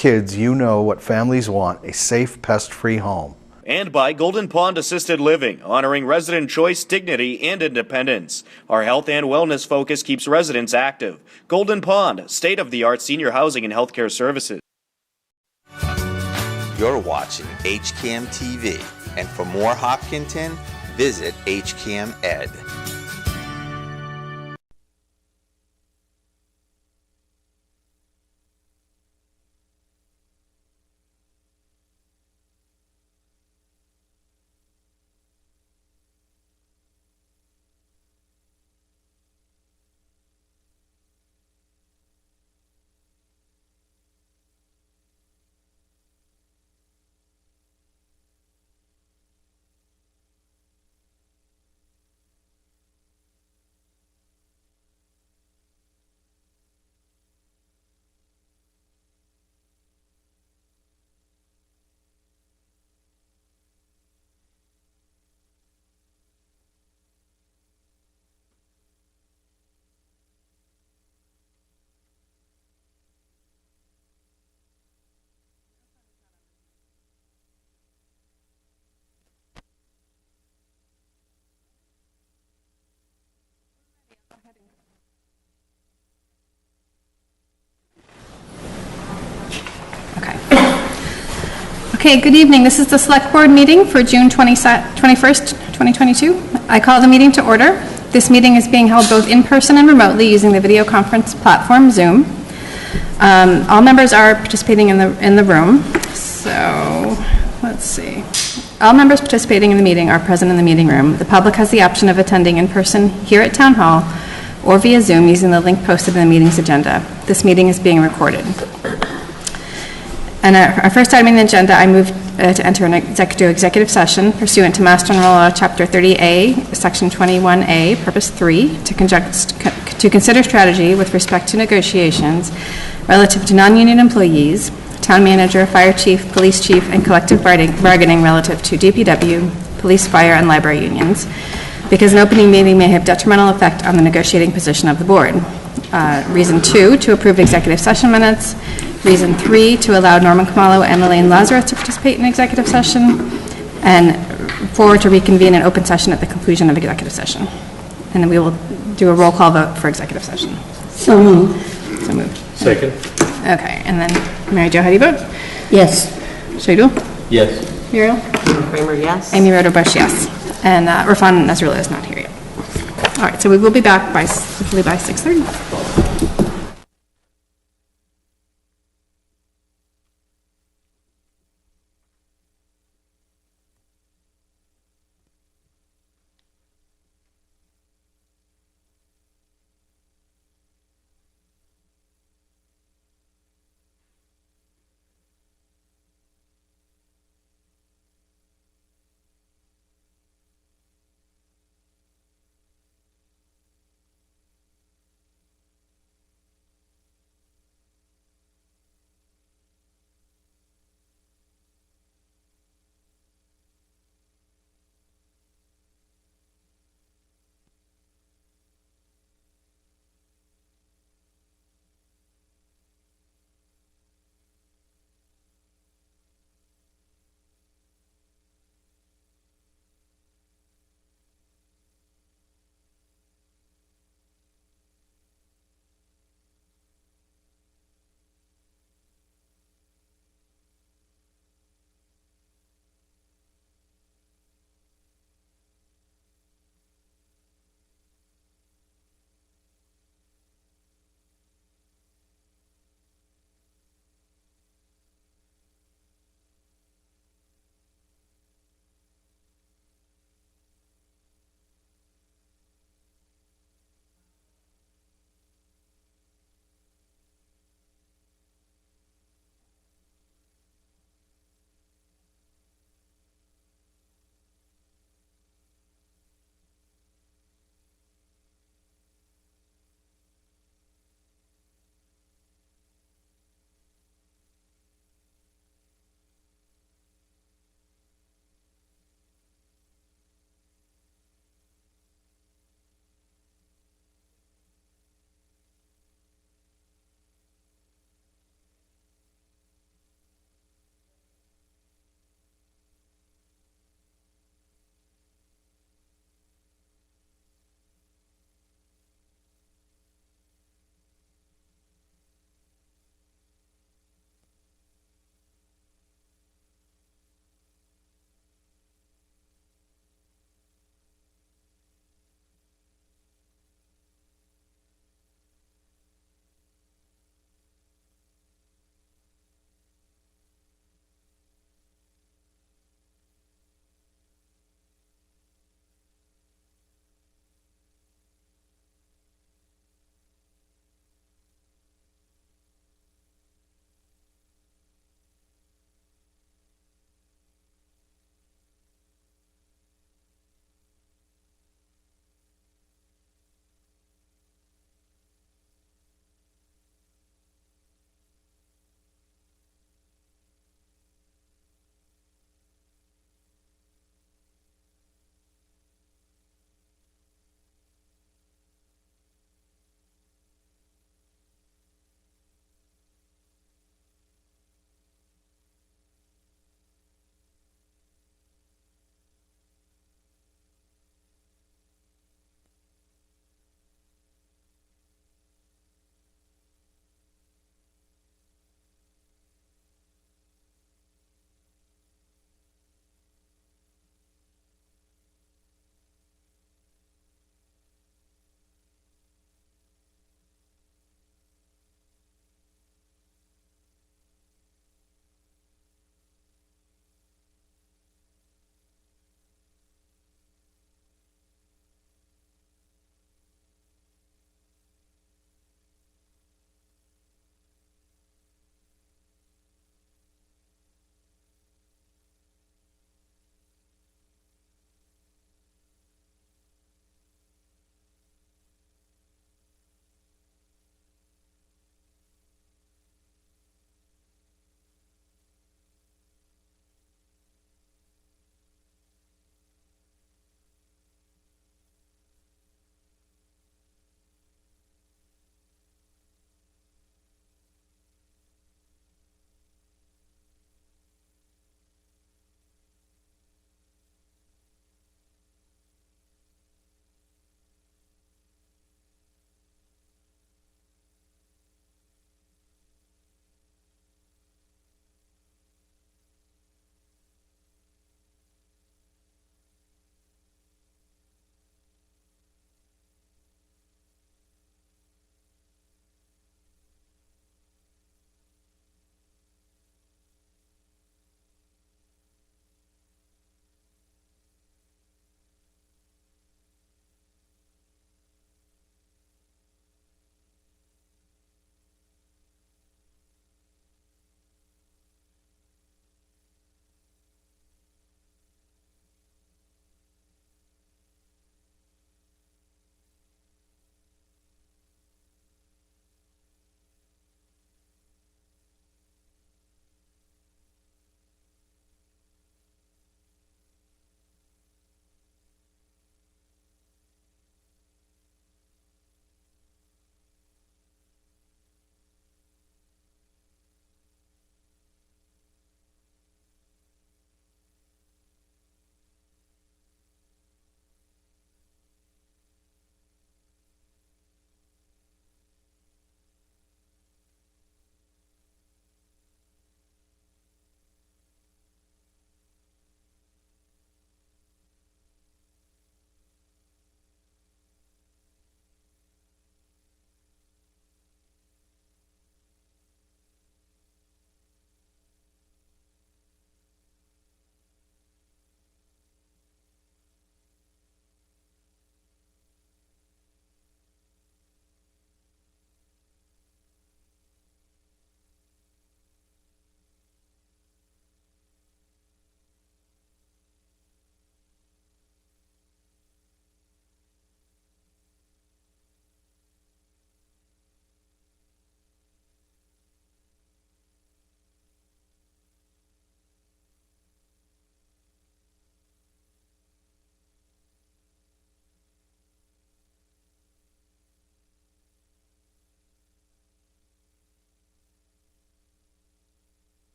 kids, you know what families want, a safe, pest-free home. And by Golden Pond Assisted Living, honoring resident choice, dignity, and independence. Our health and wellness focus keeps residents active. Golden Pond, state-of-the-art senior housing and healthcare services. You're watching HCAM TV, and for more Hopkinton, visit HCAM Ed. Okay, good evening. This is the Select Board meeting for June 21st, 2022. I call the meeting to order. This meeting is being held both in person and remotely using the video conference platform Zoom. All members are participating in the room. So, let's see. All members participating in the meeting are present in the meeting room. The public has the option of attending in person here at Town Hall or via Zoom using the link posted in the meeting's agenda. This meeting is being recorded. And our first item on the agenda, I move to enter an executive session pursuant to Master Mnla Chapter 30A, Section 21A, Purpose 3, to consider strategy with respect to negotiations relative to non-union employees, town manager, fire chief, police chief, and collective bargaining relative to DPW, police, fire, and library unions, because an opening meeting may have detrimental effect on the negotiating position of the board. Reason 2, to approve executive session minutes. Reason 3, to allow Norman Kamalo and Elaine Lazarus to participate in executive session. And 4, to reconvene an open session at the conclusion of executive session. And then we will do a roll call vote for executive session. So moved. So moved. Second. Okay, and then Mary Jo, how do you vote? Yes. Shaidul? Yes. Muriel? Kramer, yes. Amy Roder-Bush, yes. And Rafan Nasrullah is not here yet. All right, so we will be back hopefully by 6:30.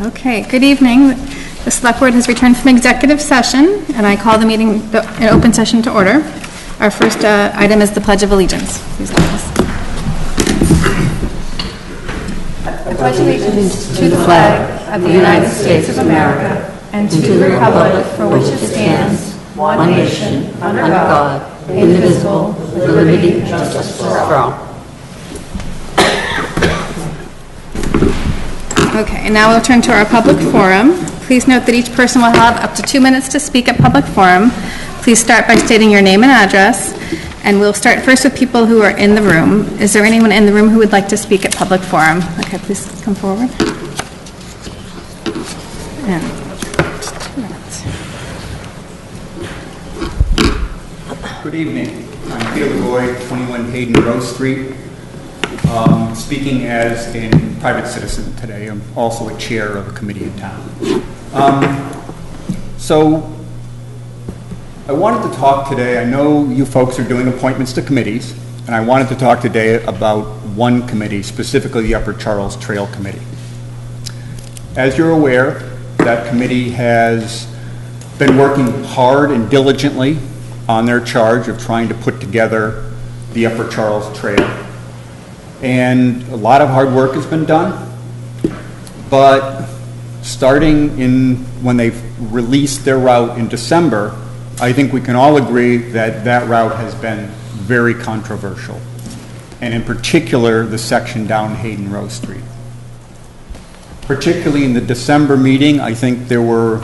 Okay, good evening. The Select Board has returned from executive session, and I call the meeting in open session to order. Our first item is the Pledge of Allegiance. Please lead us. I pledge allegiance to the flag of the United States of America and to the republic for which it stands, one nation, under God, indivisible, with liberty and justice for all. Okay, and now we'll turn to our public forum. Please note that each person will have up to 2 minutes to speak at public forum. Please start by stating your name and address, and we'll start first with people who are in the room. Is there anyone in the room who would like to speak at public forum? Okay, please come forward. And 2 minutes. Good evening. I'm Peter Leroy, 21 Hayden Rose Street. Speaking as a private citizen today. I'm also a chair of a committee in town. So I wanted to talk today, I know you folks are doing appointments to committees, and I wanted to talk today about one committee, specifically the Upper Charles Trail Committee. As you're aware, that committee has been working hard and diligently on their charge of trying to put together the Upper Charles Trail. And a lot of hard work has been done, but starting when they've released their route in December, I think we can all agree that that route has been very controversial, and in particular, the section down Hayden Rose Street. Particularly in the December meeting, I think there were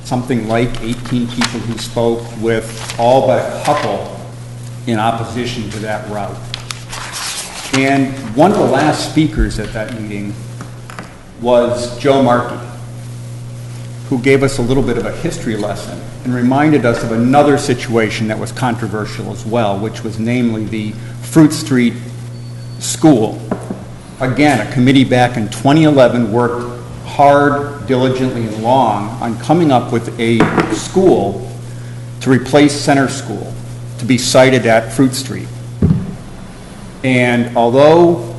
something like 18 people who spoke, with all but a couple in opposition to that route. And one of the last speakers at that meeting was Joe Markey, who gave us a little bit of a history lesson and reminded us of another situation that was controversial as well, which was namely the Fruit Street School. Again, a committee back in 2011 worked hard, diligently, and long on coming up with a school to replace Center School to be sited at Fruit Street. And although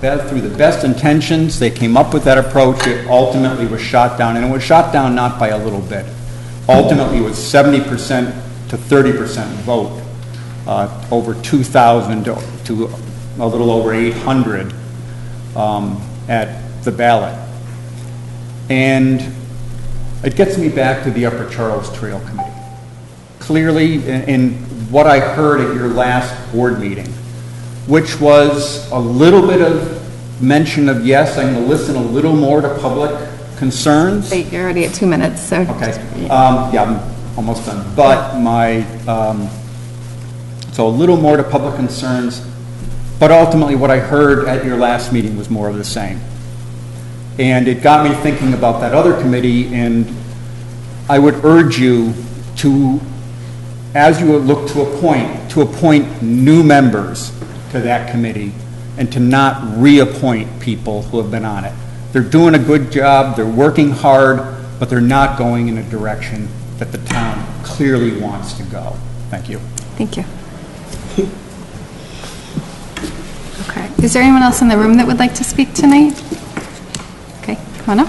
through the best intentions they came up with that approach, it ultimately was shot down, and it was shot down not by a little bit. Ultimately, it was 70% to 30% vote, over 2,000 to a little over 800 at the ballot. And it gets me back to the Upper Charles Trail Committee. Clearly, in what I heard at your last board meeting, which was a little bit of mention of, yes, I'm going to listen a little more to public concerns. Wait, you're already at 2 minutes, so. Okay. Yeah, I'm almost done. But so a little more to public concerns, but ultimately what I heard at your last meeting was more of the same. And it got me thinking about that other committee, and I would urge you to, as you look to appoint new members to that committee, and to not reappoint people who have been on it. They're doing a good job, they're working hard, but they're not going in a direction that the town clearly wants to go. Thank you. Thank you. Okay. Is there anyone else in the room that would like to speak tonight? Okay, come on up.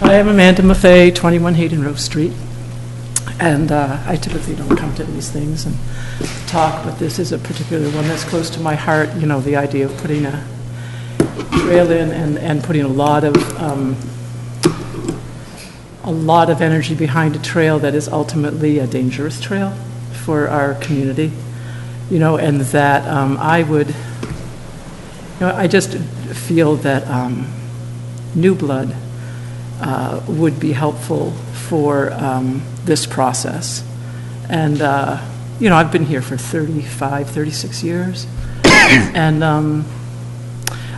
I am Amanda Maffei, 21 Hayden Rose Street. And I typically don't come to these things and talk, but this is a particular one that's close to my heart. You know, the idea of putting a trail in and putting a lot of energy behind a trail that is ultimately a dangerous trail for our community. You know, and that I just feel that new blood would be helpful for this process. And, you know, I've been here for 35, 36 years. And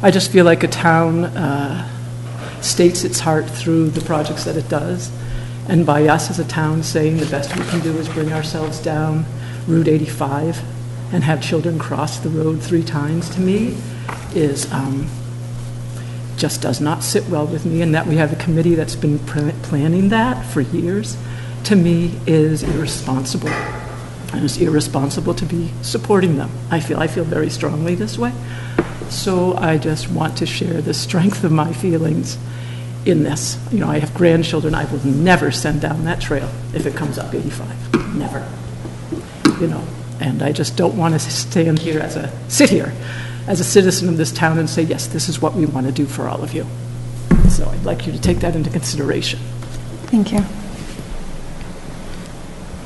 I just feel like a town states its heart through the projects that it does. And by us as a town saying the best we can do is bring ourselves down Route 85 and have children cross the road 3 times, to me, is just does not sit well with me. And that we have a committee that's been planning that for years, to me, is irresponsible. and it's irresponsible to be supporting them. I feel very strongly this way. So I just want to share the strength of my feelings in this. You know, I have grandchildren. I will never send down that trail if it comes up 85. Never. You know, and I just don't want to sit here as a citizen of this town and say, yes, this is what we want to do for all of you. So I'd like you to take that into consideration. Thank you.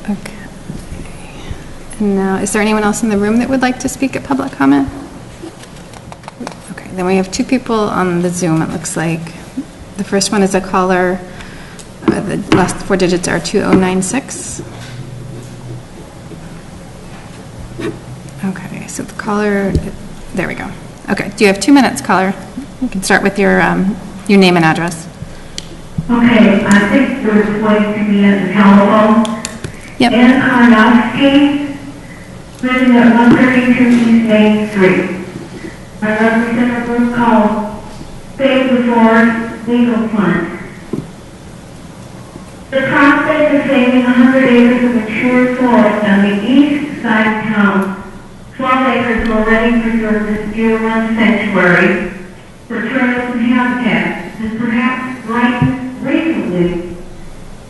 Okay. And now, is there anyone else in the room that would like to speak at public comment? Okay, then we have two people on the Zoom, it looks like. The first one is a caller. The last four digits are 2096. Okay, so the caller, there we go. Okay, do you have 2 minutes, caller? You can start with your name and address. Okay, I think there's going to be at the telephone. Yep. Ann Karnowski, living at 132 East Main Street. I represent a group called Save the Forest Legal Fund. The prospect of saving 100 acres of mature forest on the east side of town, 12 acres already preserved as Deer Run Sanctuary for turtles and habitat, has perhaps brightened recently.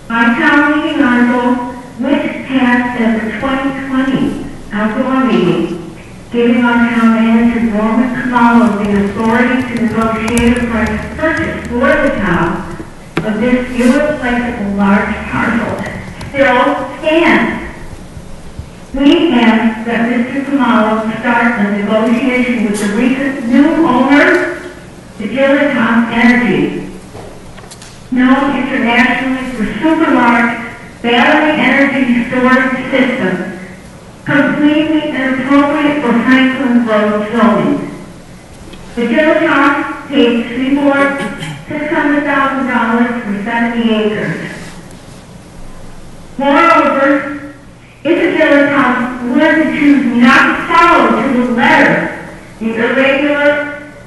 My town meeting article, which passed at the 2020 outdoor meeting, giving our town manager Norman Kamalo the authority to negotiate a price purchase for the town of this irreplaceable large parcel, still stands. We ask that Mr. Kamalo start a negotiation with the recent new owner, Agilitas Energy, known internationally for super large battery energy storage systems, completely inappropriate for Franklin Road zoning. Agilitas paid Seaboard $600,000 for 70 acres. Moreover, if Agilitas were to choose not to follow to the letter the irregular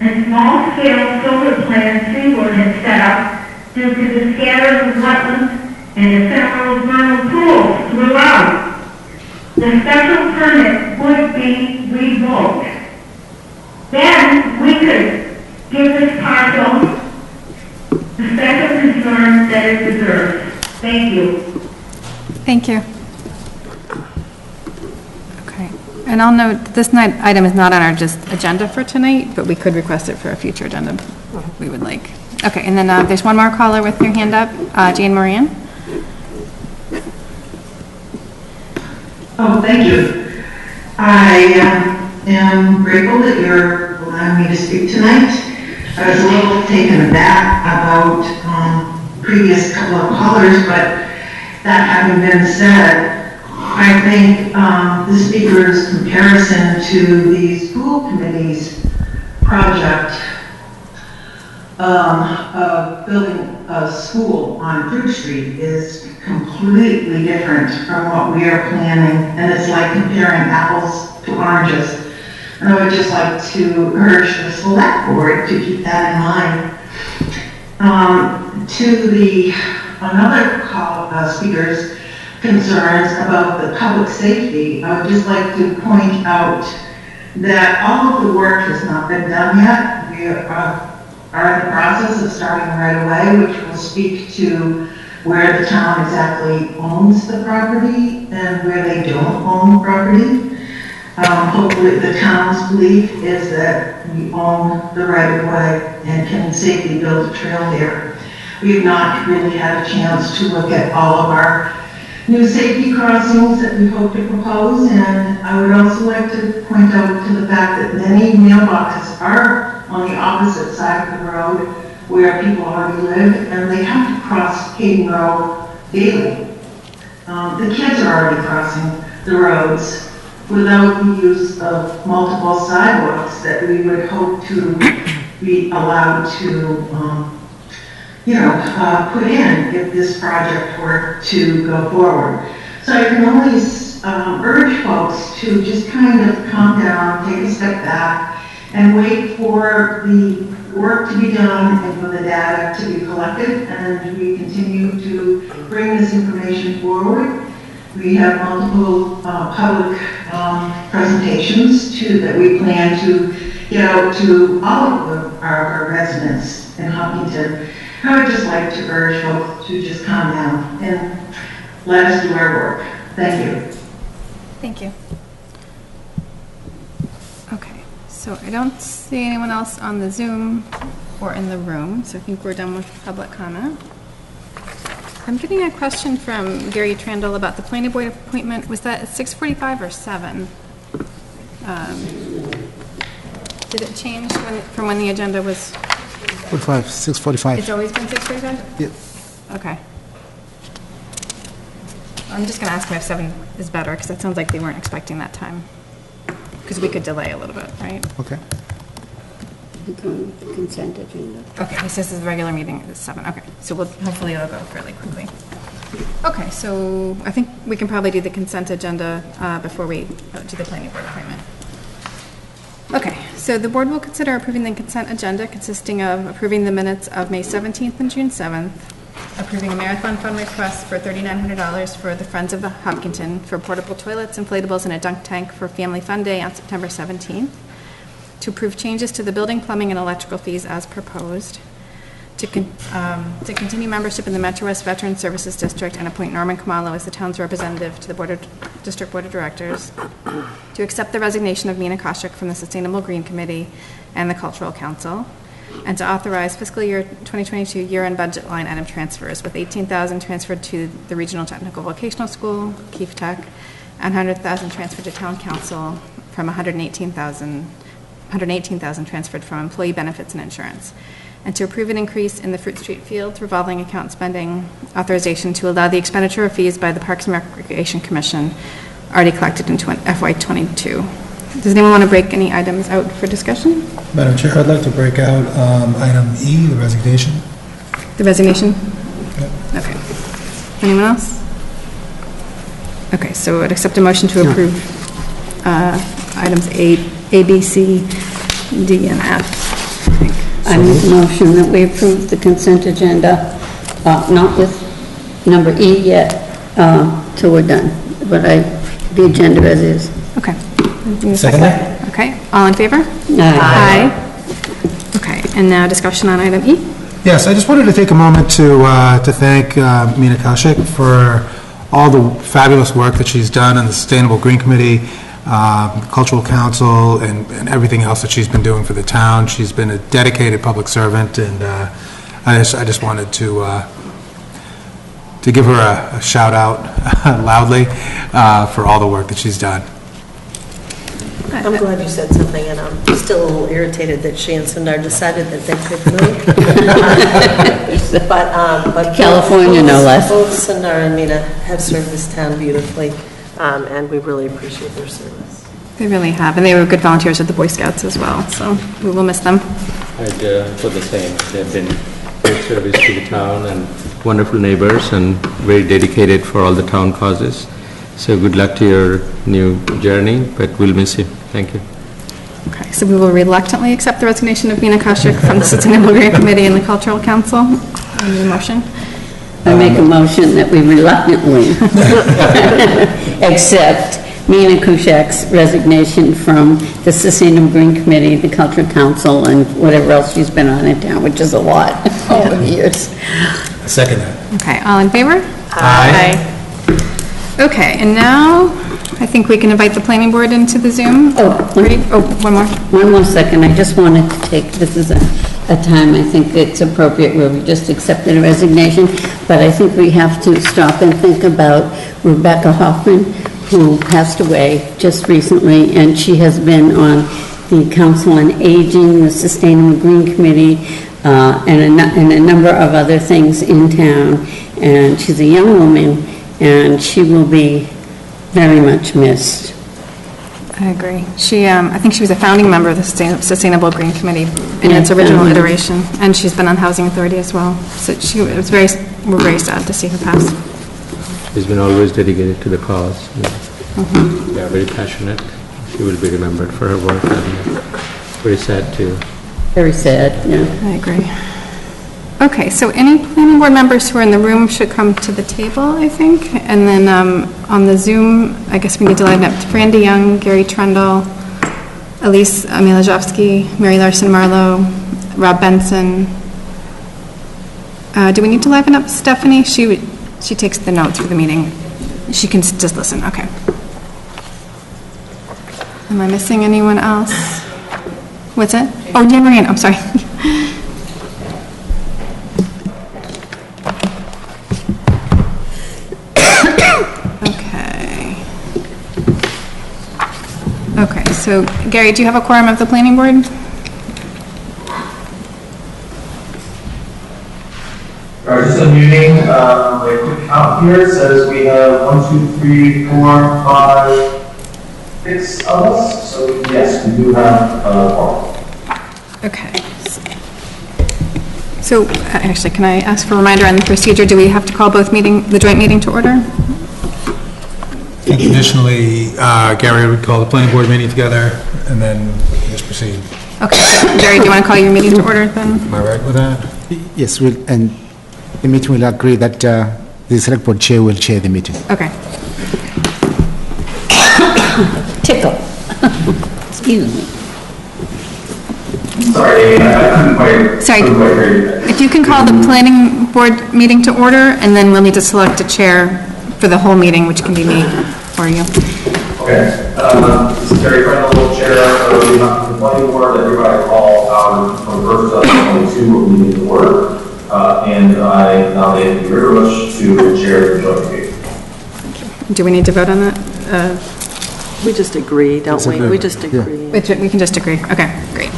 and small-scale solar plant Seaboard had set up due to the scattering of wetlands and ephemeral vernal pools throughout, the special permit would be revoked. Then we could give this parcel the special concern that it deserves. Thank you. Thank you. Okay. And I'll note that this item is not on our agenda for tonight, but we could request it for a future agenda if we would like. Okay, and then there's one more caller with their hand up, Jane Moran. Oh, thank you. I am grateful that you're allowing me to speak tonight. I was a little taken aback about previous couple of callers, but that having been said, I think the speaker's comparison to the school committee's project of building a school on Fruit Street is completely different from what we are planning, and it's like comparing apples to oranges. And I would just like to urge the select board to keep that in mind. To the another speaker's concerns about the public safety, I would just like to point out that all of the work has not been done yet. We are in the process of starting right away, which will speak to where the town exactly owns the property and where they don't own property. Hopefully the town's belief is that we own the right of way and can safely build a trail there. We have not really had a chance to look at all of our new safety crossings that we hope to propose, and I would also like to point out to the fact that many mailboxes are on the opposite side of the road where people already live, and they have to cross Hayden Road daily. The kids are already crossing the roads without the use of multiple sidewalks that we would hope to be allowed to put in if this project were to go forward. So I can only urge folks to just kind of calm down, take a step back, and wait for the work to be done and for the data to be collected, and we continue to bring this information forward. We have multiple public presentations too that we plan to get out to all of our residents in Hopkinton. I would just like to urge folks to just calm down and let us do our work. Thank you. Thank you. Okay, so I don't see anyone else on the Zoom or in the room, so I think we're done with public comment. I'm getting a question from Gary Trandall about the planning board appointment. Was that at 6:45 or 7? Did it change from when the agenda was? 6:45. It's always been 6:45? Yep. Okay. I'm just going to ask him if 7 is better, because that sounds like they weren't expecting that time. Because we could delay a little bit, right? Okay. The consent agenda. Okay, he says the regular meeting is 7. Okay, so hopefully it'll go fairly quickly. Okay, so I think we can probably do the consent agenda before we do the planning board appointment. Okay, so the board will consider approving the consent agenda consisting of approving the minutes of May 17th and June 7th, approving a marathon fund request for $3,900 for the Friends of the Hopkinton for portable toilets, inflatables, and a dunk tank for Family Fun Day on September 17th, to approve changes to the building, plumbing, and electrical fees as proposed, to continue membership in the Metro West Veteran Services District and appoint Norman Kamalo as the town's representative to the District Board of Directors, to accept the resignation of Mina Koshik from the Sustainable Green Committee and the Cultural Council, and to authorize fiscal year 2022 year-end budget line item transfers, with $18,000 transferred to the Regional Technical Vocational School, Keefe Tech, and $100,000 transferred to Town Council from $118,000 transferred from employee benefits and insurance, and to approve an increase in the Fruit Street Fields revolving account spending authorization to allow the expenditure of fees by the Parks and Recreation Commission already collected in FY22. Does anyone want to break any items out for discussion? Madam Chair, I'd like to break out item E, the resignation. The resignation? Yep. Okay. Anyone else? Okay, so I'd accept a motion to approve items A, B, C, D, and F. I make a motion that we approve the consent agenda, not with number E yet, till we're done, but the agenda as is. Okay. Second. Okay, all in favor? Aye. Okay, and now discussion on item E. Yes, I just wanted to take a moment to thank Mina Koshik for all the fabulous work that she's done on the Sustainable Green Committee, Cultural Council, and everything else that she's been doing for the town. She's been a dedicated public servant, and I just wanted to give her a shout out loudly for all the work that she's done. I'm glad you said something, and I'm still a little irritated that she and Sundar decided that they could move. but California, no less. Both Sundar and Mina have served this town beautifully, and we really appreciate their service. They really have, and they were good volunteers at the Boy Scouts as well, so we will miss them. I'd put the same. They've been great service to the town and wonderful neighbors and very dedicated for all the town causes. So good luck to your new journey, but we'll miss you. Thank you. Okay, so we will reluctantly accept the resignation of Mina Koshik from the Sustainable Green Committee and the Cultural Council. Any motion? I make a motion that we reluctantly accept Mina Koshik's resignation from the Sustainable Green Committee, the Cultural Council, and whatever else she's been on in town, which is a lot over the years. Second that. Okay, all in favor? Aye. Okay, and now I think we can invite the planning board into the Zoom. One more. One more second. I just wanted to take, this is a time I think it's appropriate where we just accepted a resignation, but I think we have to stop and think about Rebecca Hoffman, who passed away just recently, and she has been on the Council on Aging, the Sustainable Green Committee, and a number of other things in town. And she's a young woman, and she will be very much missed. I agree. She, I think she was a founding member of the Sustainable Green Committee in its original iteration, and she's been on Housing Authority as well. So we're very sad to see her pass. She's been always dedicated to the cause. Yeah, very passionate. She will be remembered for her work, and very sad too. Very sad, yeah. I agree. Okay, so any planning board members who are in the room should come to the table, I think. And then on the Zoom, I guess we need to line up Brandy Young, Gary Trundle, Elise Milajovsky, Mary Larson Marlowe, Rob Benson. Do we need to liven up Stephanie? She takes the notes for the meeting. She can just listen, okay. Am I missing anyone else? What's it? Oh, Dan Moran, I'm sorry. Okay, so Gary, do you have a quorum of the planning board? Just unmuting, a quick count here says we have 1, 2, 3, 4, 5, 6 of us. So yes, we do have a quorum. Okay. So actually, can I ask for a reminder on the procedure? Do we have to call both the joint meeting to order? And traditionally, Gary would call the planning board meeting together, and then we can just proceed. Okay, so Gary, do you want to call your meeting to order then? Am I right with that? Yes, and the meeting will agree that the select board chair will chair the meeting. Okay. Tickle. Excuse me. Sorry, I couldn't quite. Sorry, if you can call the planning board meeting to order, and then we'll need to select a chair for the whole meeting, which can be me or you. Okay. This is Terry Crandall, chair of the planning board. Everybody call from first to 22 of the meeting to order. And I nominate River Bush to chair the joint meeting. Do we need to vote on that? We just agree, don't we? We just agree. We can just agree. Okay, great.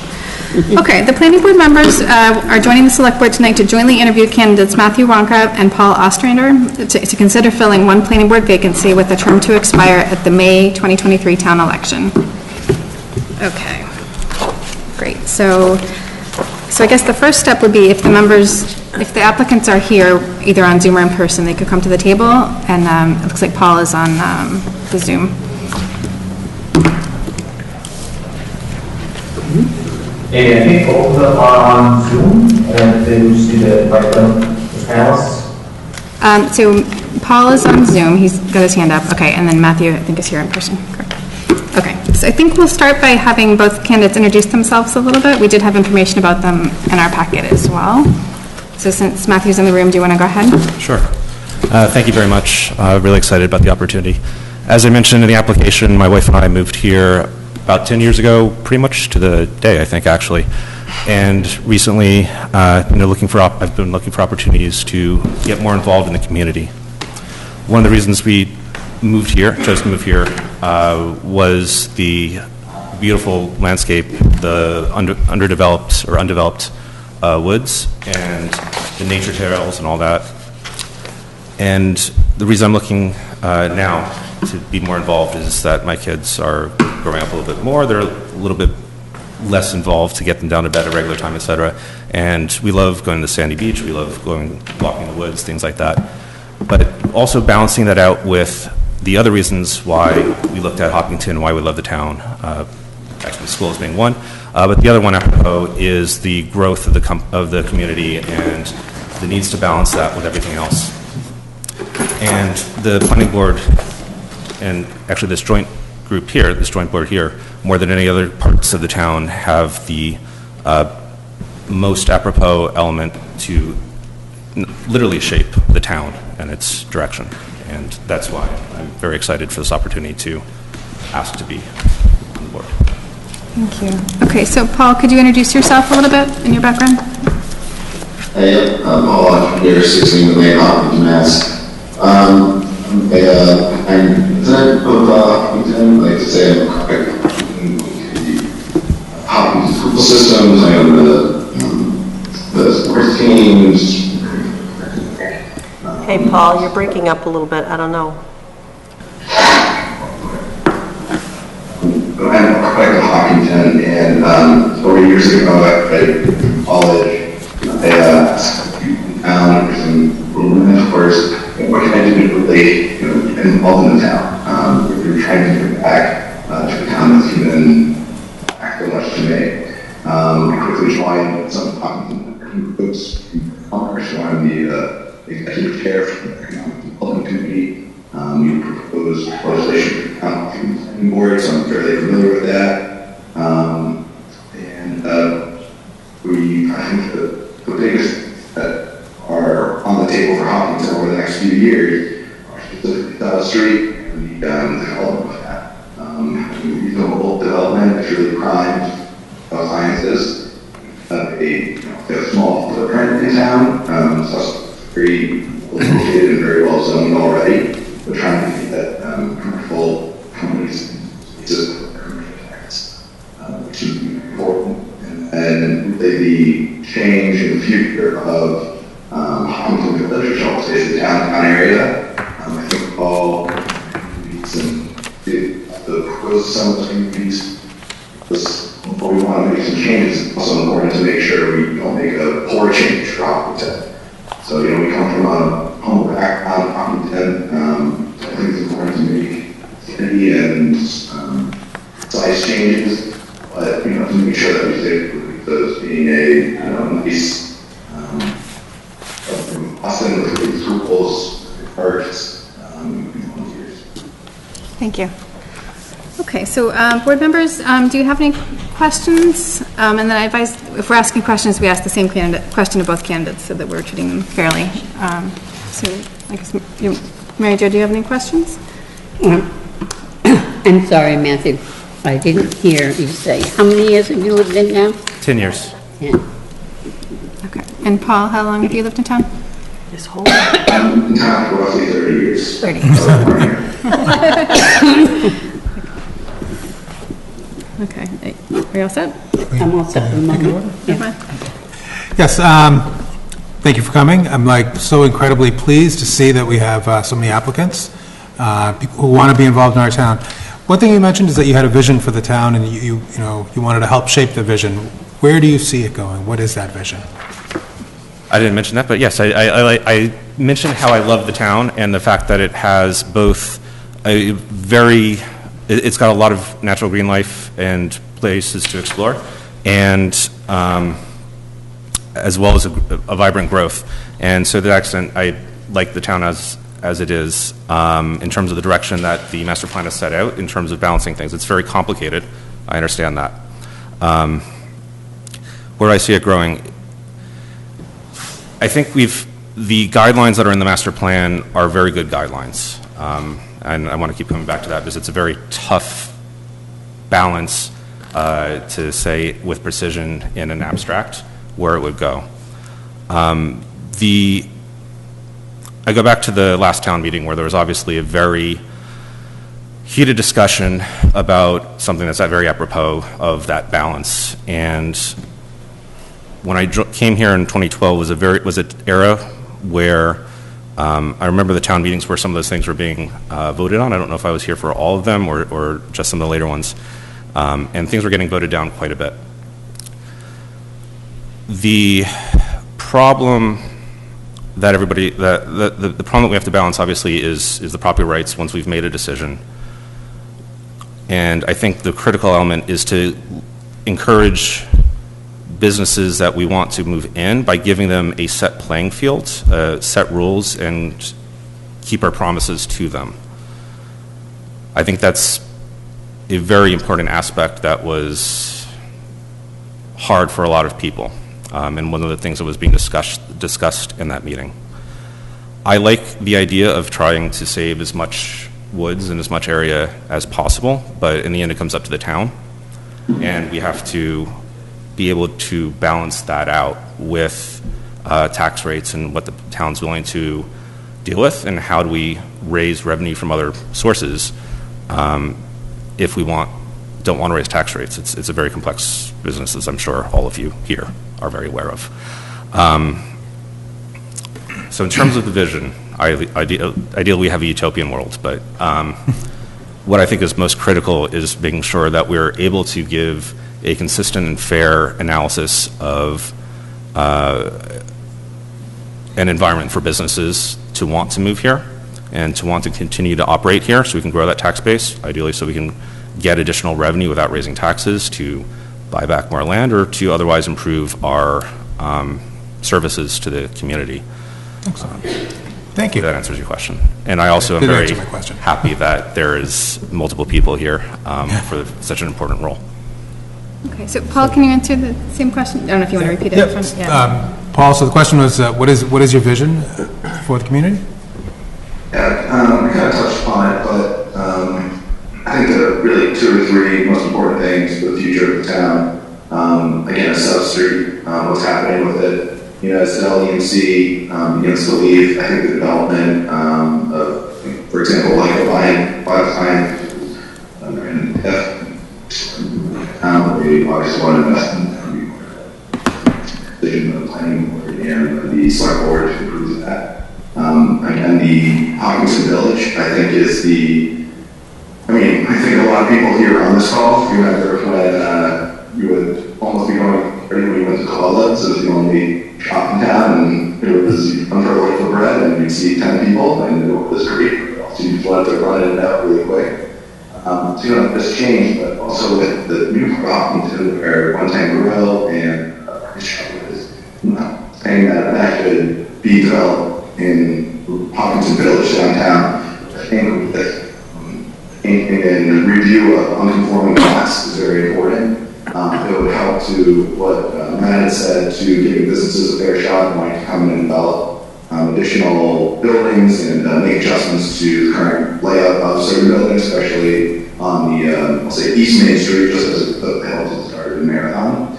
Okay, the planning board members are joining the select board tonight to jointly interview candidates Matthew Wonka and Paul Ostrander to consider filling one planning board vacancy with a term to expire at the May 2023 town election. Okay, great. So I guess the first step would be if the applicants are here, either on Zoom or in person, they could come to the table, and it looks like Paul is on the Zoom. And I think both of them are on Zoom, and they would just need to invite them as panelists. So Paul is on Zoom, he's got his hand up, okay, and then Matthew, I think, is here in person, correct? Okay, so I think we'll start by having both candidates introduce themselves a little bit. We did have information about them in our packet as well. So since Matthew's in the room, do you want to go ahead? Sure. Thank you very much. Really excited about the opportunity. As I mentioned in the application, my wife and I moved here about 10 years ago, pretty much to the day, I think, actually. And recently, I've been looking for opportunities to get more involved in the community. One of the reasons we chose to move here, was the beautiful landscape, the undeveloped woods, and the nature trails and all that. And the reason I'm looking now to be more involved is that my kids are growing up a little bit more. They're a little bit less involved to get them down to bed at regular time, etc. And we love going to the sandy beach. We love walking in the woods, things like that. But also balancing that out with the other reasons why we looked at Hopkinton, why we love the town. Actually, the school as being one. But the other one, apropos, is the growth of the community and the needs to balance that with everything else. And the planning board, and actually this joint board here, more than any other parts of the town, have the most apropos element to literally shape the town and its direction. And that's why I'm very excited for this opportunity to ask to be on the board. Thank you. Okay, so Paul, could you introduce yourself a little bit and your background? Hey, I'm Paul. I'm here 16 Lane, Hopkinton, Mass. I'm a resident of Hopkinton. I like to say I'm Hopkinton school systems. I own the sports teams. Hey, Paul, you're breaking up a little bit. I don't know. I'm quite a Hopkinton, and 4 years ago, I graduated college. I found some mentors. What can I do to really get involved in the town? If you're trying to give back to a town that's given back so much to me. I quickly joined some Hopkinton Coates from Commerce, so I'm the executive chair for the Economic Development Committee. You proposed legislation for the County Planning Board, so I'm fairly familiar with that. I think the biggest that are on the table for Hopkinton over the next few years are specifically Dulce Street and the development of that. Reasonable development is really primed sciences. A small footprint in town, so it's very located and very well zoned already. We're trying to get that commercial companies spaces for commercial tax, which is important. And really the change in the future of Hopkinton Village, which also is the downtown area. I think all the proposed some of the communities, but we want to make some changes. It's also important to make sure we don't make a poor change for Hopkinton. So, we come from a humble background, Hopkinton. I think it's important to make city and size changes, but, to make sure that we stay with those being a, nice, Austin with good schools, parks, volunteers. Thank you. Okay, so board members, do you have any questions? And then I advise, if we're asking questions, we ask the same question to both candidates so that we're treating them fairly. So I guess, Mary Jo, do you have any questions? I'm sorry, Matthew. I didn't hear you say. How many years have you lived in now? 10 years. 10. Okay. And Paul, how long have you lived in town? This whole in town for roughly 30 years. 30 years. Okay. Are you all set? I'm all set for the moment. Yeah. Yes, thank you for coming. I'm so incredibly pleased to see that we have so many applicants, people who want to be involved in our town. One thing you mentioned is that you had a vision for the town and you wanted to help shape the vision. Where do you see it going? What is that vision? I didn't mention that, but yes, I mentioned how I love the town and the fact that it has both a it's got a lot of natural green life and places to explore, and as well as a vibrant growth. And so to that extent, I like the town as it is in terms of the direction that the master plan has set out in terms of balancing things. It's very complicated. I understand that. Where do I see it growing? I think the guidelines that are in the master plan are very good guidelines. And I want to keep coming back to that because it's a very tough balance to say with precision in an abstract where it would go. I go back to the last town meeting where there was obviously a very heated discussion about something that's very apropos of that balance. And when I came here in 2012 was an era where I remember the town meetings where some of those things were being voted on. I don't know if I was here for all of them or just some of the later ones. And things were getting voted down quite a bit. The problem that the problem that we have to balance obviously is the property rights once we've made a decision. And I think the critical element is to encourage businesses that we want to move in by giving them a set playing field, set rules, and keep our promises to them. I think that's a very important aspect that was hard for a lot of people, and one of the things that was being discussed in that meeting. I like the idea of trying to save as much woods and as much area as possible, but in the end it comes up to the town, and we have to be able to balance that out with tax rates and what the town's willing to deal with, and how do we raise revenue from other sources if we don't want to raise tax rates. It's a very complex business, as I'm sure all of you here are very aware of. So in terms of the vision, ideally we have a utopian world, but what I think is most critical is making sure that we're able to give a consistent and fair analysis of an environment for businesses to want to move here and to want to continue to operate here so we can grow that tax base, ideally so we can get additional revenue without raising taxes, to buy back more land, or to otherwise improve our services to the community. Excellent. Thank you. That answers your question. And I also am Did very answer my question. happy that there is multiple people here for such an important role. Okay, so Paul, can you answer the same question? I don't know if you want to repeat it. Yeah. Paul, so the question was, what is your vision for the community? Yeah, we kind of touched upon it, but I think the really 2 or 3 most important things for the future of the town. Again, South Street, what's happening with it. You know, as LEMC begins to leave, I think the development of, for example, like a line, and we obviously want to invest in the planning board and the select board to improve that. And the Hopkinton Village, I think, is I think a lot of people here on this call remember when you would almost be going ready when you went to Koala, so it was the only shop in town, and it was come for a loaf of bread, and you'd see 10 people, and it was great. So you just wanted to run in and out really quick. So you know, this changed, but also with the new Hopkinton, where One Time Grill and is saying that that should be developed in Hopkinton Village downtown. I think that in review of unconforming lots is very important. It would help to what Matt had said, to giving businesses a fair shot and wanting to come in and develop additional buildings and make adjustments to the current layout of certain buildings, especially on the, I'll say, East Main Street, just as the helps it started in Marathon.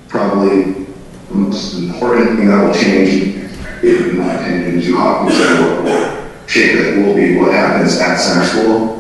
Probably the most important thing that will change, in my opinion, to Hopkins shape it will be what happens at center school,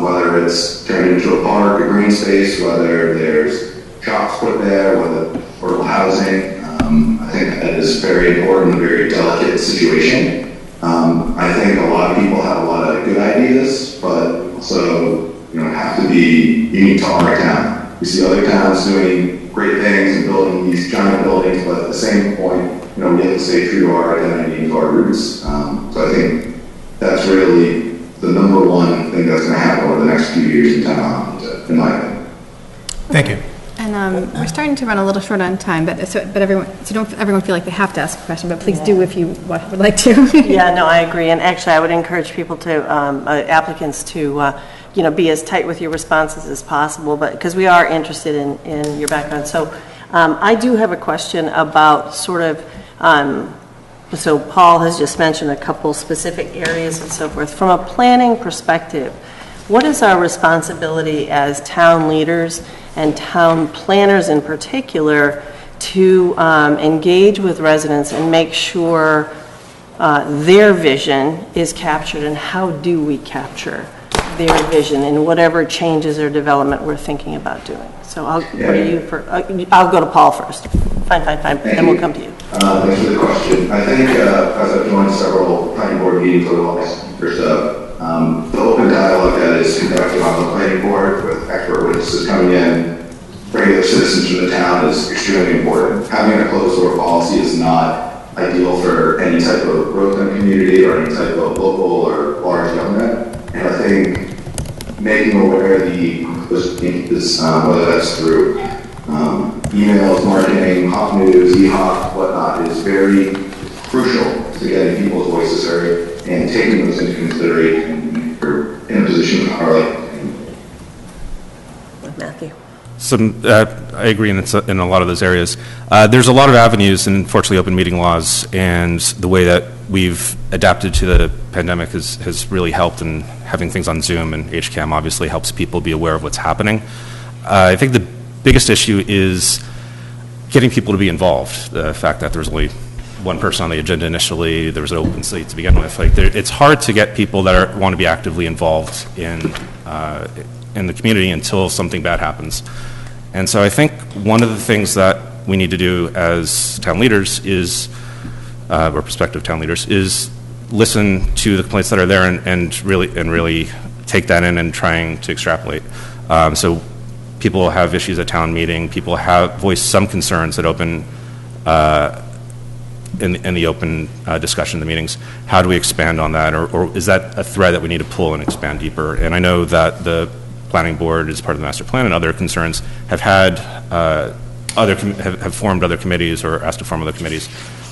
whether it's turned into a park, a green space, whether there's shops put there, whether affordable housing. I think that is very important, a very delicate situation. I think a lot of people have a lot of good ideas, but also have to be unique to our town. We see other towns doing great things and building these giant buildings, but at the same point, we have to stay true to our identity and to our roots. So I think that's really the number one thing that's going to happen over the next few years in town, in my opinion. Thank you. And we're starting to run a little short on time, but don't everyone feel like they have to ask a question, but please do if you would like to. Yeah, no, I agree. And actually, I would encourage people to, applicants to, be as tight with your responses as possible, but because we are interested in your background. So I do have a question about sort of, so Paul has just mentioned a couple specific areas and so forth. From a planning perspective, what is our responsibility as town leaders and town planners in particular to engage with residents and make sure their vision is captured, and how do we capture their vision in whatever changes or development we're thinking about doing? So I'll go to Paul first. Fine, then we'll come to you. Thanks for the question. I think as I've joined several planning board meetings over the last year or so, the open dialogue that is conducted on the planning board with expert witnesses coming in, regular citizens from the town, is extremely important. Having a closed door policy is not ideal for any type of growth in the community or any type of local or large government. And I think making aware the whether that's through emails, marketing, hot news, e-hop, whatnot, is very crucial to getting people's voices heard and taking those into consideration for in a position of power like Matthew. I agree in a lot of those areas. There's a lot of avenues, and unfortunately open meeting laws and the way that we've adapted to the pandemic has really helped, and having things on Zoom and HCAM obviously helps people be aware of what's happening. I think the biggest issue is getting people to be involved. The fact that there was only one person on the agenda initially, there was an open slate to begin with. It's hard to get people that want to be actively involved in the community until something bad happens. And so I think one of the things that we need to do as town leaders is, or prospective town leaders, is listen to the complaints that are there and really take that in and trying to extrapolate. So people have issues at town meeting. People have voiced some concerns that open in the open discussion of the meetings. How do we expand on that, or is that a thread that we need to pull and expand deeper? And I know that the planning board, as part of the master plan, and other concerns have had have formed other committees or asked to form other committees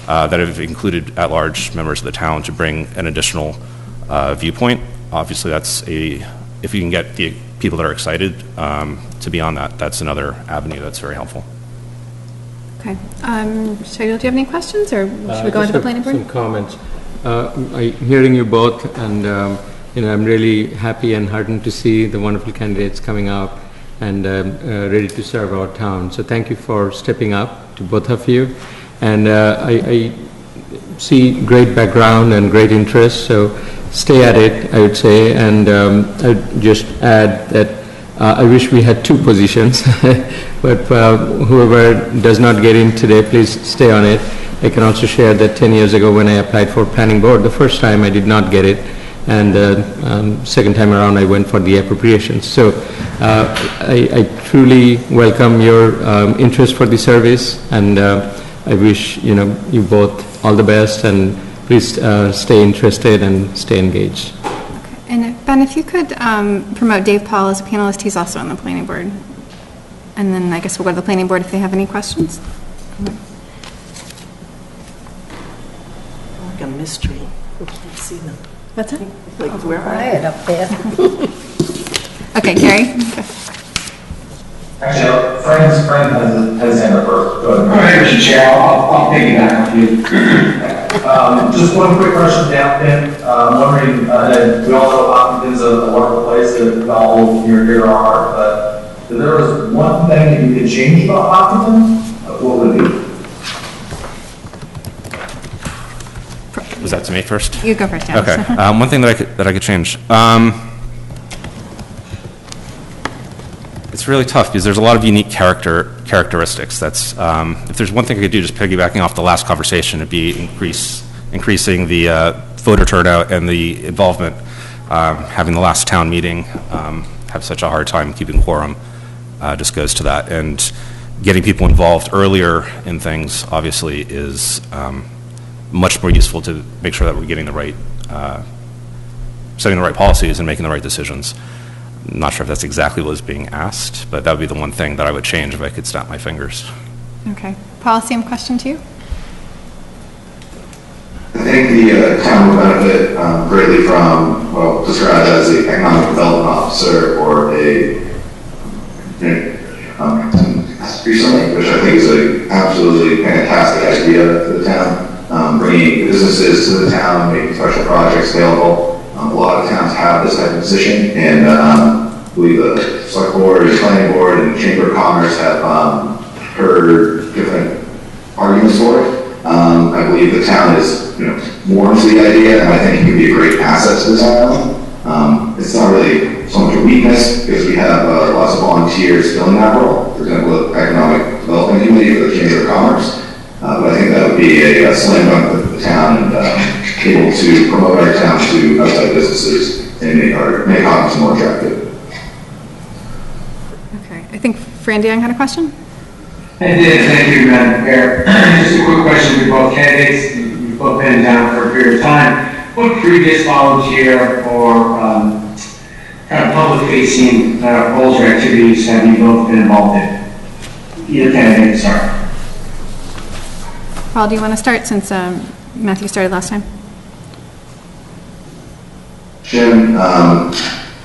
that have included at-large members of the town to bring an additional viewpoint. Obviously, if you can get the people that are excited to be on that, that's another avenue that's very helpful. Okay. Shagil, do you have any questions, or should we go into the planning board? Some comments. Hearing you both, and I'm really happy and heartened to see the wonderful candidates coming up and ready to serve our town. So thank you for stepping up, to both of you. And I see great background and great interest, so stay at it, I would say. And I'd just add that I wish we had 2 positions, but whoever does not get in today, please stay on it. I can also share that 10 years ago when I applied for planning board, the first time I did not get it, and second time around I went for the appropriations. So I truly welcome your interest for the service, and I wish you both all the best, and please stay interested and stay engaged. And Ben, if you could promote Dave Paul as a panelist, he's also on the planning board. And then I guess we'll go to the planning board if they have any questions. Like a mystery. We can't see them. What's that? Like, where are Quiet up there. Okay, Gary. Actually, Frank has his hand up first. Go ahead. All right, Mr. Chair, I'll piggyback with you. Just one quick question to applicant. I'm wondering, we all know Hopkins is a wonderful place that all near here are, but if there was one thing that you could change about Hopkins, what would it be? Was that to me first? You go first, yeah. Okay. One thing that I could change. It's really tough because there's a lot of unique characteristics. That's if there's one thing I could do, just piggybacking off the last conversation, it'd be increasing the voter turnout and the involvement. Having the last town meeting have such a hard time keeping quorum just goes to that, and getting people involved earlier in things obviously is much more useful to make sure that we're getting the right, setting the right policies and making the right decisions. I'm not sure if that's exactly what was being asked, but that would be the one thing that I would change if I could snap my fingers. Okay. Paul, same question to you? I think the town will benefit greatly from, well, described as the economic development officer or a recently, which I think is an absolutely fantastic idea for the town, bringing businesses to the town, making special projects available. A lot of towns have this type of position, and I believe the select board, the planning board, and chamber of commerce have heard different arguments for it. I believe the town is, more into the idea, and I think it can be a great asset to the town. It's not really so much a weakness because we have lots of volunteers filling that role. For example, the Economic Development Committee for the Chamber of Commerce. But I think that would be a slam dunk for the town, and able to promote our town to outside businesses and make Hopkins more attractive. Okay. I think Fran Dion had a question? I did, thank you, Madam Chair. Just a quick question for both candidates. You've both been in town for a period of time. What previous volunteer or kind of public-facing roles or activities have you both been involved in? Either candidate, sorry. Paul, do you want to start since Matthew started last time? Jim, when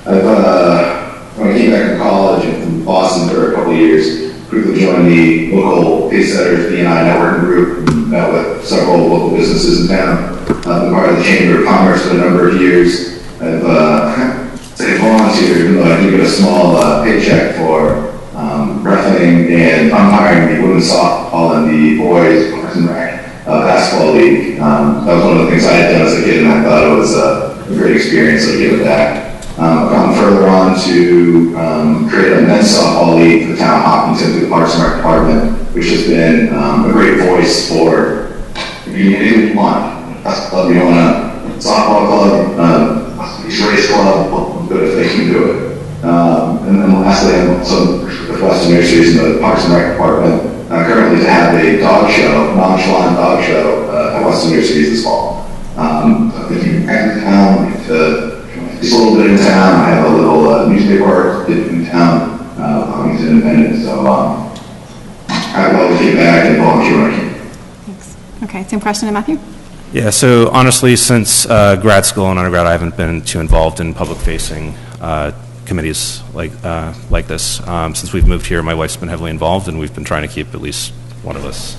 I came back from college and from Boston for a couple of years, quickly joined the local Pacesetters B&I networking group and met with several local businesses in town. I've been part of the Chamber of Commerce for a number of years. I've volunteered, even though I do get a small paycheck for reffing and umpiring the women's softball and the boys Parks and Rec basketball league. That was one of the things I had done as a kid, and I thought it was a great experience, so I give it back. I've gone further on to create a men's softball league for the town of Hopkinton through the Parks and Rec Department, which has been a great voice for the community. Basketball club, you want a softball club, race club, good if they can do it. And then lastly, I'm also with Western Nurseries in the Parks and Rec Department, currently to have a dog show, nonchalant dog show at Western Nurseries this fall. If you're back in town, just a little bit in town, I have a little newspaper article in town, Hopkins Independent, so I I love feedback and volunteer working. Okay, same question to Matthew? Yeah, so honestly, since grad school and undergrad, I haven't been too involved in public-facing committees like this. Since we've moved here, my wife's been heavily involved, and we've been trying to keep at least one of us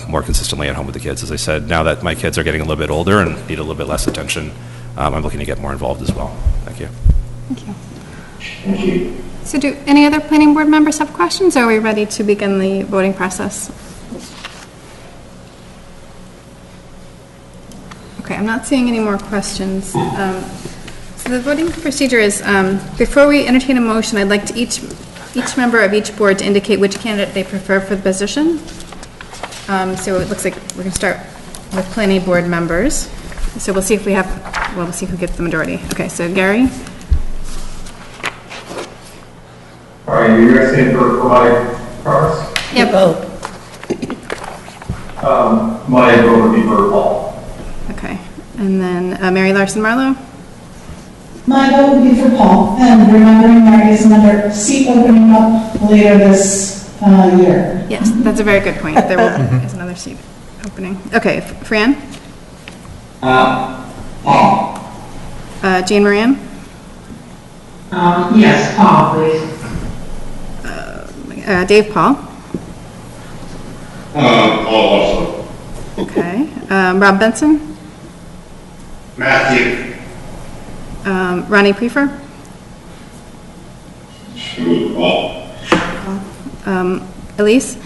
more consistently at home with the kids. As I said, now that my kids are getting a little bit older and need a little bit less attention, I'm looking to get more involved as well. Thank you. Thank you. Thank you. So do any other planning board members have questions, or are we ready to begin the voting process? Okay, I'm not seeing any more questions. So the voting procedure is, before we entertain a motion, I'd like to each member of each board to indicate which candidate they prefer for the position. So it looks like we're going to start with planning board members. So we'll see if we have, well, we'll see who gets the majority. Okay, so Gary? All right, are you guys saying for my cards? Yep. My vote would be for Paul. Okay, and then Mary Larson Marlowe? My vote would be for Paul, and remembering there is another seat opening up later this year. Yes, that's a very good point. There is another seat opening. Okay, Fran? Paul. Jane Moran? Yes, Paul, please. Dave Paul? Paul also. Okay. Rob Benson? Matthew. Ronnie Prefer? Paul. Elise?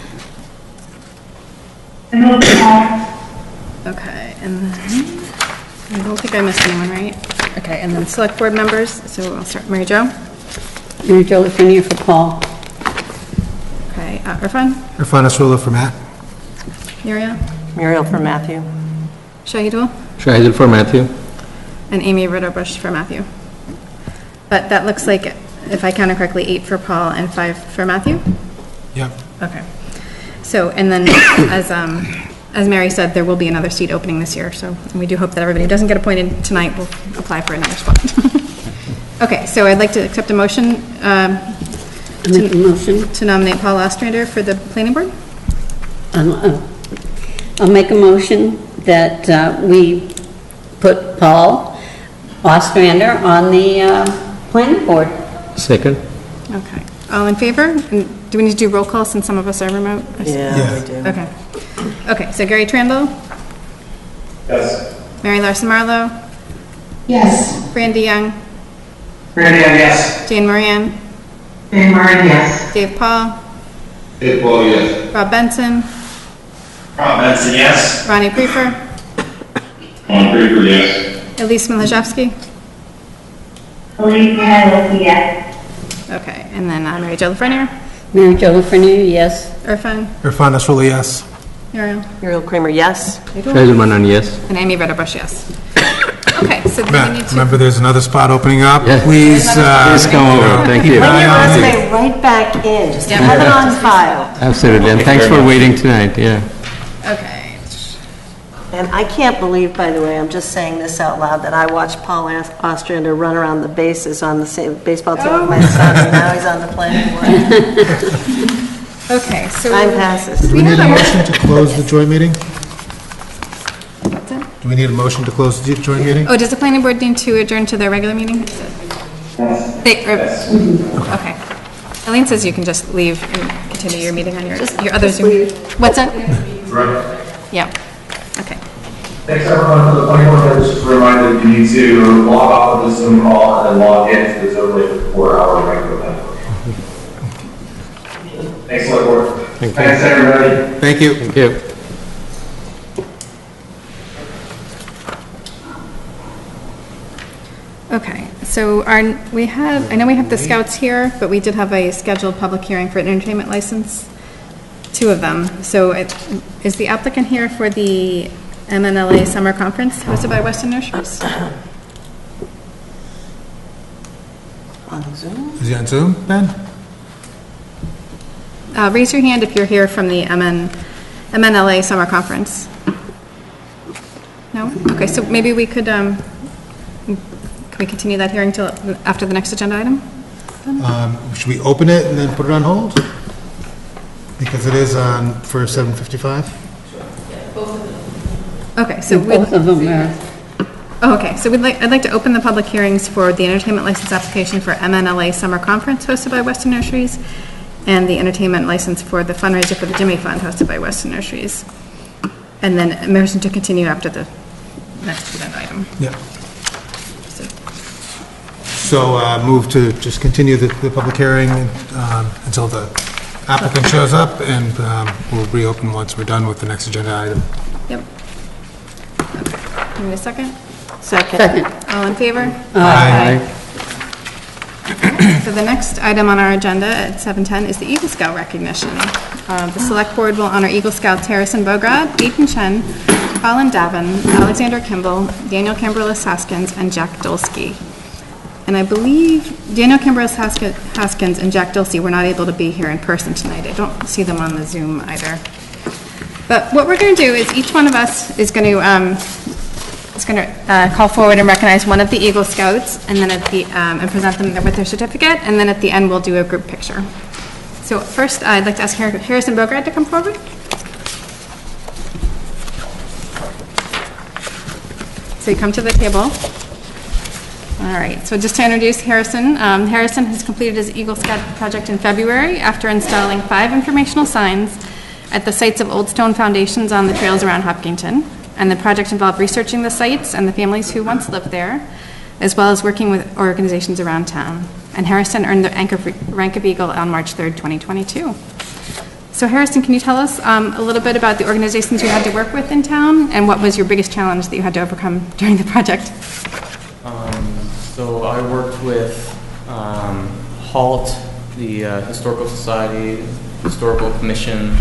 Okay, and then, I don't think I missed anyone, right? Okay, and then select board members, so I'll start, Mary Jo? Mary Jo Lafreniere for Paul. Okay, Irfan? Irfan Nasrullah for Matt. Muriel? Muriel for Matthew. Shahidul? Shahidul for Matthew. And Amy Ritter-Bush for Matthew. But that looks like, if I counted correctly, 8 for Paul and 5 for Matthew? Yep. Okay. So, and then, as Mary said, there will be another seat opening this year, so we do hope that everybody who doesn't get appointed tonight will apply for another spot. Okay, so I'd like to accept a motion to nominate Paul Ostrander for the planning board. I'll make a motion that we put Paul Ostrander on the planning board. Second. Okay. All in favor? And do we need to do roll call since some of us are remote? Yeah, we do. Okay. Okay, so Gary Trandall? Yes. Mary Larson Marlowe? Yes. Brandy Young? Randy, yes. Jane Moran? Jane Moran, yes. Dave Paul? Dave Paul, yes. Rob Benson? Rob Benson, yes. Ronnie Prefer? Ron Prefer, yes. Elise Milashevsky? Elise Milashevsky, yes. Okay, and then Mary Jo Lafreniere? Mary Jo Lafreniere, yes. Irfan? Irfan Nasrullah, yes. Muriel Kramer, yes. Shahidul Manan, yes. And Amy Ritter-Bush, yes. Okay, so then we need Matt, to... remember there's another spot opening up? Yes. Please, Please come over. Thank you. Bring your resume right back in, just have it on file. Absolutely, and thanks for waiting tonight, yeah. Okay. And I can't believe, by the way, I'm just saying this out loud, that I watched Paul Ostrander run around the bases on the same baseball team with my son, and now he's on the planning board. Okay, so... Time passes. Do we need a motion to close the joint meeting? What's that? Do we need a motion to close the joint meeting? Oh, does the planning board need to adjourn to their regular meeting? Okay. Elaine says you can just leave and continue your meeting on your other Zoom. What's that? Right. Yeah. Okay. Thanks everyone for the planning board. Just a reminder, you need to log off of the Zoom call and then log in to the Zoom link for our regular planning board. Thanks, select board. Thanks everybody. Thank you. Thank you. Okay, so I know we have the scouts here, but we did have a scheduled public hearing for an entertainment license, 2 of them. So is the applicant here for the Mnla Summer Conference hosted by Western Nurseries? On Zoom? Is he on Zoom, Ben? Raise your hand if you're here from the Mnla Summer Conference. No? Okay, so maybe we could, can we continue that hearing till after the next agenda item? Should we open it and then put it on hold? Because it is on for 7:55? Okay, so Both of them are. Oh, okay, so I'd like to open the public hearings for the entertainment license application for Mnla Summer Conference hosted by Western Nurseries and the entertainment license for the fundraiser for the Jimmy Fund hosted by Western Nurseries. And then a motion to continue after the next agenda item. Yeah. So move to just continue the public hearing until the applicant shows up, and we'll reopen once we're done with the next agenda item. Yep. Give me a second. Second. All in favor? Aye. So the next item on our agenda at 7:10 is the Eagle Scout recognition. The Select Board will honor Eagle Scouts Harrison Bograd, Ethan Chen, Colin Davin, Alexander Kimball, Daniel Kimberlis Haskins, and Jack Dulce. And I believe Daniel Kimberlis Haskins and Jack Dulce were not able to be here in person tonight. I don't see them on the Zoom either. But what we're going to do is each one of us is going to call forward and recognize one of the Eagle Scouts, and then and present them with their certificate, and then at the end we'll do a group picture. So first, I'd like to ask Harrison Bograd to come forward. So you come to the table. All right, so just to introduce Harrison, Harrison has completed his Eagle Scout project in February after installing 5 informational signs at the sites of old stone foundations on the trails around Hopkinton. And the project involved researching the sites and the families who once lived there, as well as working with organizations around town. And Harrison earned the rank of Eagle on March 3rd, 2022. So Harrison, can you tell us a little bit about the organizations you had to work with in town, and what was your biggest challenge that you had to overcome during the project? So I worked with HALT, the Historical Society, Historical Commission,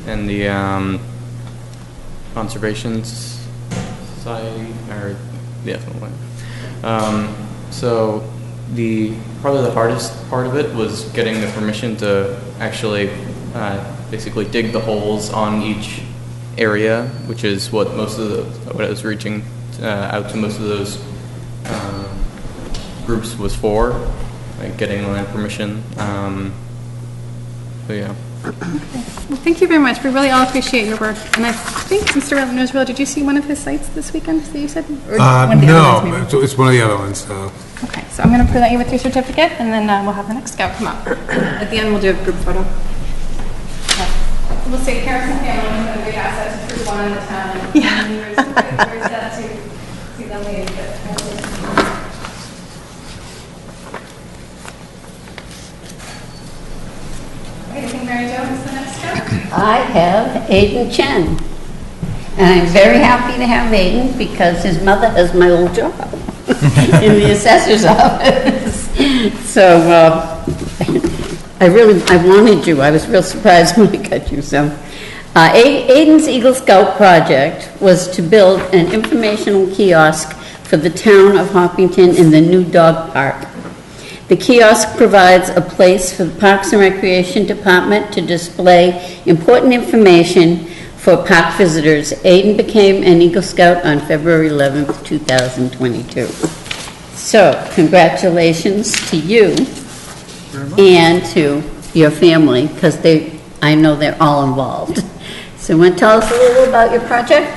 and the Conservation Society, or so probably the hardest part of it was getting the permission to actually basically dig the holes on each area, which is what what I was reaching out to most of those groups was for, like getting land permission. So yeah. Well, thank you very much. We really all appreciate your work. And I think, Mr. Nosreal, did you see one of his sites this weekend that you said? Or one of the No, other ones, maybe? it's one of the other ones. So. Okay, so I'm going to present you with your certificate, and then we'll have the next scout come up. At the end, we'll do a group photo. Okay. We'll say Harrison family is a great asset to Troop 1 in the town. And we're sad to see them leave. I think Mary Jo is the next scout. I have Aiden Chen. And I'm very happy to have Aiden because his mother has my old job in the assessor's office. So I wanted you. I was real surprised when I got you. So Aiden's Eagle Scout project was to build an informational kiosk for the town of Hopkinton in the new dog park. The kiosk provides a place for the Parks and Recreation Department to display important information for park visitors. Aiden became an Eagle Scout on February 11th, 2022. So, congratulations to you and to your family, because I know they're all involved. So, you want to tell us a little about your project?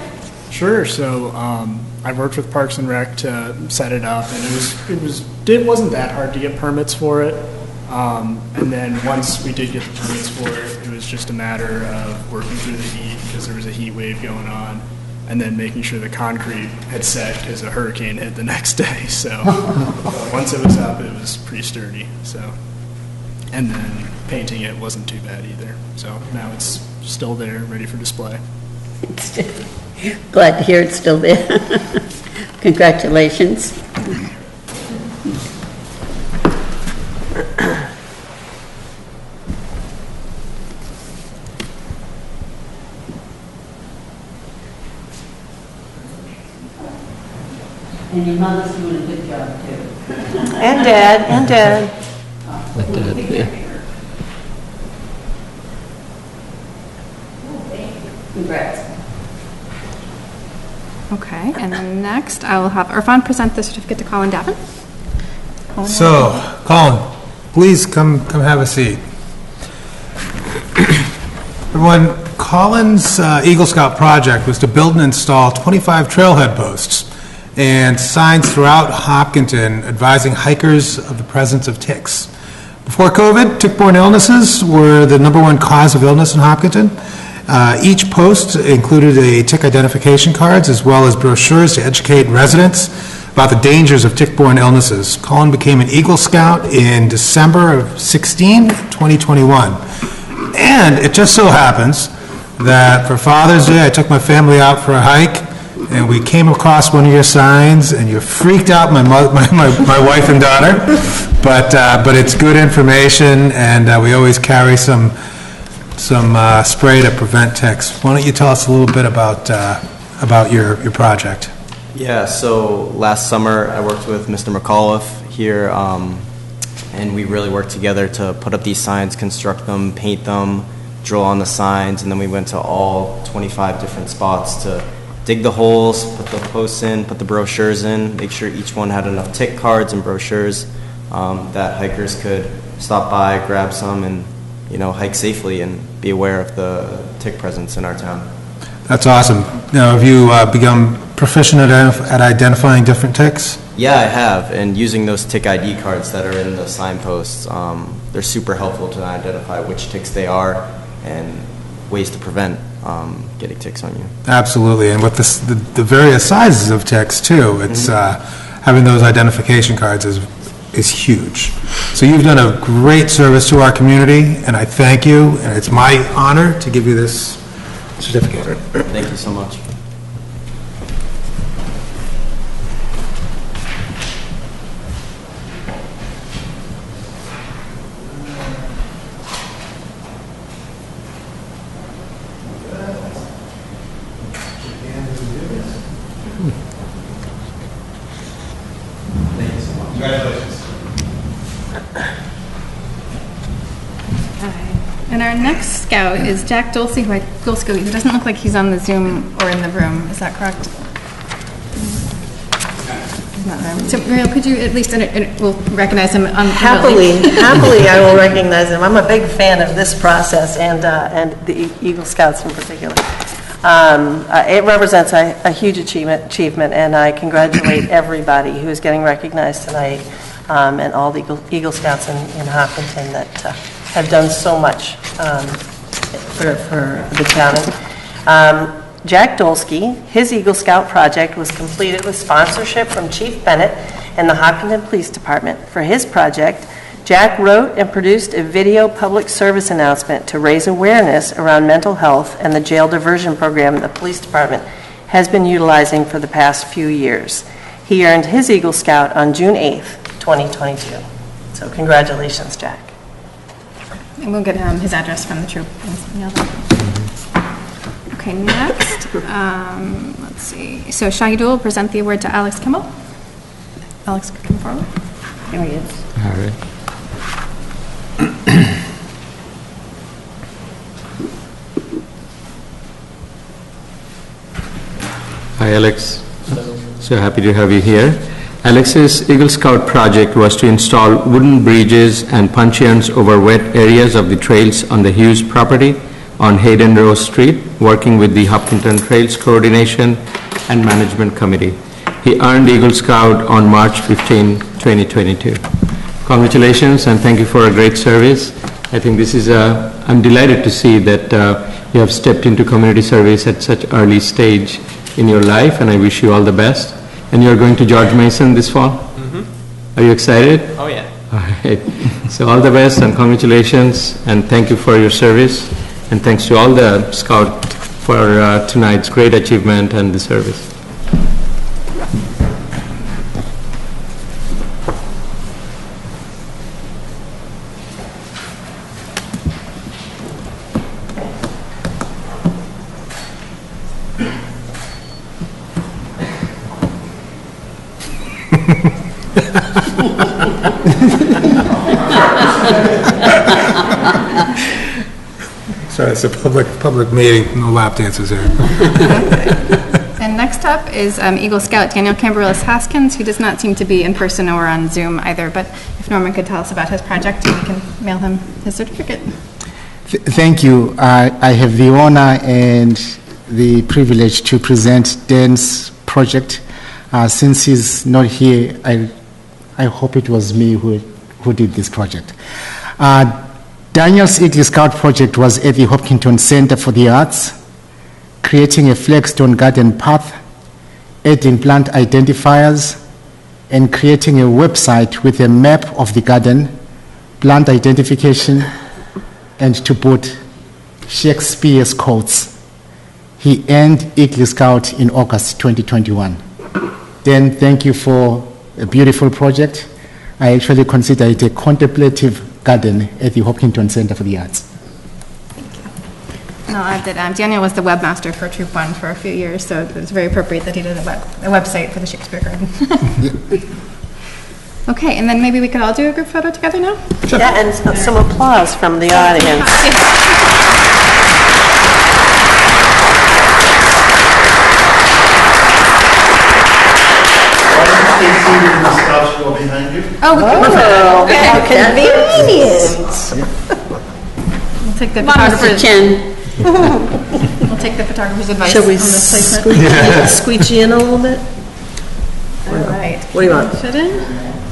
Sure. So, I worked with Parks and Rec to set it up, and it wasn't that hard to get permits for it. And then once we did get the permits for it, it was just a matter of working through the heat because there was a heat wave going on, and then making sure the concrete had set because a hurricane hit the next day. So once it was up, it was pretty sturdy. So, and then painting it wasn't too bad either. So now it's still there, ready for display. Glad to hear it's still there. Congratulations. And your mother's doing a good job too. And Dad, and Dad. Yeah. Congrats. Okay, and then next I will have Irfan present the certificate to Colin Davin. Colin, please come have a seat. Everyone, Colin's Eagle Scout project was to build and install 25 trailhead posts and signs throughout Hopkinton advising hikers of the presence of ticks. Before COVID, tick-borne illnesses were the #1 cause of illness in Hopkinton. Each post included a tick identification cards as well as brochures to educate residents about the dangers of tick-borne illnesses. Colin became an Eagle Scout in December of 2021. And it just so happens that for Father's Day, I took my family out for a hike, and we came across one of your signs, and you freaked out my wife and daughter. But it's good information, and we always carry some spray to prevent ticks. Why don't you tell us a little bit about your project? Yeah, so last summer I worked with Mr. McAuliffe here, and we really worked together to put up these signs, construct them, paint them, drill on the signs, and then we went to all 25 different spots to dig the holes, put the posts in, put the brochures in, make sure each one had enough tick cards and brochures that hikers could stop by, grab some, and hike safely and be aware of the tick presence in our town. That's awesome. Now, have you become proficient at identifying different ticks? Yeah, I have, and using those tick ID cards that are in the signposts, they're super helpful to identify which ticks they are and ways to prevent getting ticks on you. Absolutely, and with the various sizes of ticks too, it's having those identification cards is huge. So you've done a great service to our community, and I thank you, and it's my honor to give you this certificate. Thank you so much. And our next scout is Jack Dulce, who doesn't look like he's on the Zoom or in the room. Is that correct? He's not there. So, Muriel, could you at least, we'll recognize him Happily, I will recognize him. I'm a big fan of this process and the Eagle Scouts in particular. It represents a huge achievement, and I congratulate everybody who is getting recognized tonight, and all the Eagle Scouts in Hopkinton that have done so much for the town. Jack Dulce, his Eagle Scout project was completed with sponsorship from Chief Bennett and the Hopkinton Police Department. For his project, Jack wrote and produced a video public service announcement to raise awareness around mental health and the jail diversion program the police department has been utilizing for the past few years. He earned his Eagle Scout on June 8th, 2022. So congratulations, Jack. And we'll get his address from the troop. Okay, next, let's see. So Shahidul will present the award to Alex Kimball. Alex, come forward. Here he is. All right. Hi, Alex. So happy to have you here. Alex's Eagle Scout project was to install wooden bridges and puncheons over wet areas of the trails on the Hughes property on Hayden Rose Street, working with the Hopkinton Trails Coordination and Management Committee. He earned Eagle Scout on March 15, 2022. Congratulations and thank you for a great service. I think this is I'm delighted to see that you have stepped into community service at such early stage in your life, and I wish you all the best. And you're going to George Mason this fall? Mm-hmm. Are you excited? Oh, yeah. All right. So all the best and congratulations, and thank you for your service. And thanks to all the Scout for tonight's great achievement and the service. Sorry, it's a public meeting, no lap dances here. And next up is Eagle Scout Daniel Cambarillas Haskins, who does not seem to be in person or on Zoom either, but if Norman could tell us about his project, we can mail him his certificate. Thank you. I have the honor and the privilege to present Dan's project. Since he's not here, I hope it was me who did this project. Daniel's Eagle Scout project was at the Hopkinton Center for the Arts, creating a flagstone garden path, adding plant identifiers, and creating a website with a map of the garden, plant identification, and to boot Shakespeare's quotes. He earned Eagle Scout in August 2021. Dan, thank you for a beautiful project. I actually consider it a contemplative garden at the Hopkinton Center for the Arts. And I'll add that Daniel was the webmaster for Troop 1 for a few years, so it was very appropriate that he did a website for the Shakespeare Garden. Okay, and then maybe we could all do a group photo together now? Sure. Yeah, and some applause from the audience. Oh, okay. How convenient. We'll take the Mr. Chen. We'll take the photographer's advice Shall we on this placement. squeegee in a little bit? All right. What do you want? Fit in?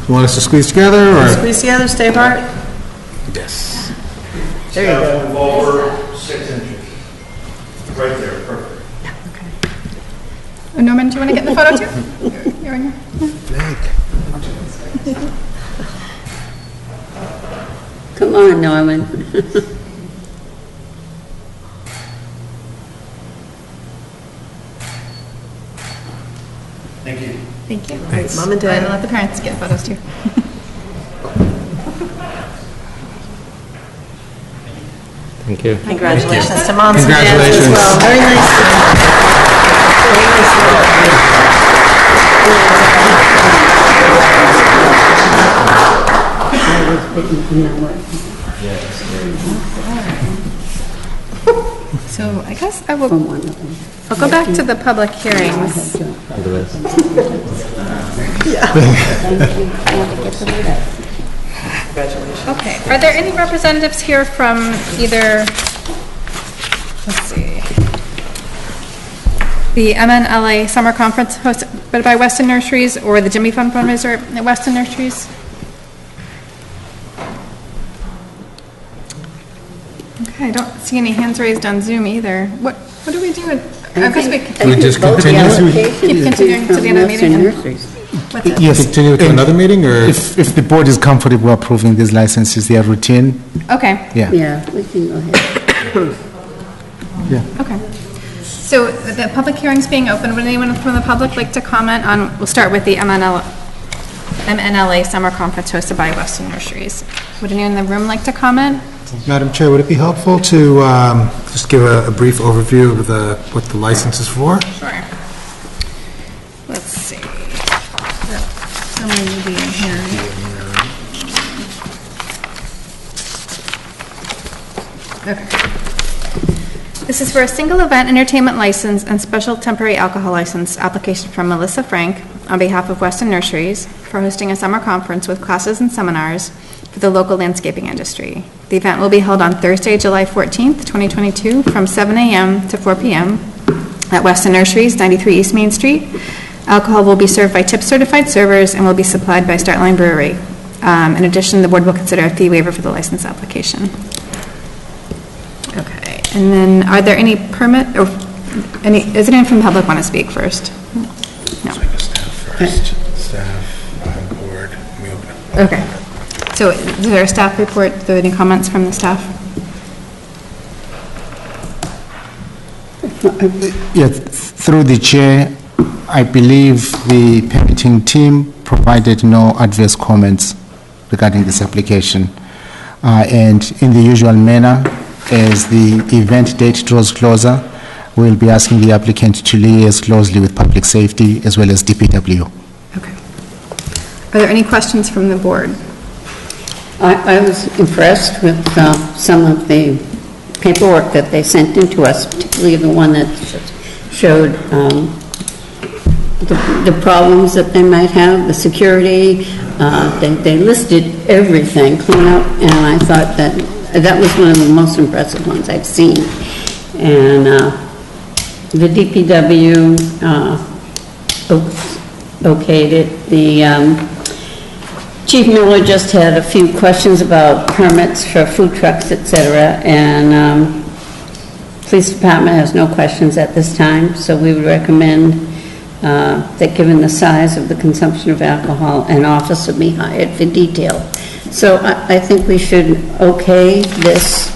You want us to squeeze together, or? Squeeze together, stay apart? Yes. There you go. Move over 6 inches. Right there, perfect. Norman, do you want to get in the photo too? You're in here. Come on, Norman. Thank you. Thank you. Thanks. Mom and Dad. I'll let the parents get photos too. Thank you. Congratulations to moms and dads as Congratulations. well. Very nice. Very So I guess I'll go back to the public hearings. Okay, are there any representatives here from either, let's see, the Mnla Summer Conference hosted by Weston Nurseries or the Jimmy Fund Fundraiser at Weston Nurseries? Okay, I don't see any hands raised on Zoom either. What do we do? I guess We just continue. keep continuing to the end of the meeting. What's it? Yes. Continue to another meeting, or? If the board is comfortable approving these licenses, they are routine. Okay. Yeah. Yeah, we can go ahead. Yeah. Okay. So the public hearing's being open. Would anyone from the public like to comment on, we'll start with the Mnla Summer Conference hosted by Weston Nurseries. Would anyone in the room like to comment? Madam Chair, would it be helpful to just give a brief overview of what the license is for? Sure. Let's see. Someone will be in here. Okay. This is for a single event entertainment license and special temporary alcohol license application from Melissa Frank on behalf of Weston Nurseries for hosting a summer conference with classes and seminars for the local landscaping industry. The event will be held on Thursday, July 14th, 2022 from 7 a.m. to 4 p.m. at Weston Nurseries, 93 East Main Street. Alcohol will be served by tip-certified servers and will be supplied by Startline Brewery. In addition, the board will consider a fee waiver for the license application. Okay, and then are there any does anyone from the public want to speak first? No. Staff, board, we open it. Okay. So is there a staff report? Are there any comments from the staff? Yeah, through the chair, I believe the permitting team provided no adverse comments regarding this application. And in the usual manner, as the event date draws closer, we'll be asking the applicant to liaise closely with public safety as well as DPW. Okay. Are there any questions from the board? I was impressed with some of the paperwork that they sent in to us, particularly the one that showed the problems that they might have, the security. They listed everything, clean up, and I thought that that was one of the most impressive ones I've seen. And the DPW okayed it. The Chief Mnla just had a few questions about permits for food trucks, et cetera, and Police Department has no questions at this time, so we would recommend that given the size of the consumption of alcohol, an officer be hired for detail. So I think we should okay this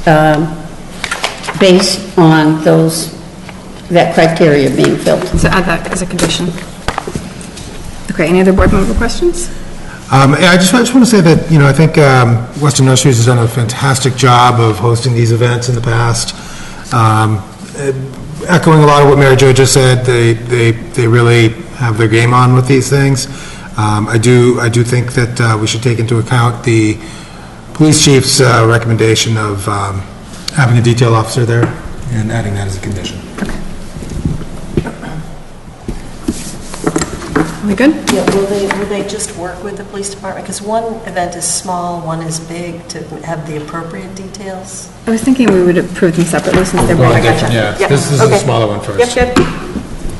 based on that criteria being filled. So add that as a condition. Okay, any other board member questions? I just want to say that, I think Western Nurseries has done a fantastic job of hosting these events in the past. Echoing a lot of what Mary Jo just said, they really have their game on with these things. I do think that we should take into account the police chief's recommendation of having a detail officer there and adding that as a condition. We good? Yeah, will they just work with the police department? Because one event is small, one is big, to have the appropriate details? I was thinking we would approve them separately since they're both. Yeah, this is the smaller one first. Yep.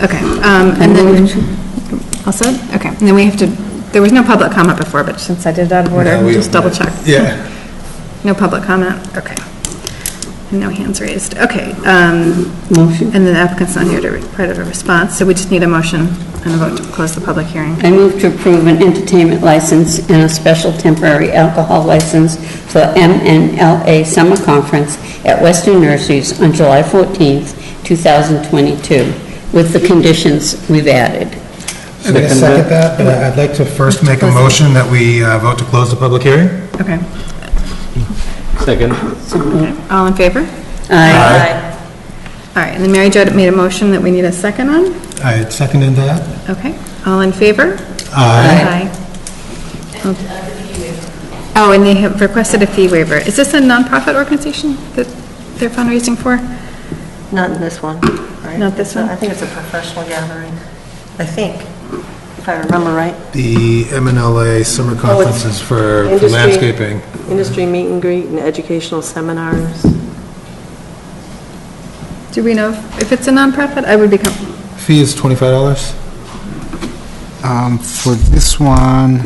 Okay, and then, also, okay, and then we have to, there was no public comment before, but since I did it out of order, just double check. Yeah. No public comment, okay. And no hands raised, okay. Motion. And the applicant's not here to provide a response, so we just need a motion and a vote to close the public hearing. I move to approve an entertainment license and a special temporary alcohol license for Mnla Summer Conference at Western Nurseries on July 14th, 2022, with the conditions we've added. I'm going to second that, but I'd like to first make a motion that we vote to close the public hearing. Okay. Second. Okay. All in favor? Aye. All right, and then Mary Jo made a motion that we need a second on? I seconded that. Okay, all in favor? Aye. Oh, and they have requested a fee waiver. Is this a nonprofit organization that they're fundraising for? Not in this one, right? Not this one? I think it's a professional gathering, I think, if I remember right. The Mnla Summer Conference is for landscaping. Industry meet and greet and educational seminars. Do we know if it's a nonprofit? I would become. Fee is $25. For this one,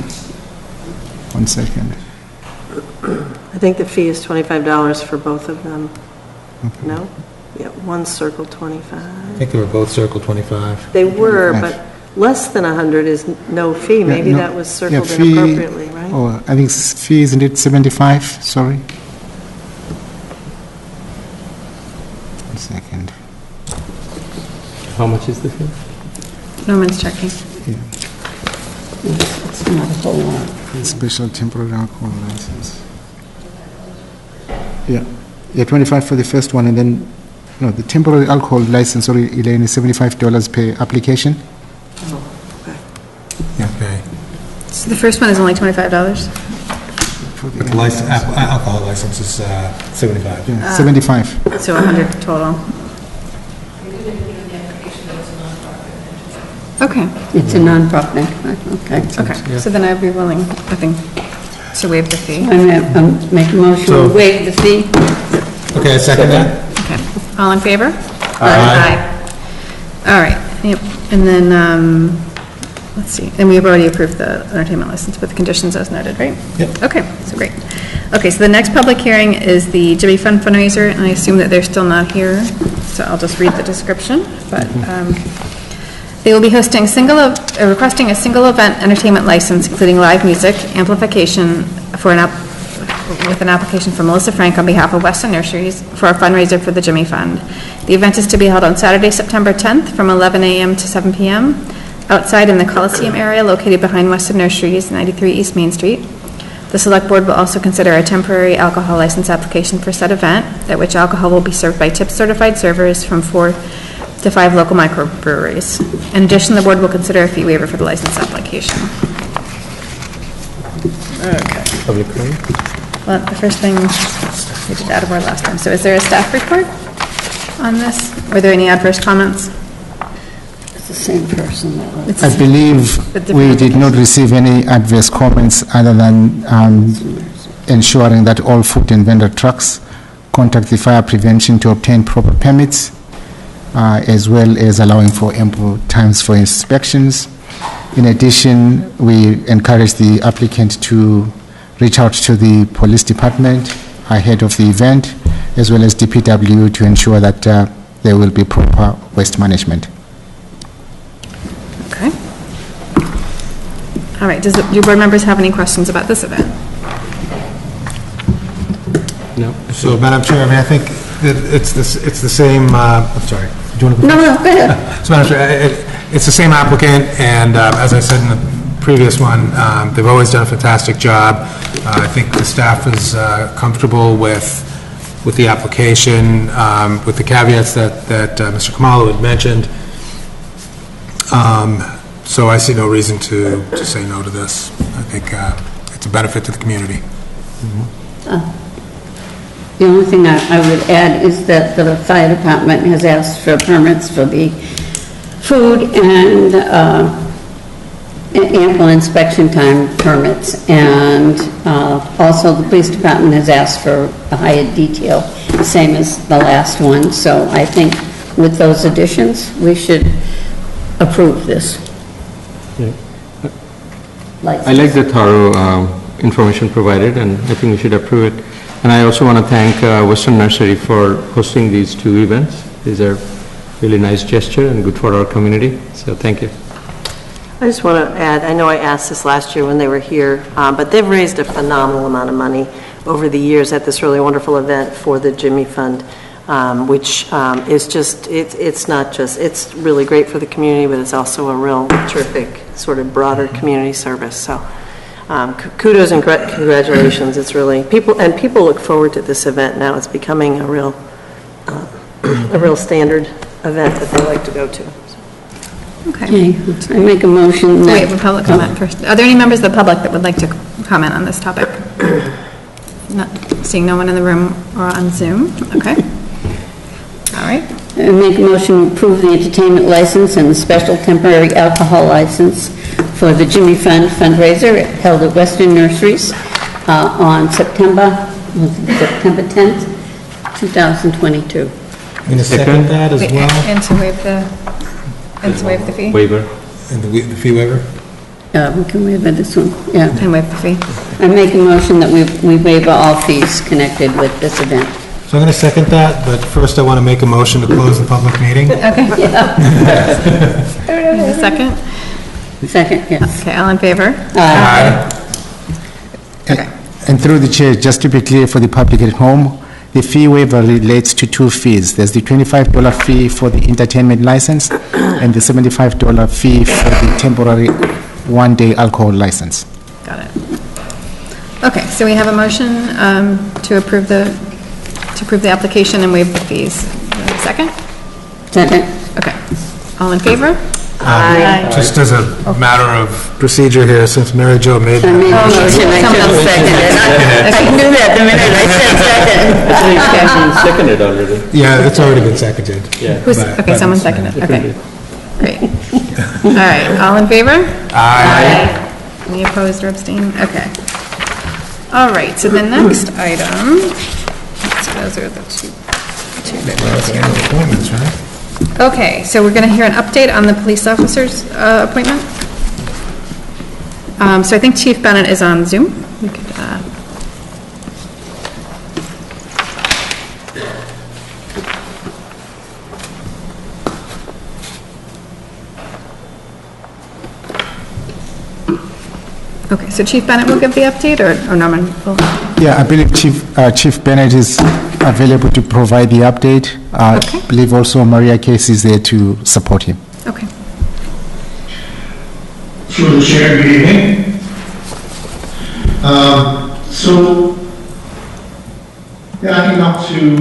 1 second. I think the fee is $25 for both of them. Okay. No? Yeah, one's circled 25. I think they were both circled 25. They were, but less than 100 is no fee. Maybe that was circled inappropriately, right? Oh, I think fee, isn't it 75? Sorry. 1 second. How much is the fee? Norman's checking. Yeah. It's not a whole lot. Special temporary alcohol license. Yeah, 25 for the first one, and then, no, the temporary alcohol license, sorry, Elaine, is $75 per application. Oh, okay. Yeah. Okay. So the first one is only $25? But the alcohol license is 75. Yeah, 75. So 100 total. Okay. It's a nonprofit. Okay. Okay, so then I'd be willing, I think, to waive the fee. I make a motion to waive the fee. Okay, I second that. Okay, all in favor? Aye. All right, yep, and then, let's see, and we have already approved the entertainment license with the conditions as noted, right? Yep. Okay, so great. Okay, so the next public hearing is the Jimmy Fund fundraiser, and I assume that they're still not here, so I'll just read the description, but, they will be hosting requesting a single event entertainment license, including live music, amplification with an application from Melissa Frank on behalf of Western Nurseries for a fundraiser for the Jimmy Fund. The event is to be held on Saturday, September 10th from 11 a.m. to 7 p.m. outside in the Coliseum area located behind Western Nurseries, 93 East Main Street. The Select Board will also consider a temporary alcohol license application for said event, at which alcohol will be served by tip-certified servers from 4 to 5 local microbreweries. In addition, the board will consider a fee waiver for the license application. Okay. Public hearing? Well, the first thing, we did out of order last time. So is there a staff report on this? Were there any adverse comments? It's the same person. I believe we did not receive any adverse comments other than ensuring that all food and vendor trucks contact the fire prevention to obtain proper permits, as well as allowing for ample times for inspections. In addition, we encourage the applicant to reach out to the police department ahead of the event, as well as DPW, to ensure that there will be proper waste management. Okay. All right, do board members have any questions about this event? No. So, Madam Chair, I mean, I think that it's the same, I'm sorry. Do you want to go? No, go ahead. So, Madam Chair, it's the same applicant, and as I said in the previous one, they've always done a fantastic job. I think the staff is comfortable with the application, with the caveats that Mr. Khumalo had mentioned. So I see no reason to say no to this. I think it's a benefit to the community. The only thing I would add is that the fire department has asked for permits for the food and ample inspection time permits, and also the police department has asked for a higher detail, same as the last one. So I think with those additions, we should approve this. Yeah. I like the thorough information provided, and I think we should approve it. And I also want to thank Western Nursery for hosting these two events. These are really nice gesture and good for our community. So thank you. I just want to add, I know I asked this last year when they were here, but they've raised a phenomenal amount of money over the years at this really wonderful event for the Jimmy Fund, which is just, it's not just, it's really great for the community, but it's also a real terrific sort of broader community service. So kudos and congratulations. It's really, people look forward to this event now. It's becoming a real standard event that they like to go to. Okay. I make a motion that... Wait, public comment first. Are there any members of the public that would like to comment on this topic? Not seeing no one in the room or on Zoom. Okay. All right. I make a motion to approve the entertainment license and the special temporary alcohol license for the Jimmy Fund fundraiser held at Western Nurseries on September 10th, 2022. I'm going to second that as well. And to waive the fee? Waiver. And the fee waiver? We can waive this one, yeah. And waive the fee. I make a motion that we waive all fees connected with this event. So I'm going to second that, but first I want to make a motion to close the public meeting. Okay. Yeah. A second? Second, yes. Okay, all in favor? Aye. And through the chair, just to be clear for the public at home, the fee waiver relates to two fees. There's the $25 fee for the entertainment license and the $75 fee for the temporary one-day alcohol license. Got it. Okay, so we have a motion to approve the application and waive the fees. Second? Second. Okay. All in favor? Aye. Just as a matter of procedure here, since Mary Jo made that motion, I should have seconded. I knew that the minute I said second. It's been seconded already. Yeah, it's already been seconded. Yeah. Okay, someone seconded. Okay. Great. All right, all in favor? Aye. Any opposed or abstain? Okay. All right, so the next item, so those are the two big ones here. Appointments, right? Okay, so we're going to hear an update on the police officer's appointment. So I think Chief Bennett is on Zoom. We could, Okay, so Chief Bennett will give the update, or Norman will? Yeah, I believe Chief Bennett is available to provide the update. I believe also Maria Case is there to support him. Okay. Through the chair, good evening. So, backing up to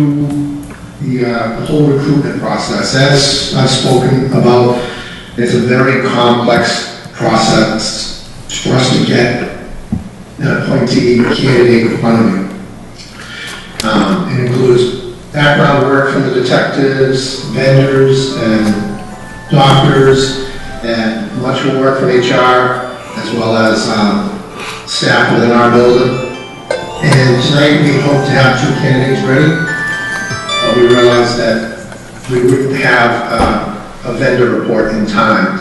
the whole recruitment process, as I've spoken about, it's a very complex process for us to get an appointee candidate in front of you. It includes background work from the detectives, vendors, and doctors, and much more work from HR, as well as staff within our building. And tonight we hope to have 2 candidates ready. But we realized that we wouldn't have a vendor report in time.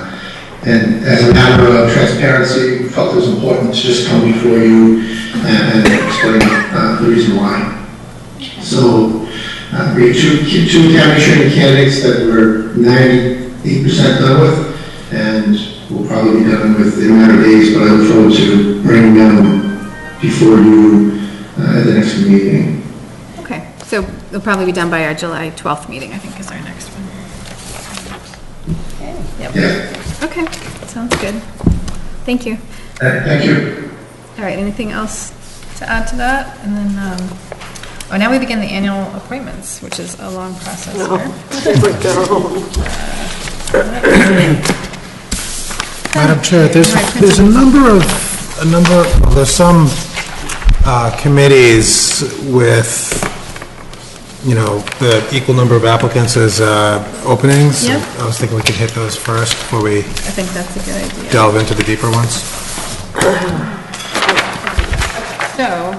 And as a matter of transparency, we felt it was important to just come before you and explain the reason why. So we have two academy training candidates that we're 98% done with, and we'll probably be done with in a matter of days, but I look forward to bringing them before you at the next meeting. Okay, so they'll probably be done by our July 12th meeting, I think is our next one. Yep. Yeah. Okay, sounds good. Thank you. Thank you. All right, anything else to add to that? And then, now we begin the annual appointments, which is a long process here. There we go. Madam Chair, there's there's some committees with, the equal number of applicants as openings. Yep. I was thinking we could hit those first before we I think that's a good idea. delve into the deeper ones. So,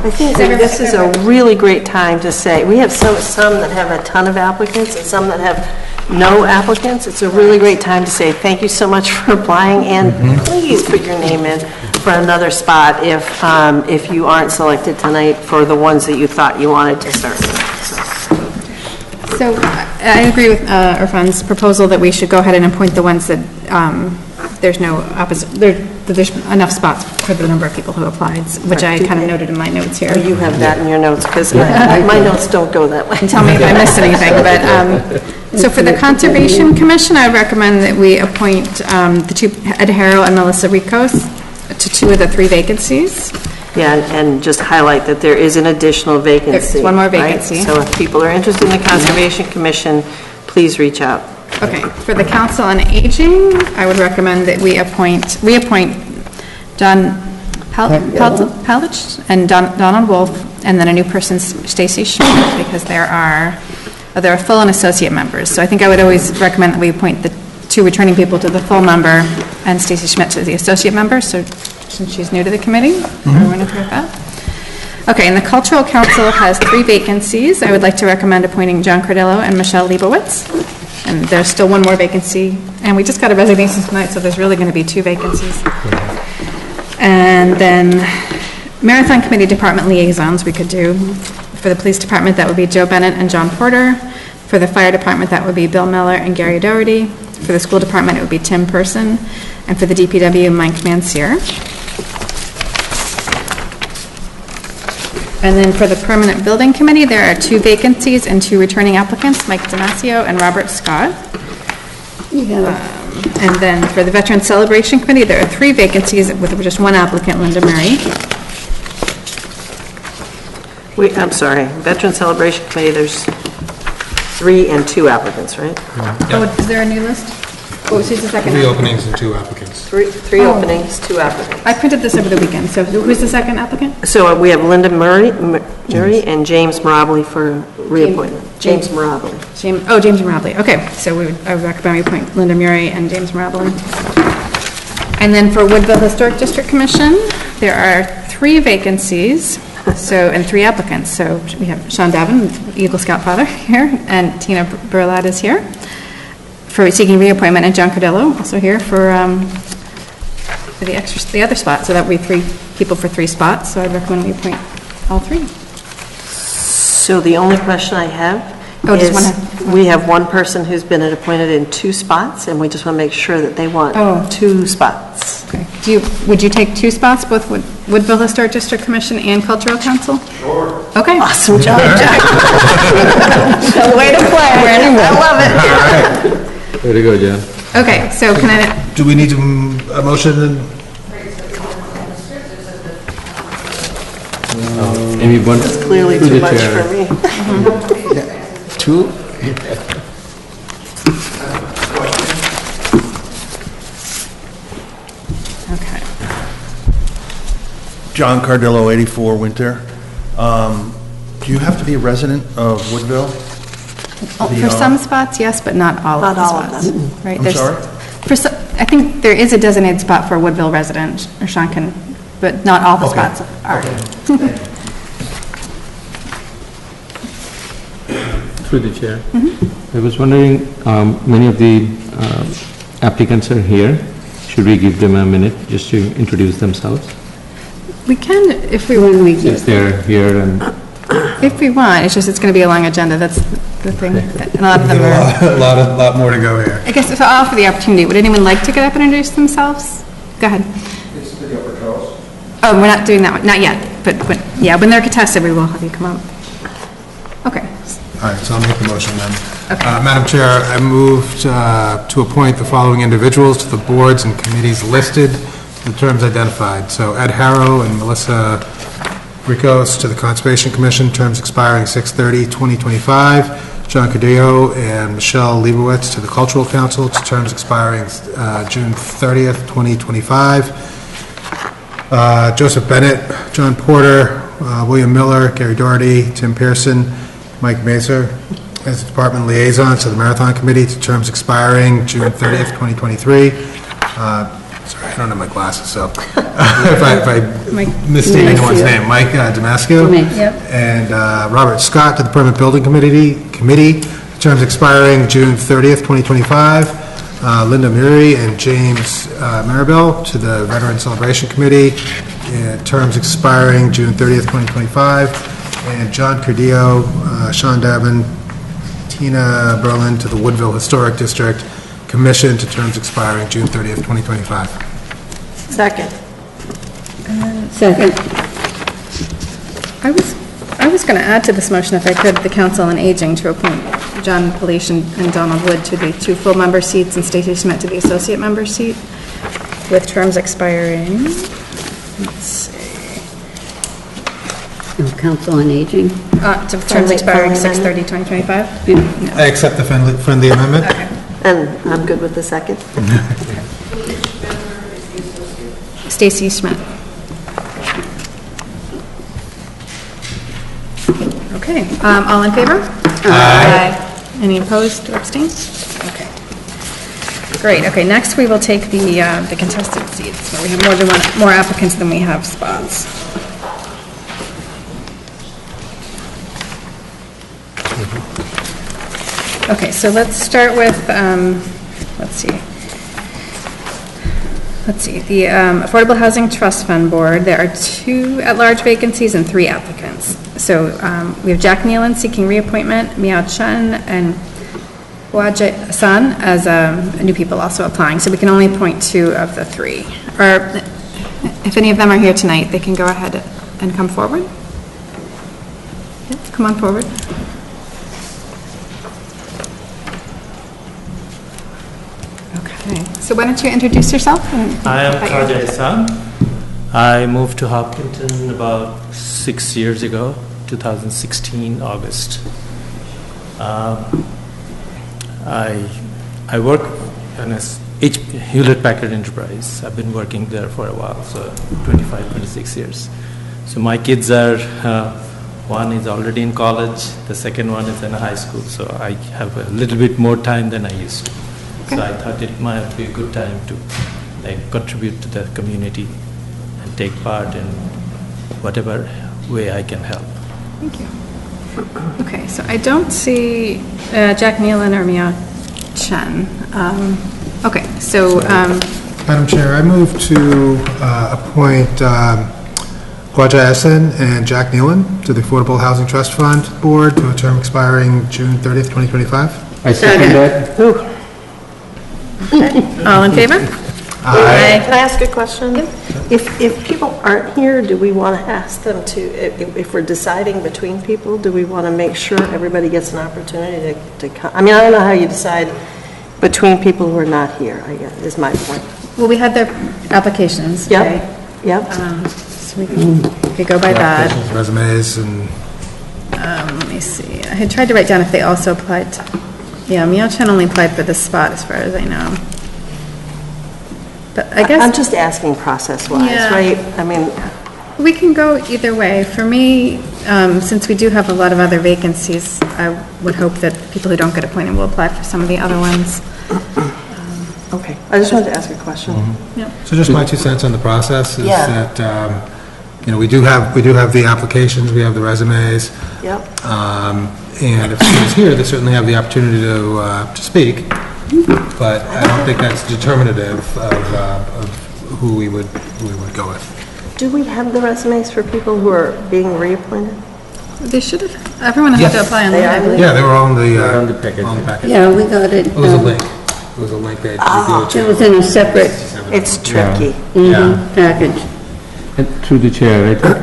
I think that this is a really great time to say, we have some that have a ton of applicants and some that have no applicants. It's a really great time to say thank you so much for applying, and please put your name in for another spot if you aren't selected tonight for the ones that you thought you wanted to serve. So I agree with Irfan's proposal that we should go ahead and appoint the ones that there's no there's enough spots for the number of people who applied, which I kind of noted in my notes here. Oh, you have that in your notes, because my notes don't go that way. And tell me if I missed anything, but, so for the Conservation Commission, I recommend that we appoint the 2, Ed Harrell and Melissa Ricos, to 2 of the 3 vacancies. Yeah, and just highlight that there is an additional vacancy. There's one more right? vacancy. So if people are interested in the Conservation Commission, please reach out. Okay, for the Council on Aging, I would recommend that we appoint John Palich and Donald Wolf, and then a new person, Stacy Schmidt, because there are full and associate members. So I think I would always recommend that we appoint the 2 returning people to the full member and Stacy Schmidt to the associate member, so since she's new to the committee, everyone agree with that? Okay, and the Cultural Council has 3 vacancies. I would like to recommend appointing John Cardillo and Michelle Leibowitz. And there's still 1 more vacancy, and we just got a resignation tonight, so there's really going to be 2 vacancies. And then Marathon Committee Department Liaisons we could do. For the Police Department, that would be Joe Bennett and John Porter. For the Fire Department, that would be Bill Miller and Gary Doherty. For the School Department, it would be Tim Person. And for the DPW, Mike Mansier. And then for the Permanent Building Committee, there are 2 vacancies and 2 returning applicants, Mike Damasio and Robert Scott. And then for the Veteran Celebration Committee, there are 3 vacancies with just 1 applicant, Linda Murray. Wait, I'm sorry. Veteran Celebration Committee, there's 3 and 2 applicants, right? Oh, is there a new list? Oh, who's the second? 3 openings and 2 applicants. 3 openings, 2 applicants. I printed this over the weekend, so who's the second applicant? So we have Linda Murray and James Marably for reappointment. James Marably. James Marably. Okay, so I would recommend we appoint Linda Murray and James Marably. And then for Woodville Historic District Commission, there are 3 vacancies, and 3 applicants. So we have Sean Davin, Eagle Scout father, here, and Tina Burlad is here for seeking reappointment, and John Cardillo also here for the other spot. So that would be 3 people for 3 spots. So I'd recommend we appoint all 3. So the only question I have is we have 1 person who's been appointed in 2 spots, and we just want to make sure that they want 2 spots. Okay. Would you take 2 spots, both Woodville Historic District Commission and Cultural Council? Sure. Okay. Awesome job, Jack. Way to play. I love it. All right. Way to go, John. Okay, so can I... Do we need a motion? Maybe one. That's clearly too much for me. 2? Okay. John Cardillo, 84 Winter. Do you have to be a resident of Woodville? For some spots, yes, but not all of the spots. Right? I'm sorry? I think there is a designated spot for a Woodville resident, or Sean can, but not all the Okay. spots are. Through the chair. I was wondering, many of the applicants are here. Should we give them a minute just to introduce themselves? We can, if we want. Since they're here and If we want, it's just, it's going to be a long agenda, that's the thing. And a lot of them are. A lot more to go here. I guess if I'll offer the opportunity, would anyone like to get up and introduce themselves? Go ahead. It's the upper Charles. Oh, we're not doing that one, not yet, but yeah, when they're contested, we will have you come up. Okay. All right, so I'll make the motion then. Madam Chair, I moved to appoint the following individuals to the boards and committees listed, the terms identified. So Ed Harrow and Melissa Ricos to the Conservation Commission, terms expiring 6/30/2025. John Cadillo and Michelle Leibowitz to the Cultural Council, to terms expiring June 30th, 2025. Joseph Bennett, John Porter, William Miller, Gary Doherty, Tim Pearson, Mike Mazer as the Department Liaison to the Marathon Committee, to terms expiring June 30th, 2023. Sorry, I don't have my glasses, so if I misstate anyone's name. Mike Damasco. Yep. And Robert Scott to the Permanent Building Committee, terms expiring June 30th, 2025. Linda Murray and James Maribel to the Veteran Celebration Committee, terms expiring June 30th, 2025. And John Cardillo, Sean Dabin, Tina Berlin to the Woodville Historic District Commission, to terms expiring June 30th, 2025. Second. Second. I was going to add to this motion, if I could, the Council on Aging to appoint John Polish and Donald Wood to the 2 full member seats and Stacy Schmidt to the associate member seat, with terms expiring, let's see. Council on Aging. To terms expiring 6/30/2025? I accept the friendly amendment. Okay. And I'm good with the second. Stacy Schmidt. Okay, all in favor? Aye. Any opposed or abstained? Okay. Great, okay, next we will take the contested seats. So we have more applicants than we have spots. Okay, so let's start with, let's see, the Affordable Housing Trust Fund Board. There are 2 at-large vacancies and 3 applicants. So we have Jack Nealon seeking reappointment, Miao Chen, and Waje Hassan as new people also applying. So we can only appoint 2 of the 3. Or if any of them are here tonight, they can go ahead and come forward. Yep, come on forward. Okay, so why don't you introduce yourself? I am Waje Hassan. I moved to Hopkinton about 6 years ago, 2016, August. I work in a Hewlett-Packard Enterprise. I've been working there for a while, so 25, 26 years. So my kids are, one is already in college, the second one is in high school, so I have a little bit more time than I used to. So I thought it might be a good time to contribute to the community and take part in whatever way I can help. Thank you. Okay, so I don't see Jack Nealon or Miao Chen. Okay, so... Madam Chair, I move to appoint Waje Hassan and Jack Nealon to the Affordable Housing Trust Fund Board to a term expiring June 30th, 2025. I second that. All in favor? Aye. Can I ask a question? If people aren't here, do we want to ask them to, if we're deciding between people, do we want to make sure everybody gets an opportunity to come? I mean, I don't know how you decide between people who are not here, I guess, is my point. Well, we had their applications. Yep. Okay? Yep. So we could go by that. Resumes and... Let me see. I had tried to write down if they also applied to... Yeah, Miao Chen only applied for this spot as far as I know. But I guess... I'm just asking process-wise, Yeah. right? I mean... We can go either way. For me, since we do have a lot of other vacancies, I would hope that people who don't get appointed will apply for some of the other ones. Okay, I just wanted to ask a question. So just my 2 cents on the process is Yeah. that, we do have the applications, we have the resumes. Yep. And if someone's here, they certainly have the opportunity to speak, but I don't think that's determinative of who we would go with. Do we have the resumes for people who are being reappointed? They should have, everyone has to apply online, I believe. Yeah, they were on the package. Yeah, we got it. It was a link. It was a link that you go to. It was in a separate It's tricky. package. And through the chair, I think,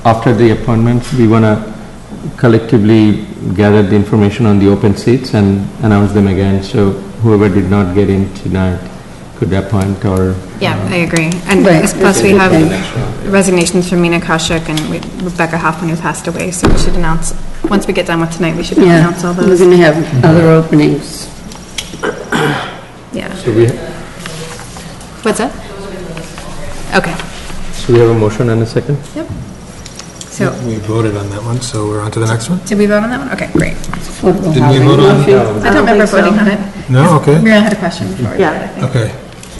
after the appointments, we want to collectively gather the information on the open seats and announce them again, so whoever did not get in tonight could appoint or... Yeah, I agree. And plus we have resignations from Mina Kaushik and Rebecca Hoffman, who passed away, so we should announce, once we get done with tonight, we should announce all We're those. going to have other openings. Yeah. So we, What's that? Okay. so we have a motion and a second? Yep. So, We voted on that one, so we're on to the next one? did we vote on that one? Okay, great. Didn't we vote on? I don't remember voting on it. No, okay. Mira had a question before. Yeah. Okay.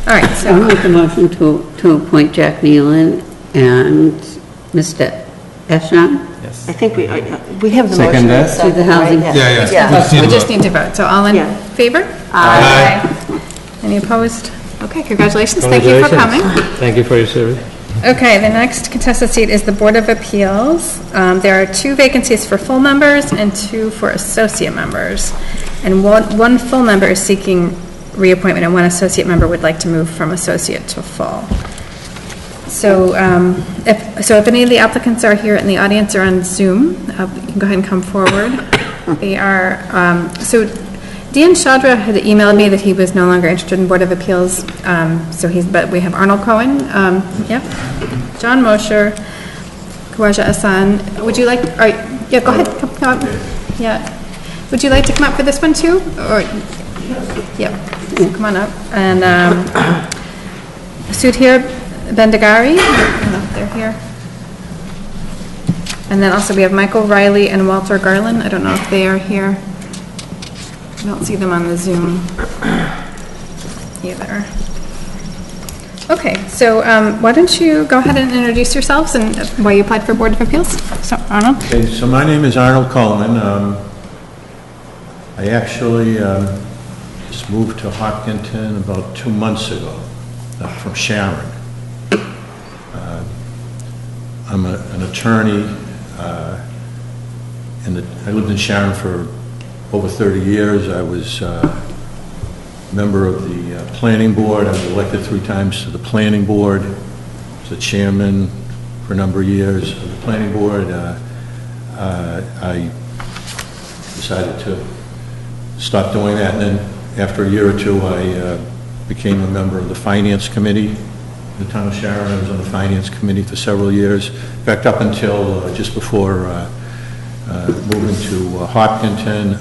All right, So I'll so, make a motion to appoint Jack Nealon and Mr. Eshon I think we have the Second motion. that? to the housing. we just need to vote. So all in Yeah. favor? Aye. Any opposed? Okay, congratulations. Thank you for coming. Thank you for your service. Okay, the next contested seat is the Board of Appeals. There are 2 vacancies for full members and 2 for associate members. And one full member is seeking reappointment, and 1 associate member would like to move from associate to full. So if any of the applicants are here in the audience or on Zoom, you can go ahead and come forward. They are, so Dan Chaudhra had emailed me that he was no longer interested in Board of Appeals, but we have Arnold Cohen, John Mosher, Kawaja Asan. Would you like, yeah, go ahead, come up. Yeah. Would you like to come up for this one too? Or, yeah, come on up. And Sudhir Bendagari, I don't know if they're here. And then also we have Michael Riley and Walter Garland. I don't know if they are here. I don't see them on the Zoom either. Okay, so why don't you go ahead and introduce yourselves and why you applied for Board of Appeals? So, Arnold? Okay, so my name is Arnold Coleman. I actually just moved to Hopkinton about 2 months ago from Sharon. I'm an attorney, and I lived in Sharon for over 30 years. I was a member of the planning board. I was elected 3 times to the planning board. I was the chairman for a number of years of the planning board. I decided to stop doing that, and then after a year or 2, I became a member of the finance committee in the town of Sharon. I was on the finance committee for several years. In fact, up until just before moving to Hopkinton.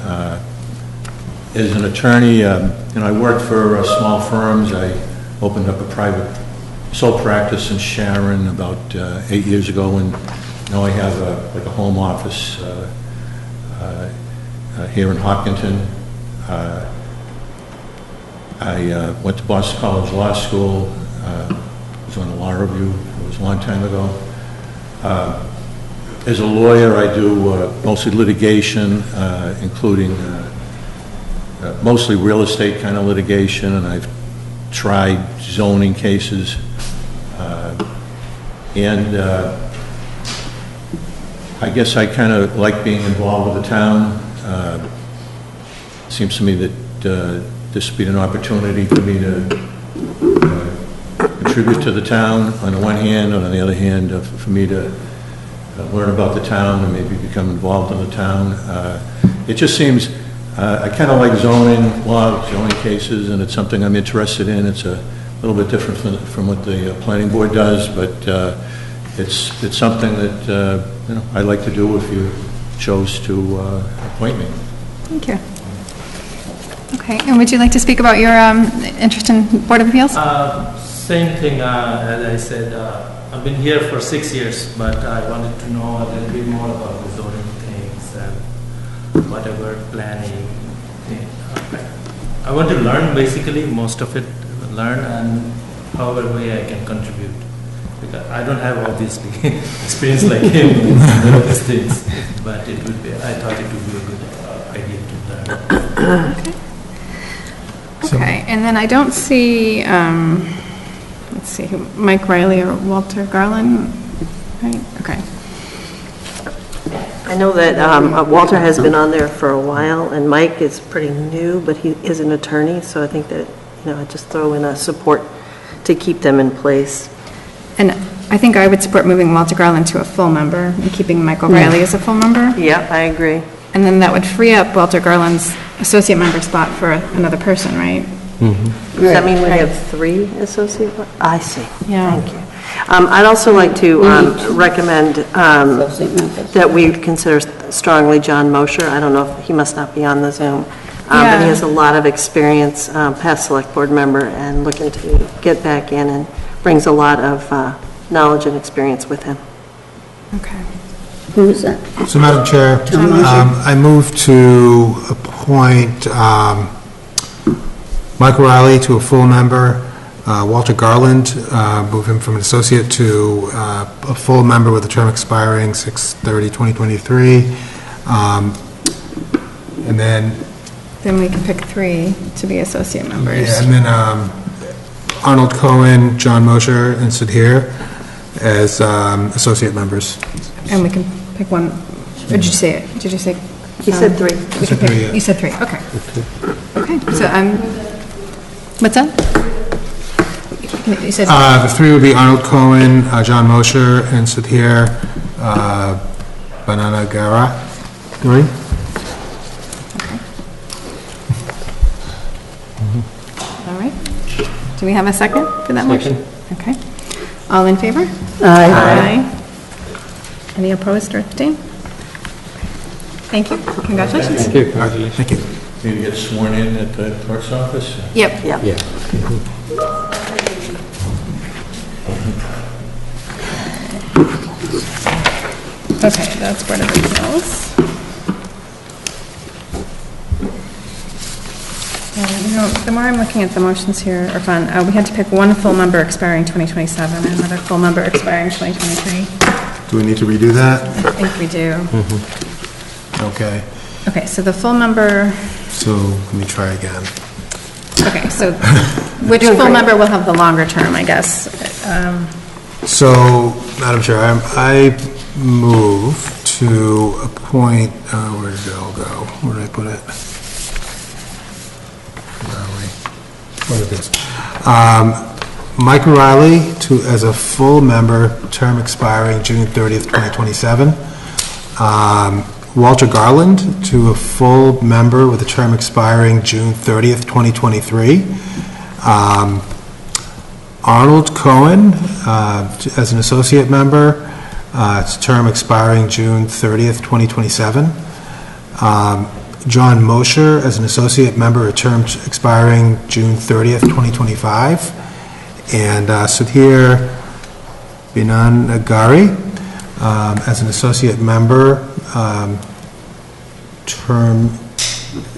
As an attorney, I worked for small firms. I opened up a private sole practice in Sharon about 8 years ago, and now I have a home office here in Hopkinton. I went to Boston College Law School. Was on the law review. It was a long time ago. As a lawyer, I do mostly litigation, including mostly real estate kind of litigation, and I've tried zoning cases. And I guess I kind of like being involved with the town. It seems to me that this would be an opportunity for me to contribute to the town on the one hand, and on the other hand, for me to learn about the town and maybe become involved in the town. It just seems, I kind of like zoning law, zoning cases, and it's something I'm interested in. It's a little bit different from what the planning board does, but it's something that I'd like to do if you chose to appoint me. Thank you. Okay, and would you like to speak about your interest in Board of Appeals? Same thing, as I said, I've been here for 6 years, but I wanted to know a little bit more about the zoning things and whatever planning. I want to learn basically, most of it, learn, and however way I can contribute. Because I don't have obviously experience like him in these things, but it would be, I thought it would be a good idea to learn. Okay, and then I don't see, let's see, Mike Riley or Walter Garland, right? Okay. I know that Walter has been on there for a while, and Mike is pretty new, but he is an attorney, so I think that, I just throw in a support to keep them in place. And I think I would support moving Walter Garland to a full member and keeping Michael Riley as a full member. Yeah, I agree. And then that would free up Walter Garland's associate member spot for another person, right? Does that mean we have 3 associate? I see. Yeah. Thank you. I'd also like to recommend that we consider strongly John Mosher. I don't know if he must not be on the Zoom, but he has a lot of experience, past select board member, and looking to get back in, and brings a lot of knowledge and experience with him. Okay. Who is that? So, Madam Chair, I move to appoint Michael Riley to a full member, Walter Garland, move him from an associate to a full member with a term expiring 6/30/2023. And then we can pick 3 to be associate members. Yeah, and then Arnold Coleman, John Mosher, and Sudhir as associate members. And we can pick one, or did you say it? Did you say? He said 3. We can pick, you said 3, okay. Okay, so what's that? You said the 3 would be Arnold Coleman, John Mosher, and Sudhir Banana Gari. All right. Do we have a second for that motion? Okay. All in favor? Aye. Any opposed or abstained? Thank you. Congratulations. Thank you. Congratulations. Thank you. Maybe get sworn in at the clerk's office? Yep. Yeah. Okay, that's Board of Appeals. The more I'm looking at the motions here are fun. We had to pick one full member expiring 2027 and another full member expiring 2023. Do we need to redo that? I think we do. Okay. Okay, so the full member, So let me try again. okay, so which full member will have the longer term, I guess? So, Madam Chair, I move to appoint, where did it all go? Where did I put it? Where are we? What is this? Mike Riley as a full member, term expiring June 30th, 2027. Walter Garland to a full member with a term expiring June 30th, 2023. Arnold Cohen as an associate member, its term expiring June 30th, 2027. John Mosher as an associate member, a term expiring June 30th, 2025. And Sudhir Binanagari as an associate member, term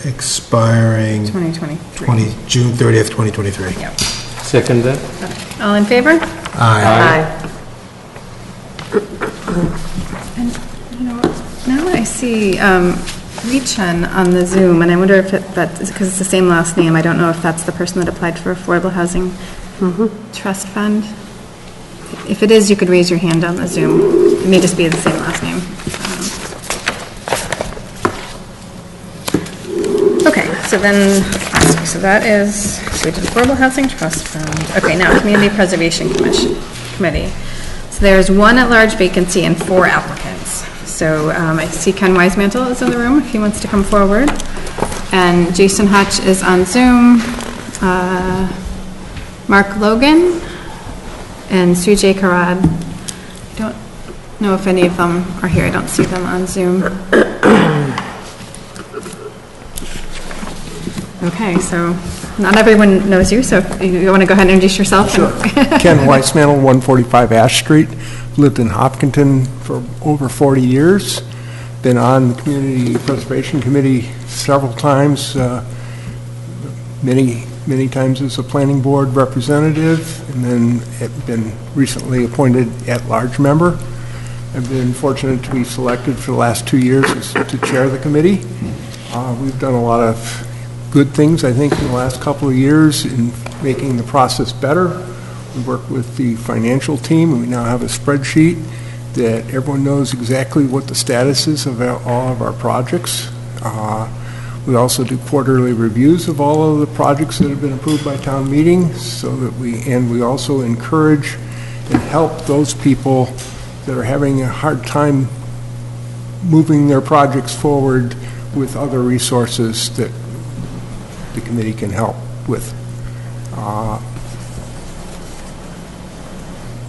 expiring 2023. June 30th, 2023. Yep. Second that. All in favor? Aye. And, now I see Lee-Chen on the Zoom, and I wonder if that's because it's the same last name. I don't know if that's the person that applied for Affordable Housing Trust Fund. If it is, you could raise your hand on the Zoom. It may just be the same last name. Okay, so then, so that is, so we did Affordable Housing Trust Fund. Okay, now Community Preservation Committee. So there's 1 at-large vacancy and 4 applicants. So I see Ken Weissmantel is in the room if he wants to come forward. And Jason Hutch is on Zoom. Mark Logan and Sujay Karad. I don't know if any of them are here. I don't see them on Zoom. Okay, so not everyone knows you, so if you want to go ahead and introduce yourself. Sure. Ken Weissmantel, 145 Ash Street. Lived in Hopkinton for over 40 years. Been on the Community Preservation Committee several times. many times as a planning board representative, and then have been recently appointed at-large member. I've been fortunate to be selected for the last 2 years to chair the committee. We've done a lot of good things, I think, in the last couple of years in making the process better. We work with the financial team, and we now have a spreadsheet that everyone knows exactly what the status is of all of our projects. We also do quarterly reviews of all of the projects that have been approved by town meeting, so that we also encourage and help those people that are having a hard time moving their projects forward with other resources that the committee can help with.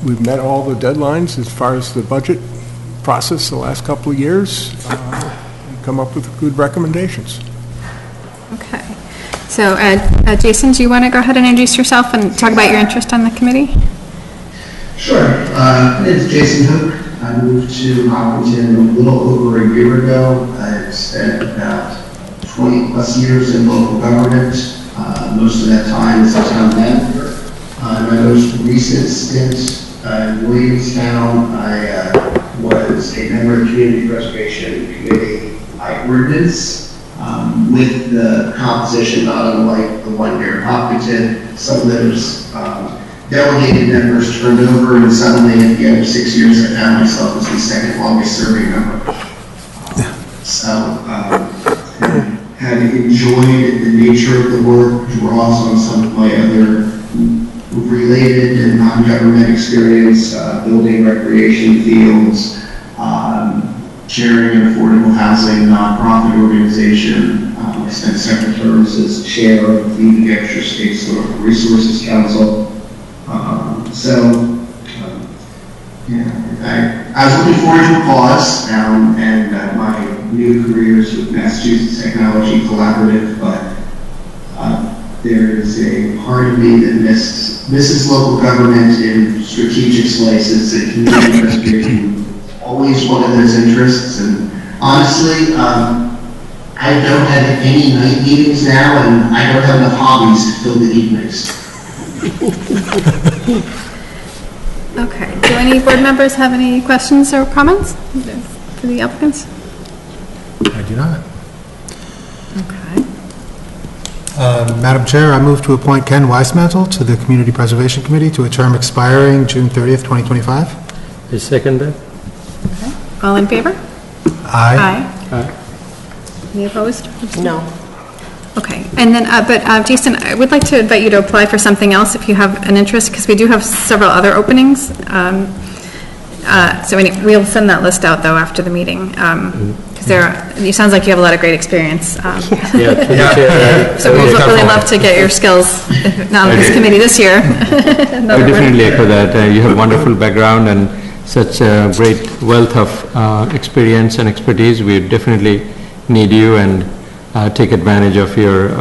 We've met all the deadlines as far as the budget process the last couple of years, and come up with good recommendations. Okay. So, Jason, do you want to go ahead and introduce yourself and talk about your interest on the committee? Sure. My name is Jason Hook. I moved to Hopkinton a little over a year ago. I've spent about 20 plus years in local government. Most of that time as a town manager. My most recent stint in Williamstown, I was a member of the Community Preservation Committee by ordinance, with the composition not unlike the one here in Hopkinton. Some of those delegated members turned over, and suddenly at the end of 6 years I found myself as the second longest serving member. Had enjoyed the nature of the work, draws on some of my other related and non-government experience, building recreation fields, chairing an affordable housing nonprofit organization. I spent several terms as chair of the New Hampshire State Historical Resources Council. I was looking forward to a pause and my new careers with Massachusetts Technology Collaborative, but there is a part of me that misses local government in strategic places, and community preservation is always one of those interests. And honestly, I don't have any night meetings now, and I don't have enough hobbies to fill the evenings. Okay. Do any board members have any questions or comments for the applicants? I do not. Okay. Madam Chair, I move to appoint Ken Weissmantel to the Community Preservation Committee to a term expiring June 30th, 2025. I second that. Okay. All in favor? Aye. Aye. Any opposed? No. Okay, and then, Jason, I would like to invite you to apply for something else if you have an interest, because we do have several other openings. So anyway, we'll send that list out, though, after the meeting, because it sounds like you have a lot of great experience. So we'd really love to get your skills, if not on this committee this year. I would definitely echo that. You have wonderful background and such a great wealth of experience and expertise. We definitely need you and take advantage of your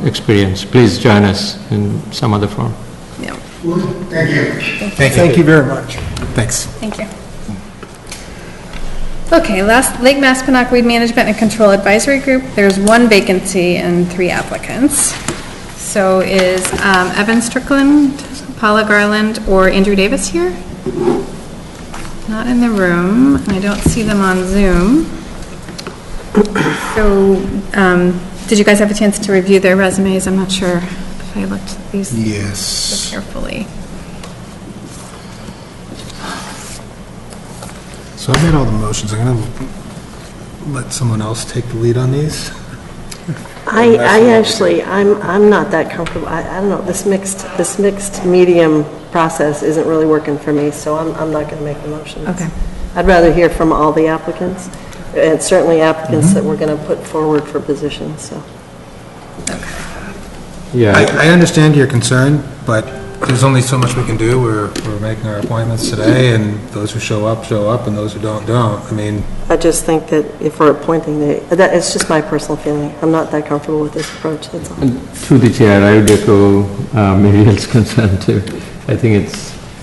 experience. Please join us in some other form. Yeah. Thank you. Thank you very much. Thanks. Thank you. Okay, last, Lake Maspinock Weed Management and Control Advisory Group. There's one vacancy and 3 applicants. So is Evan Strickland, Paula Garland, or Andrew Davis here? Not in the room, and I don't see them on Zoom. So, did you guys have a chance to review their resumes? I'm not sure if I looked at these so carefully. So I made all the motions. I'm going to let someone else take the lead on these. I'm not that comfortable. I don't know, this mixed medium process isn't really working for me, so I'm not going to make the motions. Okay. I'd rather hear from all the applicants, and certainly applicants that we're going to put forward for positions, so. Yeah. I understand your concern, but there's only so much we can do. We're making our appointments today, and those who show up, and those who don't. I mean, I just think that if we're appointing, it's just my personal feeling. I'm not that comfortable with this approach, that's all. And through the chair, I would echo Muriel's concern too. I think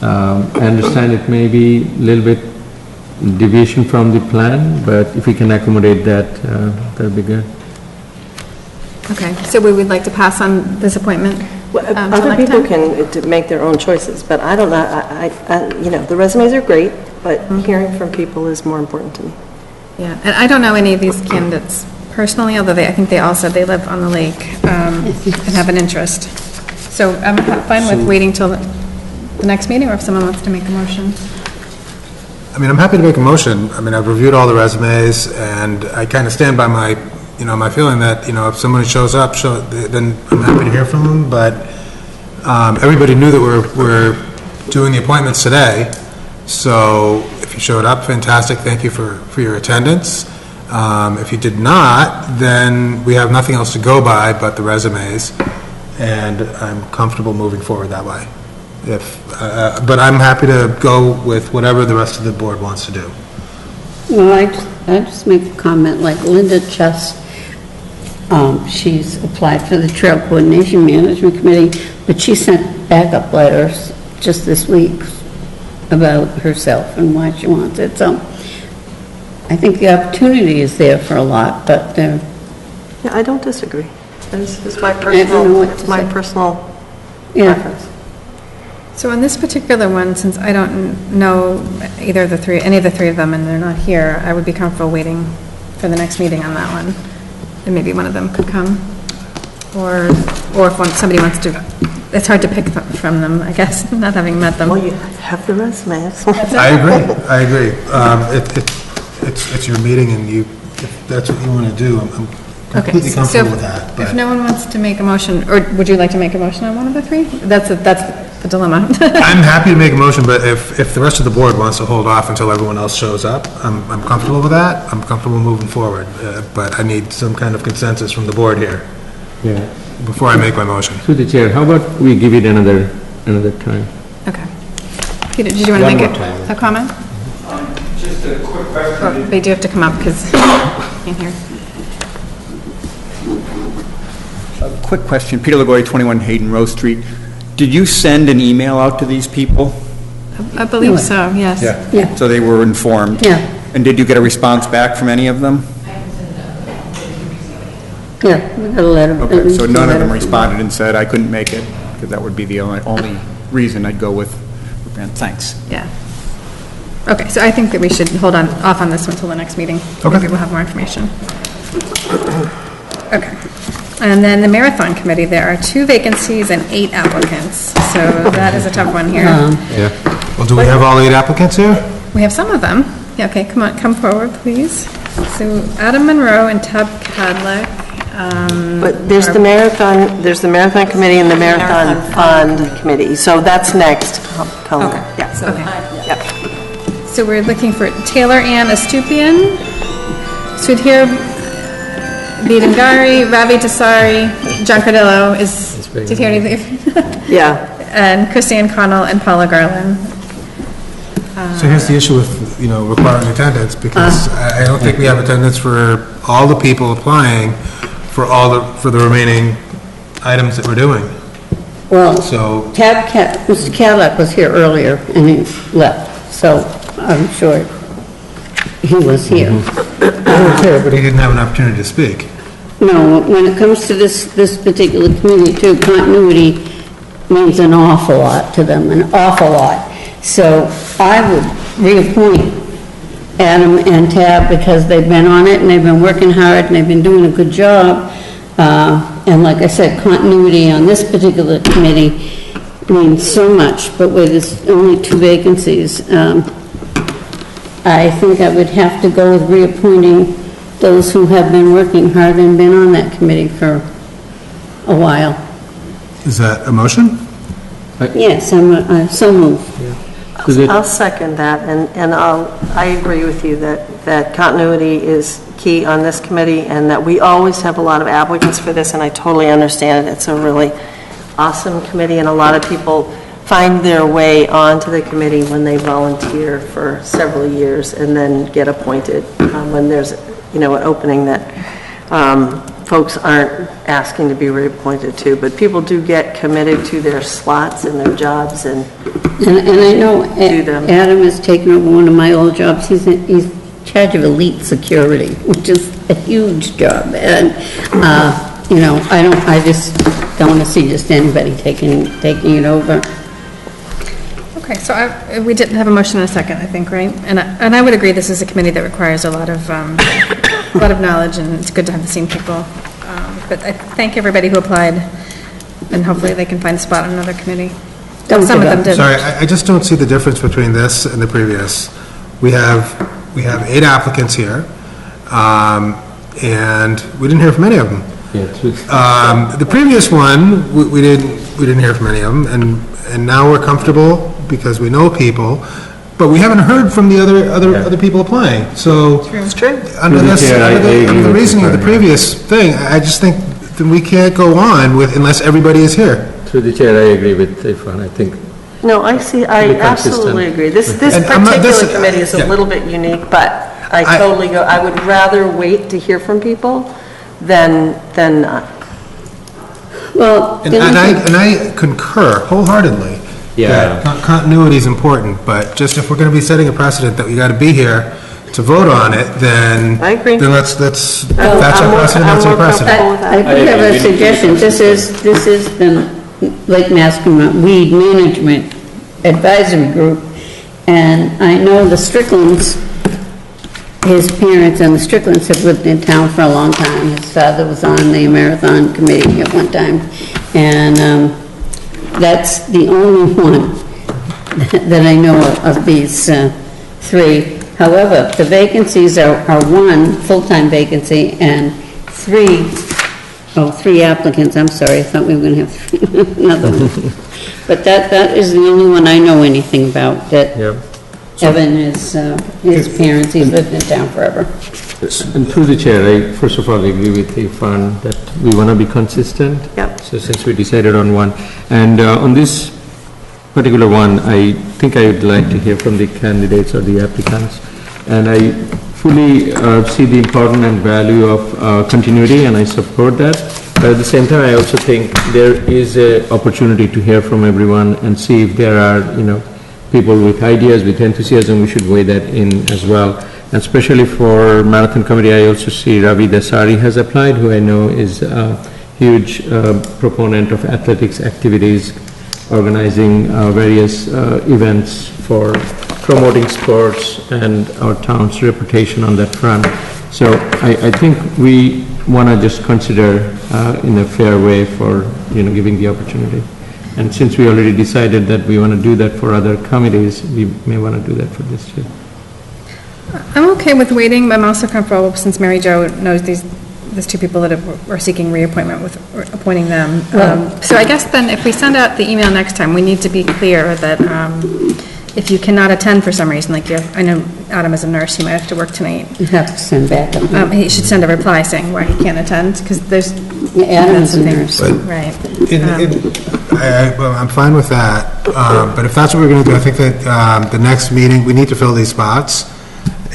I understand it may be a little bit deviation from the plan, but if we can accommodate that, that'd be good. Okay, so we would like to pass on this appointment? till Other next people time? can make their own choices, but I don't know, the resumes are great, but hearing from people is more important to me. Yeah, and I don't know any of these candidates personally, although I think they all said they live on the lake and have an interest. So I'm fine with waiting till the next meeting, or if someone wants to make a motion. I mean, I'm happy to make a motion. I mean, I've reviewed all the resumes, and I kind of stand by my, my feeling that, if somebody shows up, then I'm happy to hear from them, but everybody knew that we're doing the appointments today, so if you showed up, fantastic, thank you for your attendance. If you did not, then we have nothing else to go by but the resumes, and I'm comfortable moving forward that way. But I'm happy to go with whatever the rest of the board wants to do. Well, I just make a comment, like Linda Chess, she's applied for the Trail Coordination Management Committee, but she sent backup letters just this week about herself and why she wants it. So I think the opportunity is there for a lot, but Yeah, I don't disagree. This is my personal preference. So on this particular one, since I don't know any of the three of them, and they're not here, I would be comfortable waiting for the next meeting on that one. And maybe one of them could come. Or if somebody wants to, it's hard to pick from them, I guess, not having met them. Well, you have the resumes. I agree. It's your meeting, and if that's what you want to do, I'm completely comfortable with that. If no one wants to make a motion, or would you like to make a motion on one of the three? That's the dilemma. I'm happy to make a motion, but if the rest of the board wants to hold off until everyone else shows up, I'm comfortable with that. I'm comfortable moving forward, but I need some kind of consensus from the board here. Yeah. Before I make my motion. Through the chair, how about we give it another time? Okay. Peter, did you want to make a comment? Just a quick question. They do have to come up because in here. A quick question. Peter Lagoy, 21 Hayden Row Street. Did you send an email out to these people? I believe so, yes. Yeah. So they were informed? Yeah. And did you get a response back from any of them? Yeah, we got a letter. Okay, so none of them responded and said, I couldn't make it, because that would be the only reason I'd go with, thanks. Yeah. Okay, so I think that we should hold off on this one until the next meeting. Okay. Maybe we'll have more information. Okay. And then the Marathon Committee, there are 2 vacancies and 8 applicants. So that is a tough one here. Yeah. Well, do we have all 8 applicants here? We have some of them. Yeah, okay, come forward, please. So Adam Monroe and Tab Cadlick. But there's the Marathon Committee and the Marathon Fund Committee, so that's next. Okay, yeah, okay. Yep. So we're looking for Taylor Ann Astupian, Sudhir Bidangari, Ravi Dasari, John Cardillo did he already leave? Yeah. And Christiane Connell and Paula Garland. So here's the issue with, requiring attendance, because I don't think we have attendance for all the people applying for the remaining items that we're doing. Well, So, Mr. Cadillac was here earlier and he left, so I'm sure he was here. but he didn't have an opportunity to speak. No, when it comes to this particular committee too, continuity means an awful lot to them, an awful lot. So I would reappoint Adam and Tab because they've been on it and they've been working hard and they've been doing a good job. And like I said, continuity on this particular committee means so much, but where there's only 2 vacancies, I think I would have to go with reappointing those who have been working hard and been on that committee for a while. Is that a motion? Yes, I'm so moved. I'll second that, and I agree with you that continuity is key on this committee, and that we always have a lot of applicants for this, and I totally understand it. It's a really awesome committee, and a lot of people find their way onto the committee when they volunteer for several years and then get appointed when there's, an opening that folks aren't asking to be reappointed to, but people do get committed to their slots and their jobs and I know do them. Adam has taken over one of my old jobs. He's in charge of elite security, which is a huge job. And I just don't want to see just anybody taking it over. Okay, so we did have a motion and a second, I think, right? And I would agree, this is a committee that requires a lot of knowledge, and it's good to have the same people. But I thank everybody who applied, and hopefully they can find a spot on another committee. Some of them did. Sorry, I just don't see the difference between this and the previous. We have 8 applicants here, and we didn't hear from any of them. The previous one, we didn't hear from any of them, and now we're comfortable because we know people, but we haven't heard from the other people applying. So It's true. under the reasoning of the previous thing, I just think that we can't go on with unless everybody is here. Through the chair, I agree with Irfan. I think No, I absolutely agree. This particular committee is a little bit unique, but I totally go, I would rather wait to hear from people than not. Well, And I concur wholeheartedly. That continuity is important, but just if we're going to be setting a precedent that we got to be here to vote on it, then I agree. Then that's our precedent. That's our precedent. I do have a suggestion. This is the Lake Mascoma Weed Management Advisory Group, and I know the Stricklands, his parents and the Stricklands have lived in town for a long time. His father was on the Marathon Committee at one time, and that's the only one that I know of these 3. However, the vacancies are 1 full-time vacancy and 3 applicants. I'm sorry, I thought we were going to have another one. But that is the only one I know anything about, that Evan is, his parents, he's lived in town forever. And through the chair, I first of all agree with Irfan that we want to be consistent. So since we decided on one, and on this particular one, I think I would like to hear from the candidates or the applicants. And I fully see the importance and value of continuity, and I support that. But at the same time, I also think there is an opportunity to hear from everyone and see if there are, people with ideas, with enthusiasm. We should weigh that in as well. And especially for Marathon Committee, I also see Ravi Dasari has applied, who I know is a huge proponent of athletics activities, organizing various events for promoting sports and our town's reputation on that front. So I think we want to just consider in a fair way for, giving the opportunity. And since we already decided that we want to do that for other committees, we may want to do that for this too. I'm okay with waiting, but I'm also comfortable, since Mary Jo knows these 2 people that are seeking reappointment, with appointing them. So I guess then, if we send out the email next time, we need to be clear that if you cannot attend for some reason, like I know Adam is a nurse, he might have to work tonight. You have to send back. He should send a reply saying why he can't attend, because there's... Adam is a nurse. Right. Well, I'm fine with that, but if that's what we're going to do, I think that the next meeting, we need to fill these spots,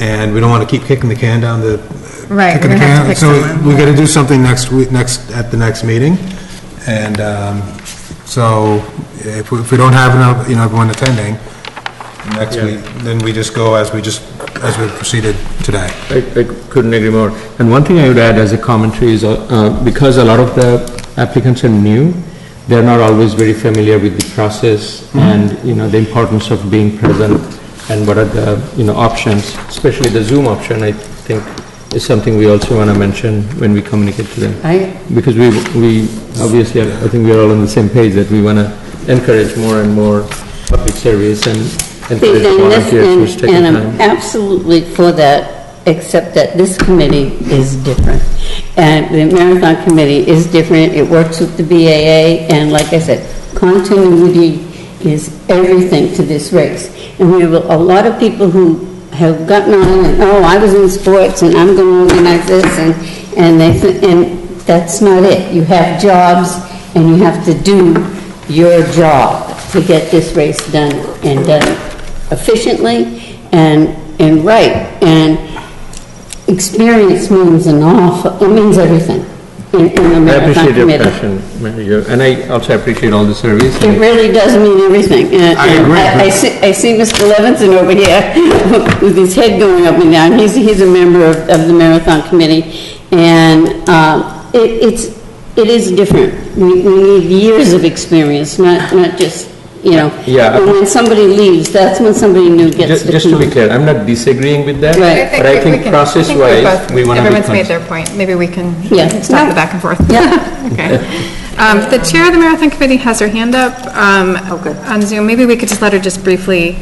and we don't want to keep kicking the can down the... Right, kicking the can. So we got to do something at the next meeting, and so if we don't have enough, everyone attending next week, then we just go as we proceeded today. I couldn't agree more. And one thing I would add as a commentary is because a lot of the applicants are new, they're not always very familiar with the process and the importance of being present and what are the options, especially the Zoom option. I think is something we also want to mention when we communicate to them. Because we obviously, I think we are all on the same page that we want to encourage more and more public service and encourage volunteers to take And time. I'm absolutely for that, except that this committee is different. And the Marathon Committee is different. It works with the BAA, and like I said, continuity is everything to this race. And we have a lot of people who have gotten on and, I was in sports and I'm going to organize this, and that's not it. You have jobs and you have to do your job to get this race done, and done efficiently and right. And experience means it means everything in the Marathon I appreciate Committee. your passion, Mary Jo, and I also appreciate all the service. It really does mean everything. I agree. I see Mr. Levinson over here with his head going up and down. He's a member of the Marathon Committee, and it is different. We need years of experience, not just, you know. Yeah. And when somebody leaves, that's when somebody new gets to Just come to be on. clear, I'm not disagreeing with that, Right. but I think process-wise, we want to be... Everyone's made their point. Maybe we can Yeah. stop the back and forth. Okay. The chair of the Marathon Committee has her hand up on Zoom. Maybe we could just let her just briefly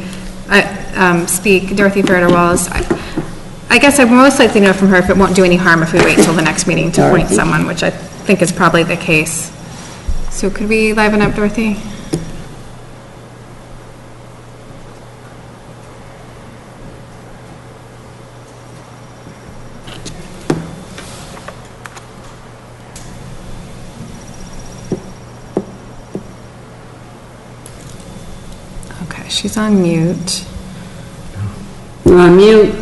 speak. Dorothy Fareder-Wallace. I guess I'd most likely know from her if it won't do any harm if we wait until the next meeting to appoint someone, which I think is probably the case. So could we liven up Dorothy? Okay, she's on mute. You're on mute.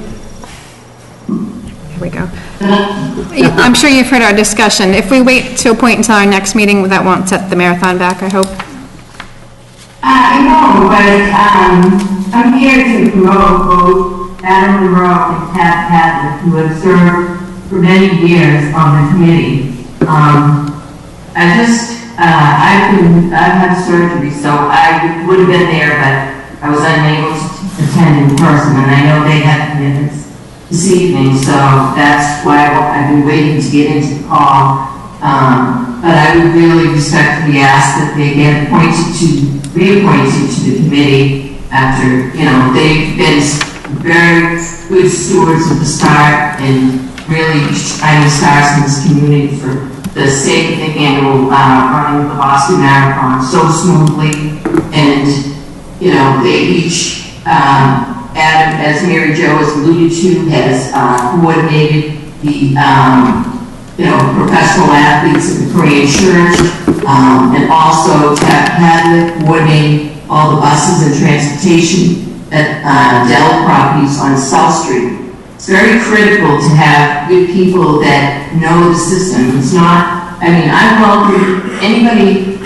Here we go. I'm sure you've heard our discussion. If we wait to appoint until our next meeting, that won't set the marathon back, I hope. No, but I'm here to promote both Adam Monroe and Pat Padlet, who have served for many years on the committee. I've had surgery, so I would have been there, but I was unable to attend in person, and I know they had commitments this evening, so that's why I've been waiting to get into the call. But I would really respectfully ask that they get reappointed to the committee after, they've been very good stewards at the start and really shining stars in this community for the sake of the handle running the Boston Marathon so smoothly. And, they each, Adam, as Mary Jo has alluded to, has coordinated the, professional athletes in the Korean church, and also had coordinated all the buses and transportation at Dell properties on South Street. It's very critical to have good people that know the system. It's not, I'm welcome, anybody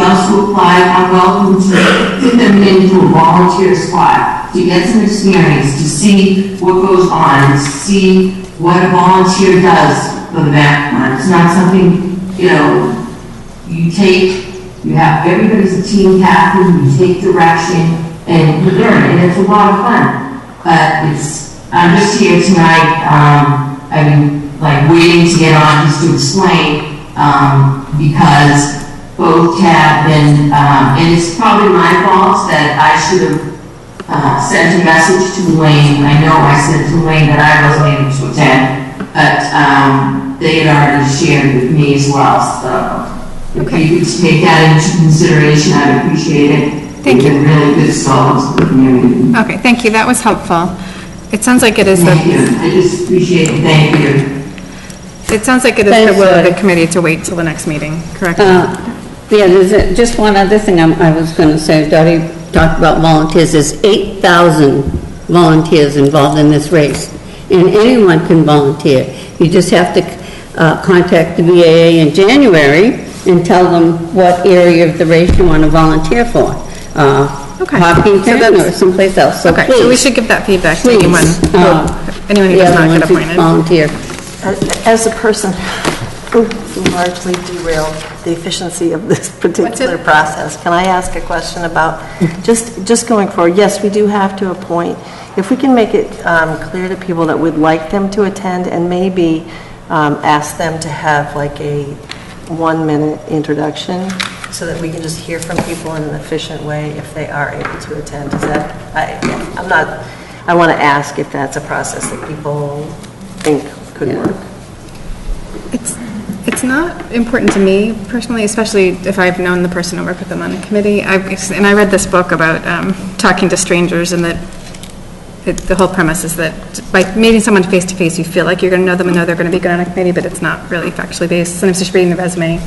else who apply, I'm welcome to put them into a volunteer spot to get some experience, to see what goes on, to see what a volunteer does for the marathon. It's not something, you have, everybody's a team captain, you take direction, and you learn, and it's a lot of fun. But I'm just here tonight, waiting to get on just to explain, because both have been, and it's probably my fault that I should have sent a message to Elaine. I know I said to Elaine that I wasn't able to attend, but they had already shared with me as well. So if you could take that into consideration, I'd appreciate it. Thank you. Really good solves for the community. Okay, thank you. That was helpful. It sounds like it is Thank you. I just appreciate it. Thank you. It sounds like it is the will of the committee to wait till the next meeting, correct? There's just one other thing I was going to say. Dottie talked about volunteers. There's 8,000 volunteers involved in this race, and anyone can volunteer. You just have to contact the VAA in January and tell them what area of the race you want to volunteer for. Hopkinton or someplace else. So okay, please, so we should give that feedback to anyone who does not get appointed. Volunteer. As a person who largely derailed the efficiency of this particular process, can I ask a question about just going forward? Yes, we do have to appoint. If we can make it clear to people that we'd like them to attend, and maybe ask them to have like a 1-minute introduction so that we can just hear from people in an efficient way if they are able to attend. Is that, I want to ask if that's a process that people think could work. It's not important to me personally, especially if I've known the person who worked with them on the committee. And I read this book about talking to strangers, and that the whole premise is that by meeting someone face to face, you feel like you're going to know them and know they're going to be good on a committee, but it's not really factually based. Sometimes just reading the resume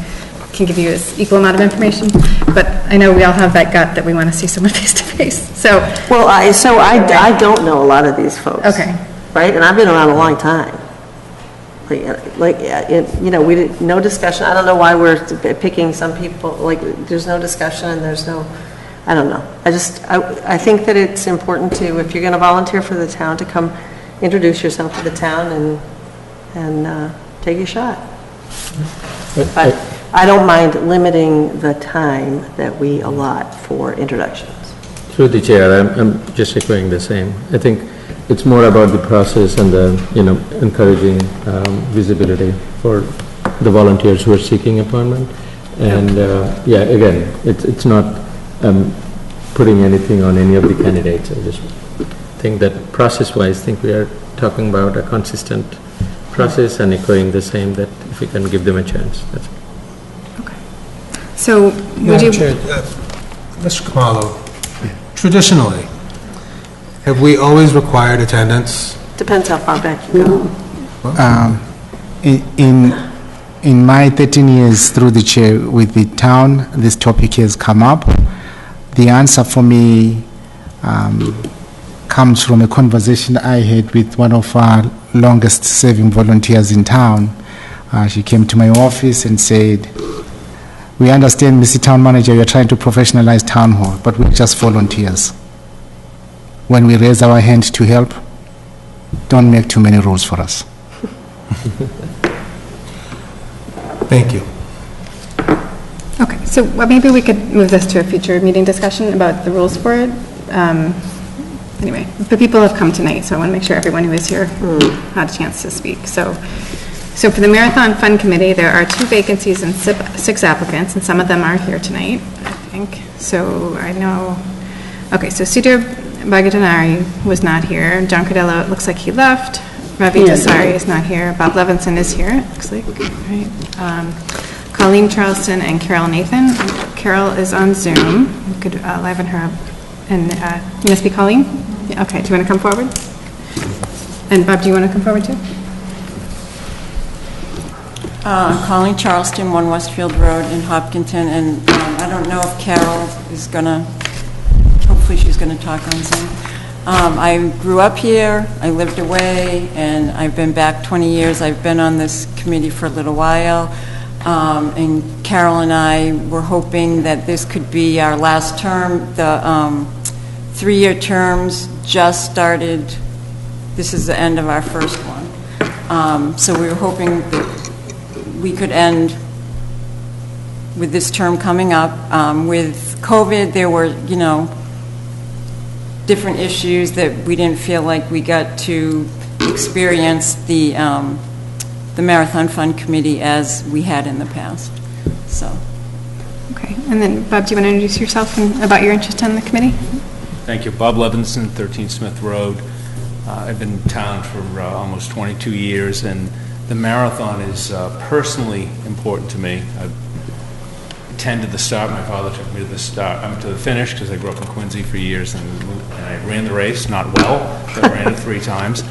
can give you an equal amount of information, but I know we all have that gut that we want to see someone face to face. So, well, I don't know a lot of these folks. Okay. Right, and I've been around a long time. We did no discussion. I don't know why we're picking some people. There's no discussion and there's no. I don't know. I think that it's important to, if you're going to volunteer for the town, to come introduce yourself to the town and take your shot. But I don't mind limiting the time that we allot for introductions. Through the chair, I'm just echoing the same. I think it's more about the process and the, encouraging visibility for the volunteers who are seeking appointment. And again, it's not putting anything on any of the candidates. I just think that process-wise, I think we are talking about a consistent process and echoing the same, that if we can give them a chance. That's So, would you... Chair, Mr. Kamalo, traditionally, have we always required attendance? Depends how far back you go. In my 13 years through the chair with the town, this topic has come up. The answer for me comes from a conversation I had with one of our longest serving volunteers in town. She came to my office and said, "We understand, Mr. Town Manager, you're trying to professionalize town hall, but we're just volunteers. When we raise our hand to help, don't make too many rules for us." Thank you. Okay, so maybe we could move this to a future meeting discussion about the rules for it. Anyway, the people have come tonight, so I want to make sure everyone who is here had a chance to speak. So for the Marathon Fund Committee, there are 2 vacancies and 6 applicants, and some of them are here tonight, I think. So I know, okay, so Sudhir Bagadanari was not here. John Cardello, it looks like he left. Ravi Dasari is not here. Bob Levinson is here, it looks like, right? Colleen Charleston and Carol Nathan. Carol is on Zoom. We could liven her up. And you must be Colleen? Yeah, okay, do you want to come forward? And Bob, do you want to come forward too? Colleen Charleston, 1 Westfield Road in Hopkinton, and I don't know if Carol is going to, hopefully she's going to talk on Zoom. I grew up here, I lived away, and I've been back 20 years. I've been on this committee for a little while, and Carol and I were hoping that this could be our last term. The 3-year terms just started. This is the end of our first one. So we were hoping that we could end with this term coming up. With COVID, there were, different issues that we didn't feel like we got to experience the Marathon Fund Committee as we had in the past. So. Okay, and then Bob, do you want to introduce yourself and about your interest in the committee? Thank you. Bob Levinson, 13 Smith Road. I've been in town for almost 22 years, and the marathon is personally important to me. I've attended the start. My father took me to the start. To the finish, because I grew up in Quincy for years, and I ran the race, not well, but I ran it 3 times.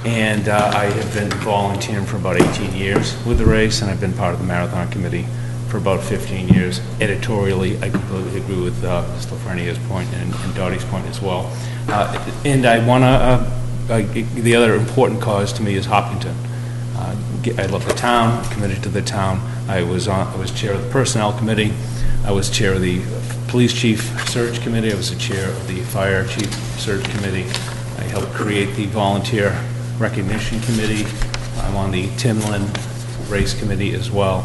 And I have been volunteering for about 18 years with the race, and I've been part of the Marathon Committee for about 15 years. Editorially, I completely agree with Ms. Lafrenia's point and Dottie's point as well. And I want to, the other important cause to me is Hopkinton. I love the town, committed to the town. I was chair of the Personnel Committee. I was chair of the Police Chief Search Committee. I was the chair of the Fire Chief Search Committee. I helped create the Volunteer Recognition Committee. I'm on the Timlin Race Committee as well.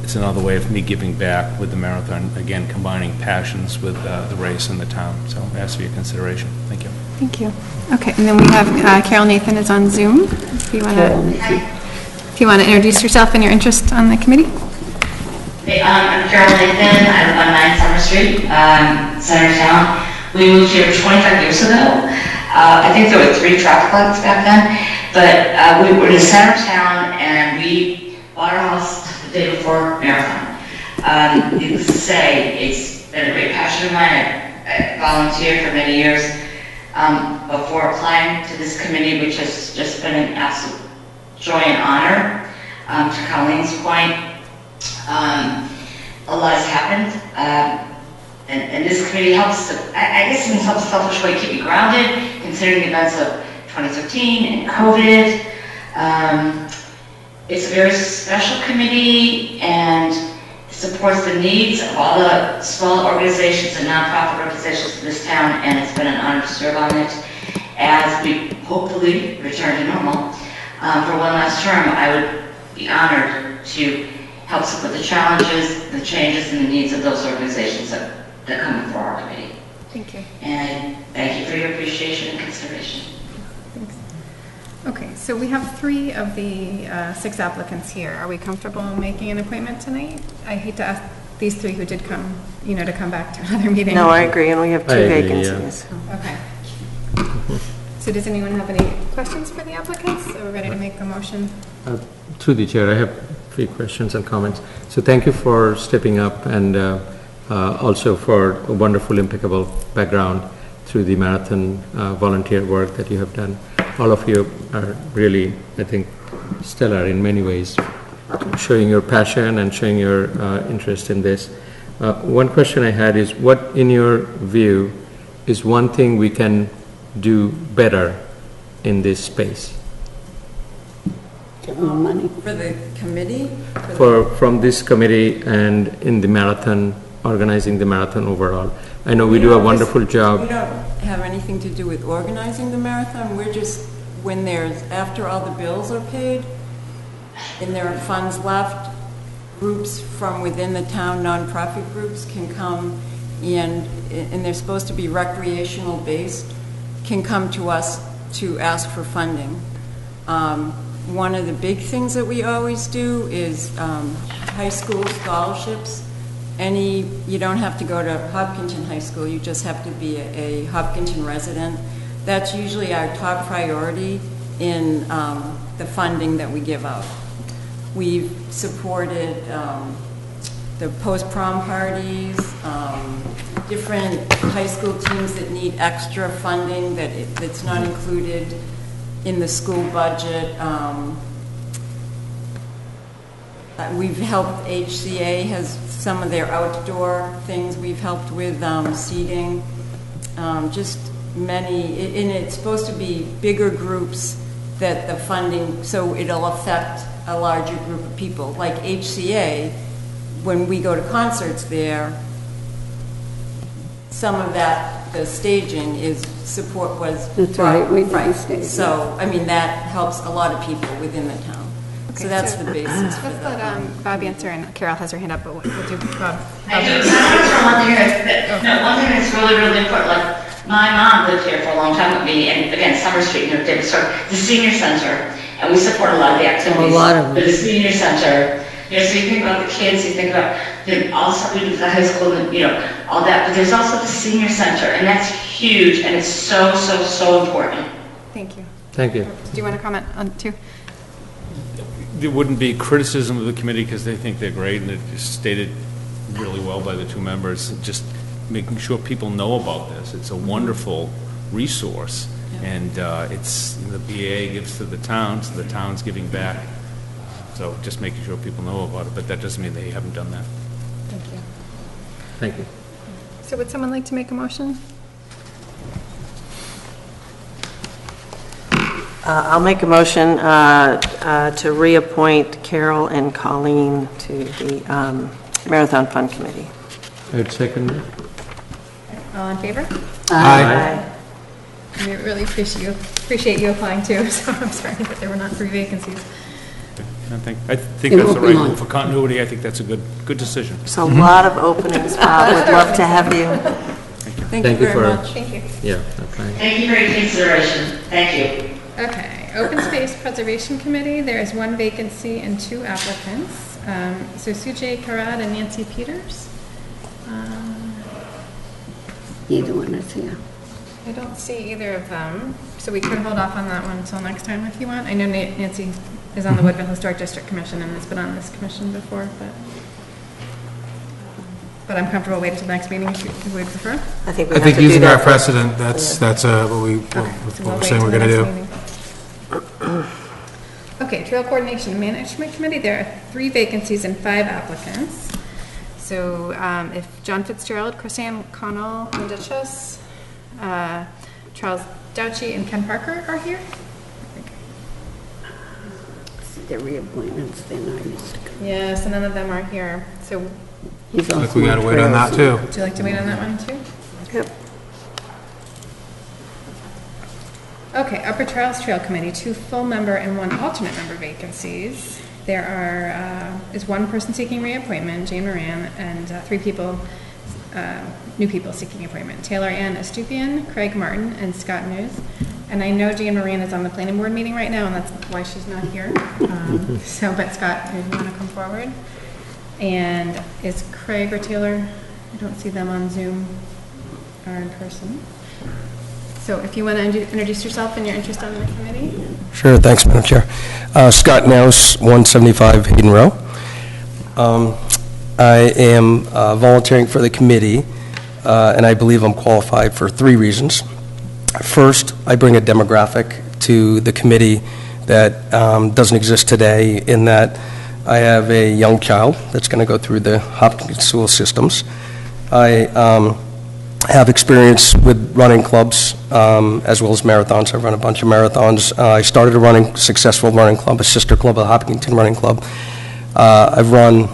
It's another way of me giving back with the marathon, again, combining passions with the race and the town. So I ask for your consideration. Thank you. Thank you. Okay, and then we have Carol Nathan is on Zoom. If you want to introduce yourself and your interest on the committee. Hey, I'm Carol Nathan. I live on 9 Summer Street, Centertown. We moved here 25 years ago. I think there were 3 traffic lights back then, but we were in Centertown and we bought our house the day before Marathon. Needless to say, it's been a great passion of mine. I volunteered for many years before applying to this committee, which has just been an absolute joy and honor. To Colleen's point, a lot has happened, and this committee helps to, I guess in some selfish way, keep me grounded, considering the events of 2015 and COVID. It's a very special committee, and it supports the needs of all the small organizations and nonprofit organizations in this town, and it's been an honor to serve on it as we hopefully return to normal. For one last term, I would be honored to helps us with the challenges, the changes, and the needs of those organizations that come before our committee. Thank you. And thank you for your appreciation and consideration. Thanks. Okay, so we have 3 of the 6 applicants here. Are we comfortable making an appointment tonight? I hate to ask these 3 who did come, to come back to another meeting. No, I agree, and we have 2 vacancies. Okay. So does anyone have any questions for the applicants? Are we ready to make a motion? Through the chair, I have 3 questions and comments. So thank you for stepping up and also for a wonderful, impeccable background through the marathon volunteer work that you have done. All of you are really, I think, stellar in many ways, showing your passion and showing your interest in this. One question I had is, what, in your view, is one thing we can do better in this space? Get more money. For the committee? From this committee and in the marathon, organizing the marathon overall. I know we do a wonderful job. We don't have anything to do with organizing the marathon. We're just, after all the bills are paid and there are funds left, groups from within the town, nonprofit groups, can come and they're supposed to be recreational based, can come to us to ask for funding. One of the big things that we always do is high school scholarships. You don't have to go to Hopkinton High School, you just have to be a Hopkinton resident. That's usually our top priority in the funding that we give out. We've supported the post-prom parties, different high school teams that need extra funding that's not included in the school budget. We've helped, HCA has some of their outdoor things we've helped with, seating, just many, and it's supposed to be bigger groups that the funding, so it'll affect a larger group of people. Like HCA, when we go to concerts there, some of that, the staging is support was. That's right, we stage. So, I mean, that helps a lot of people within the town. Okay, so that's the basis for let's that. let Bob answer, and Carol has her hand up, but we'll do Bob. I do. One thing that's really, really important. Like, my mom lived here for a long time with me, and again, Summer Street, David Store, the senior center, and we support a lot of the activities. A lot of them. But the senior center, so you think about the kids, you think about all the stuff we do with the high school, and all that. But there's also the senior center, and that's huge, and it's so, so, so important. Thank you. Thank you. Do you want to comment on too? There wouldn't be criticism of the committee because they think they're great, and it's stated really well by the 2 members. Just making sure people know about this. It's a wonderful resource, and it's the BA gives to the towns, and the town's giving back. So just making sure people know about it, but that doesn't mean they haven't done that. Thank you. Thank you. So would someone like to make a motion? I'll make a motion to reappoint Carol and Colleen to the Marathon Fund Committee. I would second it. All in favor? Aye. We really appreciate you applying too, so I'm sorry that there were not 3 vacancies. I think that's the right move for continuity. I think that's a good decision. There's a lot of openings, Bob. Would love to have you. Thank you very much. Thank you. Yeah, okay. Thank you for your consideration. Thank you. Okay, Open Space Preservation Committee, there is 1 vacancy and 2 applicants. So Sujay Karad and Nancy Peters. Either one is here. I don't see either of them, so we could hold off on that one until next time if you want. I know Nancy is on the Woodville Historic District Commission and has been on this commission before, but I'm comfortable waiting till the next meeting if you would prefer. I think using our precedent, that's what we're saying we're going to do. Okay, Trail Coordination Management Committee, there are 3 vacancies and 5 applicants. So if John Fitzgerald, Chrisanne Connell, Linda Chus, Charles Dulce, and Ken Parker are here. They're reappointments, they're not used to come. Yeah, so none of them are here. So we got to wait on that too. Would you like to wait on that one too? Yep. Okay, Upper Charles Trail Committee, 2 full member and 1 alternate member vacancies. There is one person seeking reappointment, Jane Moran, and 3 people, new people seeking appointment, Taylor Ann Estupian, Craig Martin, and Scott News. And I know Jane Moran is on the planning board meeting right now, and that's why she's not here. But Scott, if you want to come forward. And is Craig or Taylor, I don't see them on Zoom or in person. So if you want to introduce yourself and your interest on the committee. Sure, thanks, Madam Chair. Scott Naus, 175 Hayden Row. I am volunteering for the committee, and I believe I'm qualified for 3 reasons. First, I bring a demographic to the committee that doesn't exist today, in that I have a young child that's going to go through the Hopkins school systems. I have experience with running clubs as well as marathons. I've run a bunch of marathons. I started a successful running club, a sister club, a Hopkinton running club. I've run,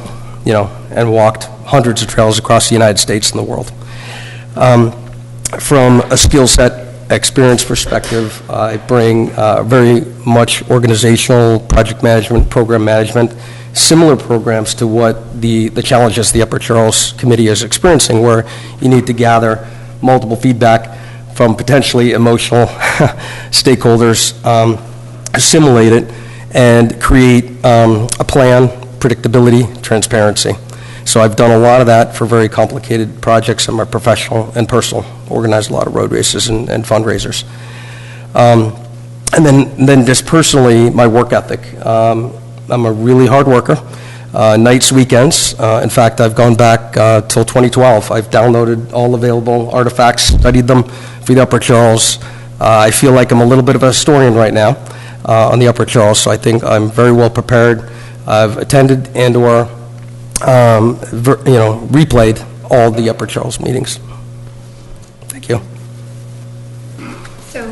and walked hundreds of trails across the United States and the world. From a skill set experience perspective, I bring very much organizational, project management, program management, similar programs to what the challenges the Upper Charles Committee is experiencing, where you need to gather multiple feedback from potentially emotional stakeholders, assimilate it, and create a plan, predictability, transparency. So I've done a lot of that for very complicated projects in my professional and personal, organized a lot of road races and fundraisers. And then just personally, my work ethic. I'm a really hard worker, nights, weekends. In fact, I've gone back till 2012. I've downloaded all available artifacts, studied them for the Upper Charles. I feel like I'm a little bit of a historian right now on the Upper Charles, so I think I'm very well prepared. I've attended and/or replayed all the Upper Charles meetings. Thank you. So,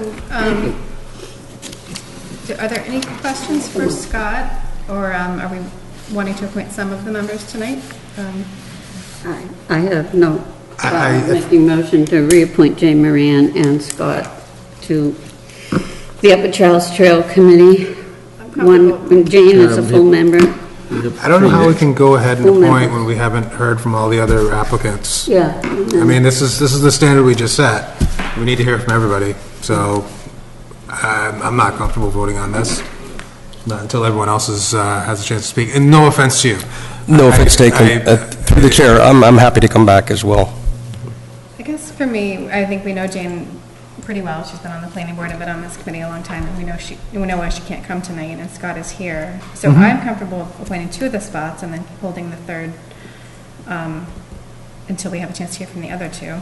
are there any questions for Scott, or are we wanting to appoint some of the members tonight? I have no problem making motion to reappoint Jane Moran and Scott to the Upper Charles Trail Committee. Jane is a full member. I don't know how we can go ahead and appoint when we haven't heard from all the other applicants. Yeah. I mean, this is the standard we just set. We need to hear from everybody. So I'm not comfortable voting on this, not until everyone else has a chance to speak. And no offense to you. No offense taken. Through the chair, I'm happy to come back as well. I guess for me, I think we know Jane pretty well. She's been on the planning board and been on this committee a long time, and we know why she can't come tonight, and Scott is here. So I'm comfortable appointing 2 of the spots and then holding the 3rd until we have a chance to hear from the other 2.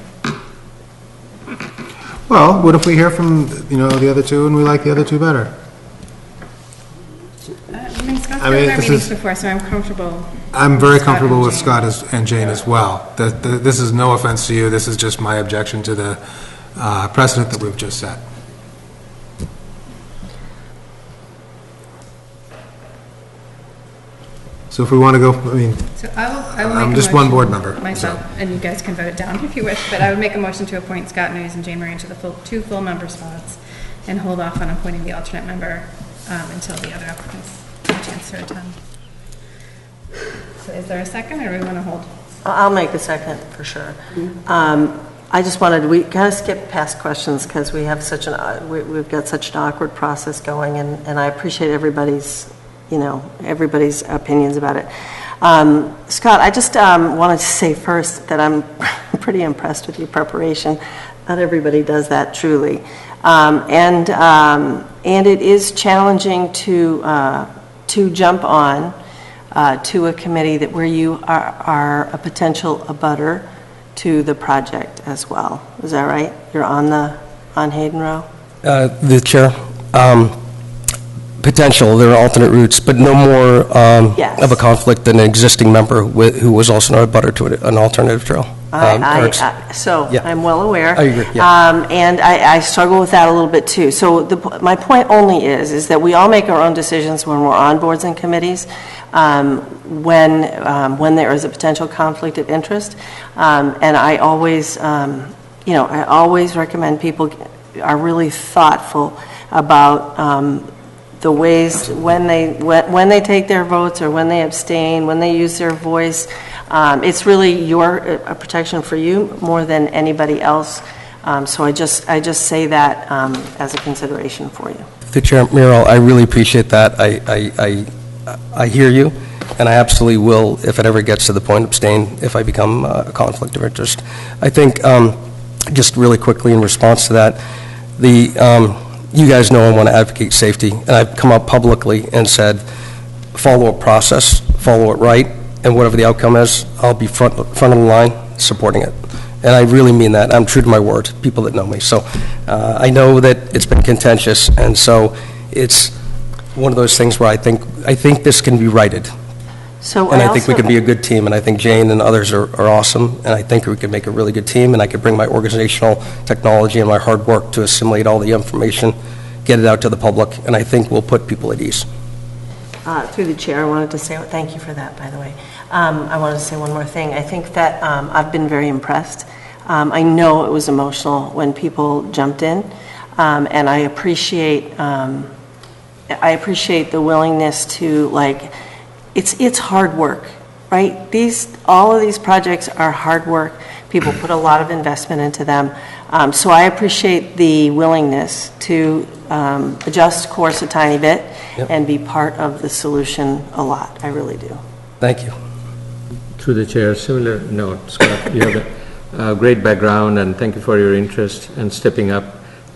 Well, what if we hear from, the other 2 and we like the other 2 better? Scott's been in our meetings before, so I'm comfortable. I'm very comfortable with Scott and Jane as well. This is no offense to you. This is just my objection to the precedent that we've just set. So if we want to go, So I will make I'm a just motion one board member myself, and you guys can vote it down if you wish, but I would make a motion to appoint Scott News and Jane Moran to the 2 full member spots and hold off on appointing the alternate member until the other applicants have a chance to attend. So is there a second, or do we want to hold? I'll make a second for sure. I just wanted, we kind of skip past questions because we have we've got such an awkward process going, and I appreciate everybody's opinions about it. Scott, I just wanted to say first that I'm pretty impressed with your preparation. Not everybody does that, truly. And it is challenging to jump on to a committee where you are a potential abutter to the project as well. Is that right? You're on Hayden Row? The chair, potential, there are alternate routes, but no more of a conflict than an existing member who was also not a butter to an alternative trail. I'm well aware. I agree, yeah. And I struggle with that a little bit too. So my point only is that we all make our own decisions when we're on boards and committees, when there is a potential conflict of interest. And I always, recommend people are really thoughtful about the ways, when they take their votes or when they abstain, when they use their voice. It's really a protection for you more than anybody else. So I just say that as a consideration for you. The Chair, Muriel, I really appreciate that. I hear you, and I absolutely will, if it ever gets to the point, abstain if I become a conflict of interest. I think, just really quickly in response to that, you guys know I want to advocate safety, and I've come up publicly and said, follow a process, follow it right, and whatever the outcome is, I'll be front of the line supporting it. And I really mean that. I'm true to my word, people that know me. So I know that it's been contentious, and so it's one of those things where I think this can be righted. And I think we can be a good team, and I think Jane and others are awesome, and I think we can make a really good team, and I could bring my organizational technology and my hard work to assimilate all the information, get it out to the public, and I think we'll put people at ease. Through the chair, I wanted to say, thank you for that, by the way. I wanted to say one more thing. I think that I've been very impressed. I know it was emotional when people jumped in, and I appreciate the willingness to, like, it's hard work, right? All of these projects are hard work. People put a lot of investment into them. So I appreciate the willingness to adjust course a tiny bit and be part of the solution a lot. I really do. Thank you. Through the chair, similar note, Scott, you have a great background, and thank you for your interest and stepping up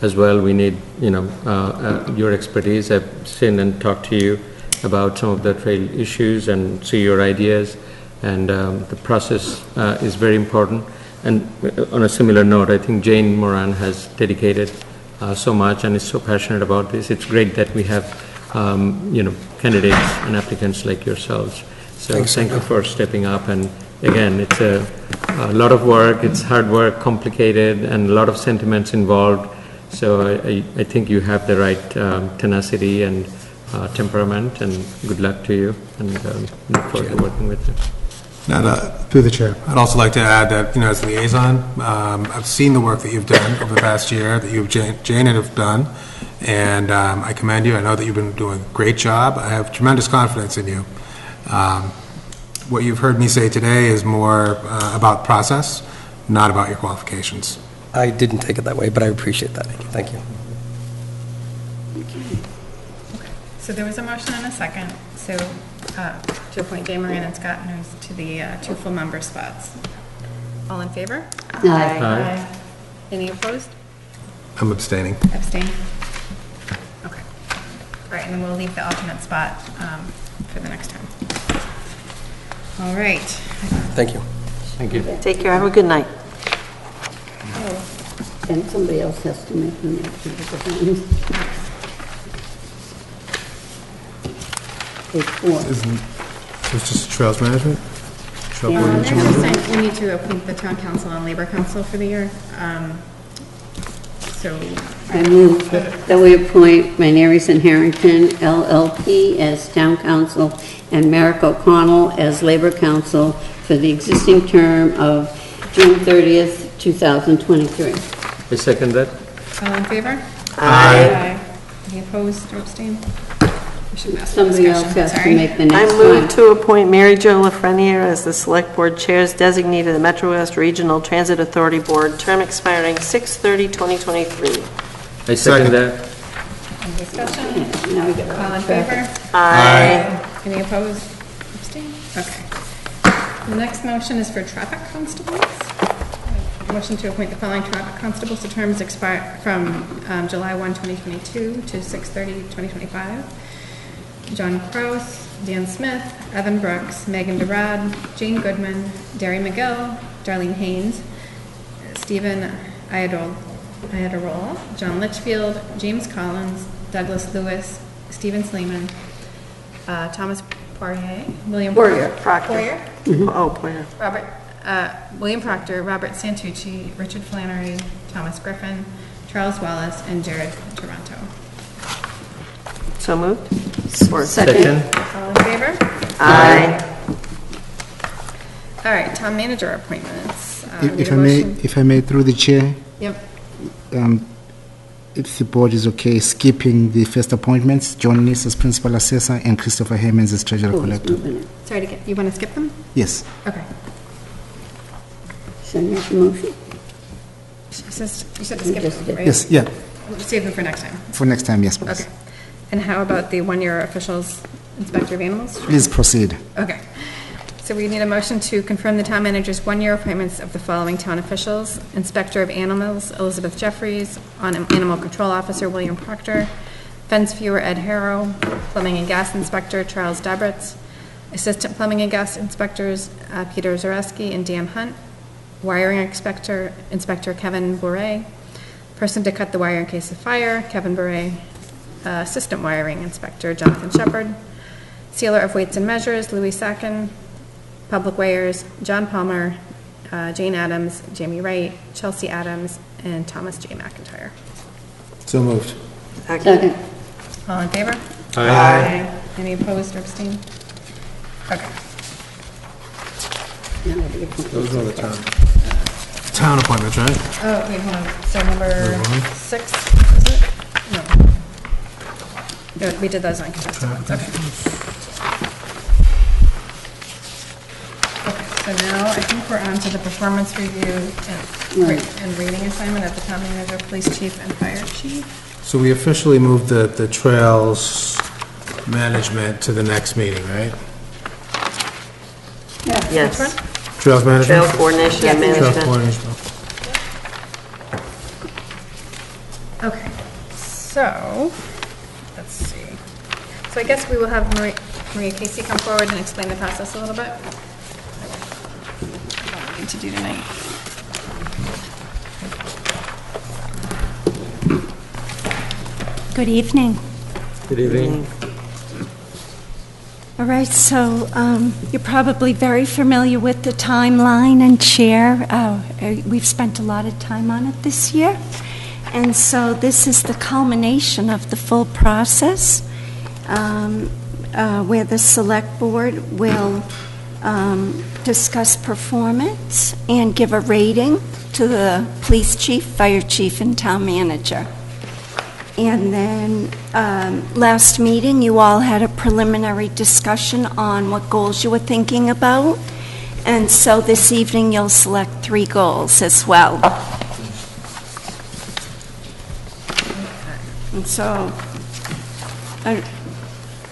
as well. We need, your expertise. I've seen and talked to you about some of the trail issues and see your ideas, and the process is very important. And on a similar note, I think Jane Moran has dedicated so much and is so passionate about this. It's great that we have, candidates and applicants like yourselves. So thank you for stepping up. And again, it's a lot of work. It's hard work, complicated, and a lot of sentiments involved. So I think you have the right tenacity and temperament, and good luck to you, and look forward to working with you. Through the chair, I'd also like to add that, as liaison, I've seen the work that you've done over the past year, that you've, Jane and have done, and I commend you. I know that you've been doing a great job. I have tremendous confidence in you. What you've heard me say today is more about process, not about your qualifications. I didn't take it that way, but I appreciate that. Thank you. So there was a motion and a second, so to appoint Jane Moran and Scott Nose to the two full member spots. All in favor? Aye. Aye. Any opposed? I'm abstaining. Abstain? Okay. All right, and then we'll leave the alternate spot for the next time. All right. Thank you. Thank you. Take care. Have a good night. And somebody else has to make the motion. Page 4. It's just trails management? Trail coordination? We need to appoint the town council and labor council for the year. So I move that we appoint Maneris and Harrington LLP as town council and Merrick O'Connell as labor council for the existing term of June 30th, 2023. I second that. all in favor? Aye. Any opposed or abstained? Somebody else has to make the I next move one. to appoint Mary Jo Lafreniere as the Select Board Chair's designee to the Metro West Regional Transit Authority Board, term expiring 6/30/2023. I second that. Any discussion? Now we get All in favor? Aye. Any opposed? Abstained? Okay. The next motion is for traffic constables. Motion to appoint the following traffic constables to terms expire from July 1, 2022 to 6/30/2025. John Kraus, Dan Smith, Evan Brooks, Megan DeRad, Jane Goodman, Derry McGill, Darlene Haynes, Stephen Iadarola, John Litchfield, James Collins, Douglas Lewis, Stephen Sleeman, Thomas Poirier, William Proctor. Poirier, Oh, Poirier. William Proctor, Robert Santucci, Richard Flannery, Thomas Griffin, Charles Wallace, and Jared Toronto. So moved? Or Second. All in favor? Aye. All right, town manager appointments. If I may, through the chair, Yep. if the board is okay, skipping the first appointments, John Nis as principal assessor and Christopher Hemmens as treasurer collector. Sorry to get, you want to skip them? Yes. Okay. So make a motion. You said to skip them, right? Yes, yeah. Save them for next time. For next time, yes, please. Okay. And how about the one-year officials, inspector of animals? Please proceed. Okay. So we need a motion to confirm the town manager's one-year appointments of the following town officials: Inspector of Animals, Elizabeth Jeffries; Animal Control Officer, William Proctor; Fence Viewer, Ed Harrow; Plumbing and Gas Inspector, Charles Dabritz; Assistant Plumbing and Gas Inspectors, Peter Zareski and Dan Hunt; Wiring Inspector, Kevin Bourret; Person to cut the wire in case of fire, Kevin Bourret; Assistant Wiring Inspector, Jonathan Shepard; Sealer of Weights and Measures, Louis Sacken; Public Weighers, John Palmer, Jane Adams, Jamie Wright, Chelsea Adams, and Thomas J. McIntyre. So moved. Second. All in favor? Aye. Any opposed or abstained? Okay. Those are the town appointments, right? Oh, wait, hold on. So number Number 6, is it? No. No, we did those on contested ones, okay. So now I think we're on to the performance review and rating assignment of the town manager, police chief, and fire chief. So we officially moved the trails management to the next meeting, right? Yes. Which one? Trails management? Trail coordination and Trail management. coordination. Okay, so, let's see. So I guess we will have Maria Casey come forward and explain the process a little bit. What we need to do tonight. Good evening. Good evening. All right, so you're probably very familiar with the timeline and chair. We've spent a lot of time on it this year. And so this is the culmination of the full process where the select board will discuss performance and give a rating to the police chief, fire chief, and town manager. And then last meeting, you all had a preliminary discussion on what goals you were thinking about. And so this evening, you'll select 3 goals as well. And so, I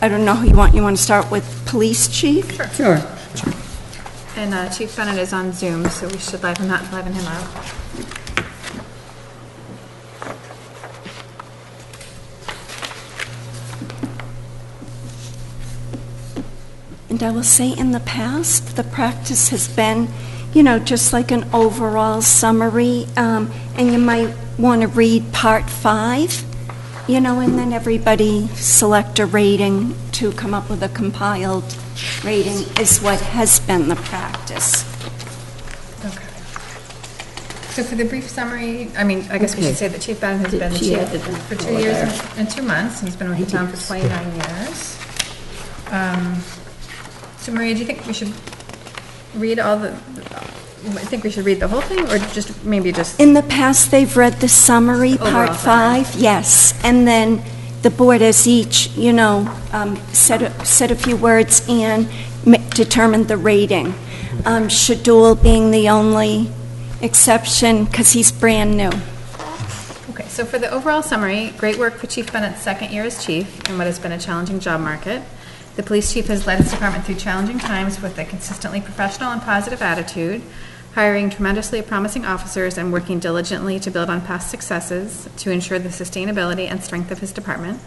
don't know who you want. You want to start with police chief? Sure. And Chief Bennett is on Zoom, so we should liven him up. And I will say in the past, the practice has been, just like an overall summary, and you might want to read part 5, and then everybody select a rating to come up with a compiled rating is what has been the practice. Okay. So for the brief summary, I guess we should say that Chief Bennett has been the chief for 2 years and 2 months. He's been with the town for 29 years. So Maria, do you think we should read the whole thing, or maybe just... In the past, they've read the summary, part 5, yes, and then the board has each, said a few words and determined the rating. Shadul being the only exception, because he's brand new. Okay, so for the overall summary, great work for Chief Bennett's 2nd year as chief in what has been a challenging job market. The police chief has led his department through challenging times with a consistently professional and positive attitude, hiring tremendously promising officers and working diligently to build on past successes to ensure the sustainability and strength of his department.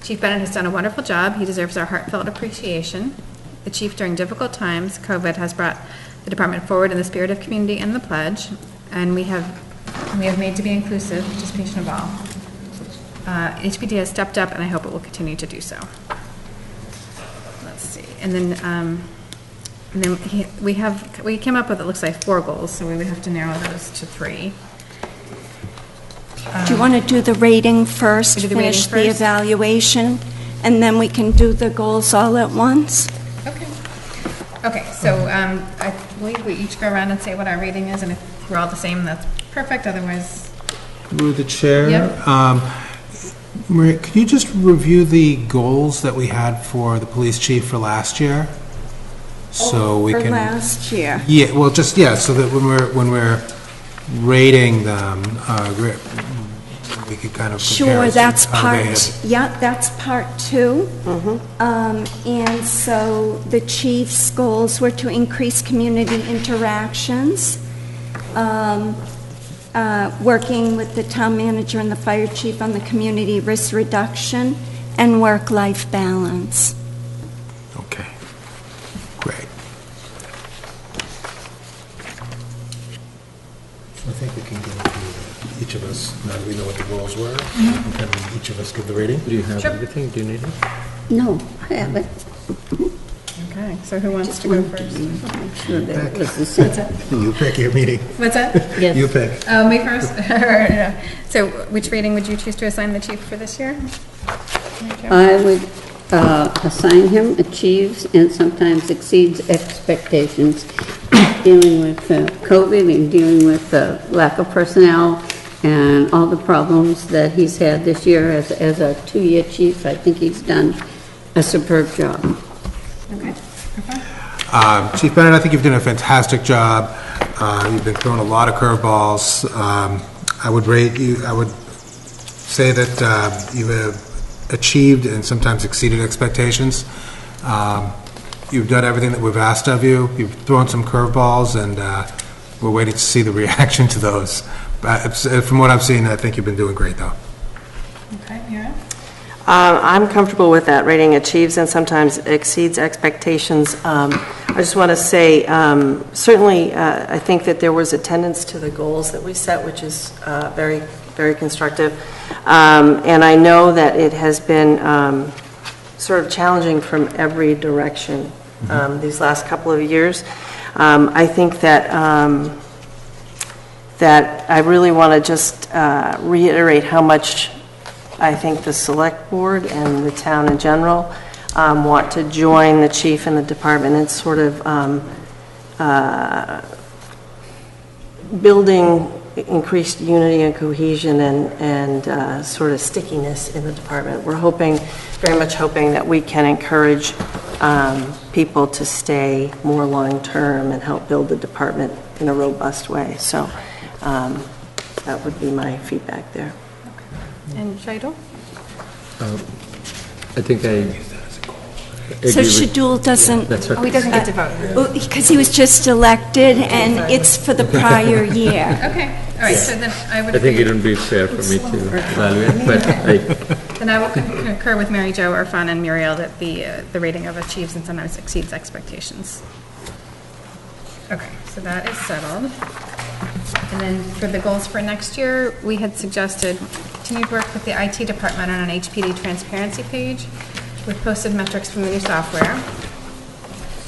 Chief Bennett has done a wonderful job. He deserves our heartfelt appreciation. The chief, during difficult times, COVID has brought the department forward in the spirit of community and the pledge, and we have made to be inclusive, participation of all. HPD has stepped up, and I hope it will continue to do so. Let's see, and then we came up with, it looks like 4 goals, so we would have to narrow those to 3. Do you want to do the rating first, finish the evaluation, and then we can do the goals all at once? Okay, so I believe we each go around and say what our rating is, and if we're all the same, that's perfect. Otherwise, through the chair. Yep. Maria, could you just review the goals that we had for the police chief for last year? So we For can. last year. Yeah, well, just, yeah, so that when we're rating them, we could kind of compare. Sure, that's how they part, had- yeah, that's part 2. And so the chief's goals were to increase community interactions, working with the town manager and the fire chief on the community risk reduction, and work-life balance. Okay, great. I think we can go through each of us, now that we know what the goals were, and kind of each of us give the rating. Do you have everything? Do you need it? No, I haven't. Okay, so who wants to go first? Sure that was the same. You pick your meeting. What's that? Yes. You pick. Me first? No. So which rating would you choose to assign the chief for this year? I would assign him achieves and sometimes exceeds expectations, dealing with COVID and dealing with lack of personnel and all the problems that he's had this year as a 2-year chief. I think he's done a superb job. Okay. Chief Bennett, I think you've done a fantastic job. You've been throwing a lot of curveballs. I would rate you, I would say that you have achieved and sometimes exceeded expectations. You've done everything that we've asked of you. You've thrown some curveballs, and we're waiting to see the reaction to those. From what I've seen, I think you've been doing great, though. Okay, Mira? I'm comfortable with that, rating achieves and sometimes exceeds expectations. I just want to say, certainly, I think that there was attendance to the goals that we set, which is very, very constructive. And I know that it has been sort of challenging from every direction these last couple of years. I think that that I really want to just reiterate how much I think the select board and the town in general want to join the chief and the department in sort of building increased unity and cohesion and sort of stickiness in the department. We're hoping, very much hoping, that we can encourage people to stay more long-term and help build the department in a robust way. So that would be my feedback there. And Shadul? I think So Shadul doesn't... That's okay. Oh, he doesn't get to vote. Because he was just elected, and it's for the prior year. Okay, all right, so then I would... I think it wouldn't be fair for me to evaluate, but Then I will concur with Mary Jo, Irfan, and Muriel that the rating of achieves and sometimes exceeds expectations. Okay, so that is settled. And then for the goals for next year, we had suggested continued work with the IT department on an HPD transparency page with posted metrics from the new software.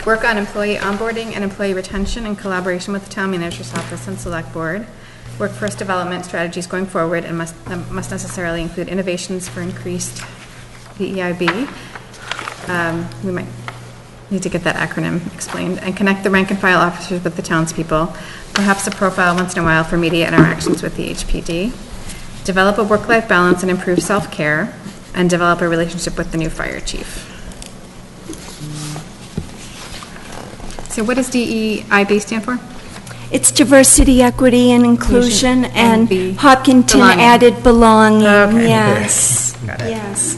Work on employee onboarding and employee retention in collaboration with the town manager's office and select board. Workforce development strategies going forward and must necessarily include innovations for increased VEIB. We might need to get that acronym explained. And connect the rank and file officers with the townspeople. Perhaps a profile once in a while for media interactions with the HPD. Develop a work-life balance and improve self-care. And develop a relationship with the new fire chief. So what does DEIB stand for? It's diversity, equity, and inclusion, and Hopkinton belonging. added belonging, Okay. yes. Got it. Yes.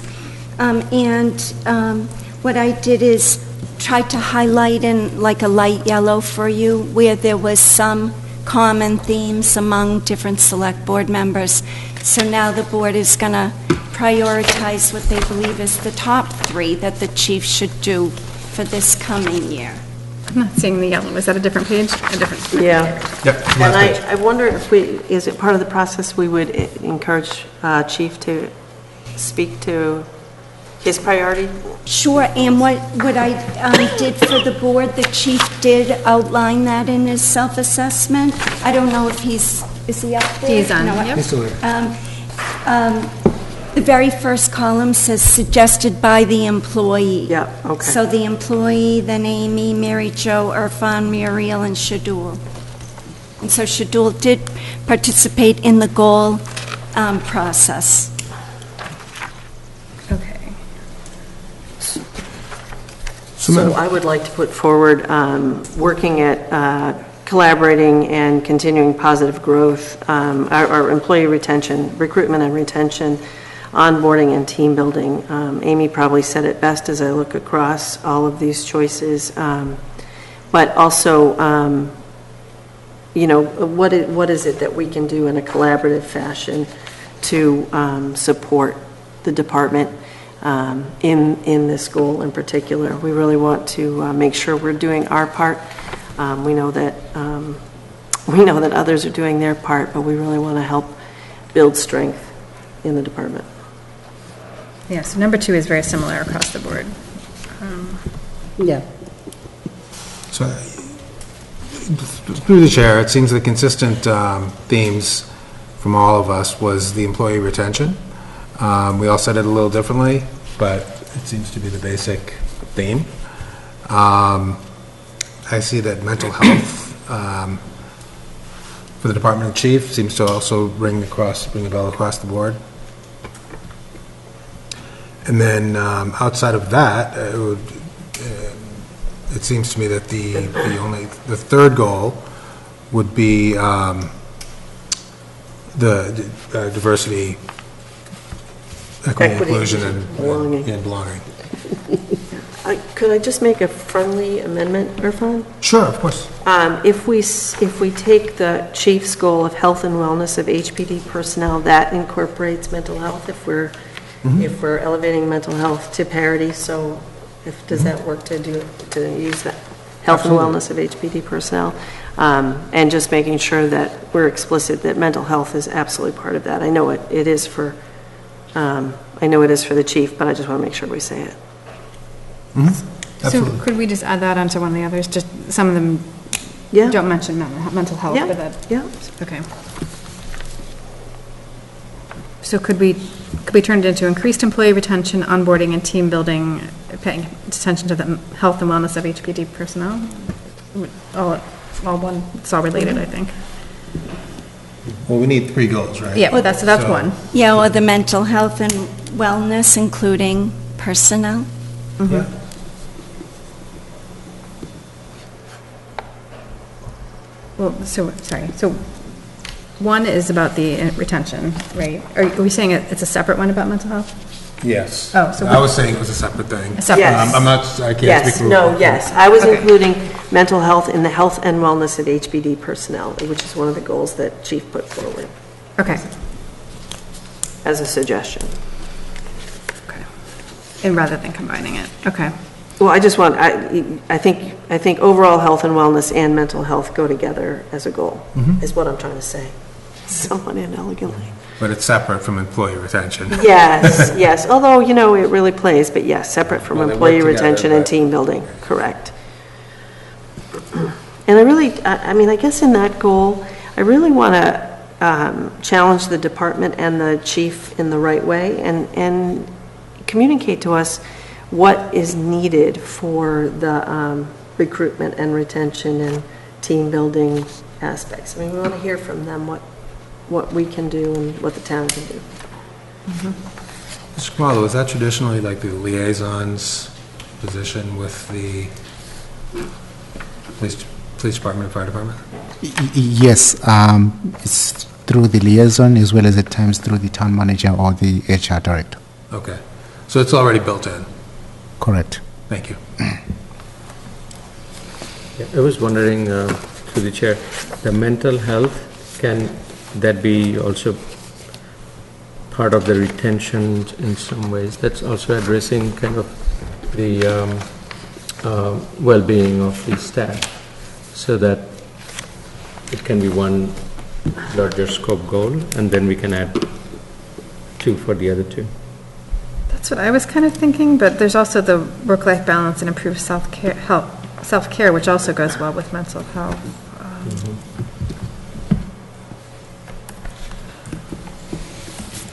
What I did is try to highlight in like a light yellow for you where there was some common themes among different select board members. So now the board is going to prioritize what they believe is the top 3 that the chief should do for this coming year. I'm not seeing the yellow. Is that a different page? A different. Yeah. Yep. And I wonder if is it part of the process we would encourage Chief to speak to his priority? Sure, and what I did for the board, the chief did outline that in his self-assessment. I don't know if is he up there? He's on, No, yep. He's still there. The very first column says suggested by the employee. Yeah, okay. So the employee, then Amy, Mary Jo, Irfan, Muriel, and Shadul. And so Shadul did participate in the goal process. Okay. So I would like to put forward working at collaborating and continuing positive growth, our employee retention, recruitment and retention, onboarding and team building. Amy probably said it best as I look across all of these choices. But also, you know, what is it that we can do in a collaborative fashion to support the department in this goal in particular? We really want to make sure we're doing our part. We know that others are doing their part, but we really want to help build strength in the department. Yeah, so number 2 is very similar across the board. Yeah. So, through the chair, it seems the consistent themes from all of us was the employee retention. We all said it a little differently, but it seems to be the basic theme. I see that mental health for the department chief seems to also ring a bell across the board. And then outside of that, it seems to me that the third goal would be the diversity, equity, inclusion, and belonging. Could I just make a friendly amendment, Irfan? Sure, of course. If we take the chief's goal of health and wellness of HPD personnel, that incorporates mental health. If we're elevating mental health to parity, so does that work to use that health and wellness of HPD personnel, and just making sure that we're explicit that mental health is absolutely part of that. I know it is for the chief, but I just want to make sure we say it. So could we just add that onto one of the others? Just some of them don't mention mental health. Yeah. But that, yeah. Okay. So could we turn it into increased employee retention, onboarding, and team building, paying attention to the health and wellness of HPD personnel? All one. It's all related, I think. Well, we need 3 goals, right? Yeah, that's one. Yeah, or the mental health and wellness, including personnel. Mm-hmm. Yeah. Well, so one is about the retention, right? Are we saying it's a separate one about mental health? Yes. Oh, so I was saying it was a separate thing. A separate. Yes. I can't speak for. Yes. I was including mental health in the health and wellness of HPD personnel, which is one of the goals that Chief put forward. Okay. As a suggestion. Okay. And rather than combining it. Okay. Well, I just want, I think overall health and wellness and mental health go together as a goal, is what I'm trying to say. Somewhat inelegantly. But it's separate from employee retention. Yes. Although, it really plays, but yes, separate from employee retention and team building, correct. And I guess in that goal, I really want to challenge the department and the chief in the right way and communicate to us what is needed for the recruitment and retention and team building aspects. We want to hear from them what we can do and what the town can do. Mr. Kamalo, is that traditionally like the liaison's position with the police department and fire department? Yes, it's through the liaison as well as at times through the town manager or the HR director. Okay, so it's already built in. Correct. Thank you. I was wondering, through the chair, the mental health, can that be also part of the retention in some ways? That's also addressing kind of the well-being of the staff, so that it can be one larger scope goal, and then we can add 2 for the other 2. That's what I was kind of thinking, but there's also the work-life balance and improved self-care, which also goes well with mental health.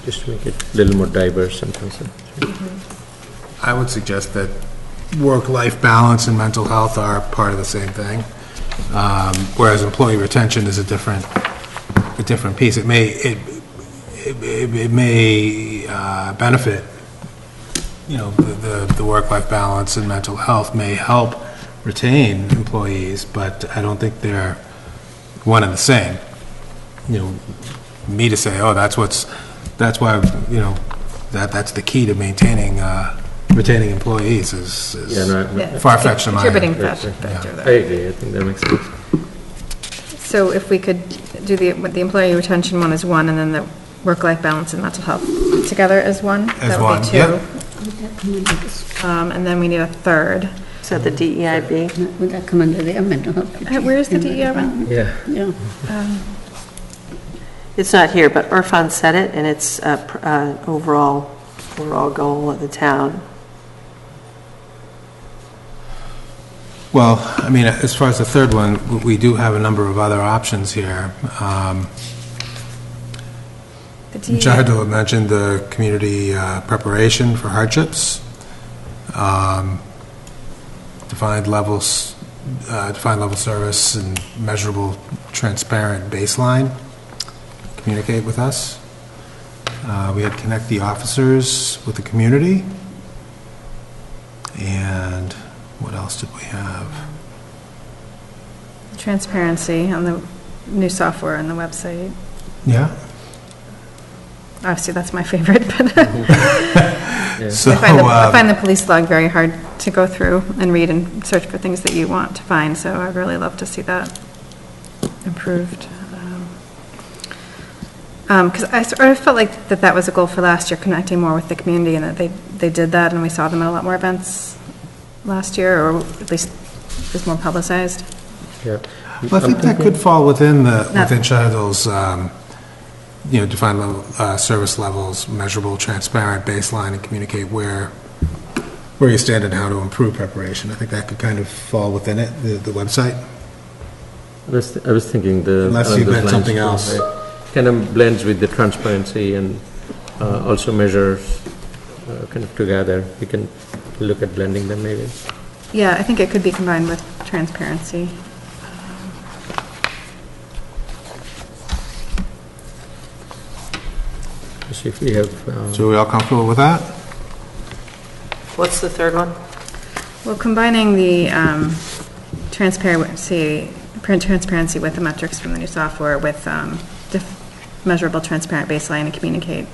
Just to make it a little more diverse and concept. I would suggest that work-life balance and mental health are part of the same thing, whereas employee retention is a different piece. It it may benefit, the work-life balance and mental health may help retain employees, but I don't think they're one and the same. Me to say, oh, that's why, that's the key to maintaining, retaining employees is far-fetched in my Contributing opinion. factor there. I agree, I think that makes sense. So if we could do the employee retention one as one, and then the work-life balance and mental health together as one? As That would one, be two. yep. And then we need a third. So the DEIB? Would that come under the mental health? Where's the DEIB? Yeah. Yeah. It's not here, but Irfan said it, and it's an overall goal of the town. Well, I mean, as far as the third one, we do have a number of other options here. Shahidul mentioned the community preparation for hardships, defined level service, and measurable, transparent baseline. Communicate with us. We had connect the officers with the community, and what else did we have? Transparency on the new software and the website. Yeah. Obviously, that's my favorite, but So, I find the police log very hard to go through and read and search for things that you want to find, so I'd really love to see that improved. Because I sort of felt like that was a goal for last year, connecting more with the community, and that they did that, and we saw them at a lot more events last year, or at least it was more publicized. Yeah. Well, I think that could fall within Shahidul's, defined level, service levels, measurable, transparent baseline, and communicate where you stand and how to improve preparation. I think that could kind of fall within it, the website. I was thinking Unless you meant something else. Kind of blends with the transparency and also measures kind of together. We can look at blending them maybe. Yeah, I think it could be combined with transparency. So if we have... So are we all comfortable with that? What's the third one? Well, combining the transparency with the metrics from the new software with measurable, transparent baseline, and communicate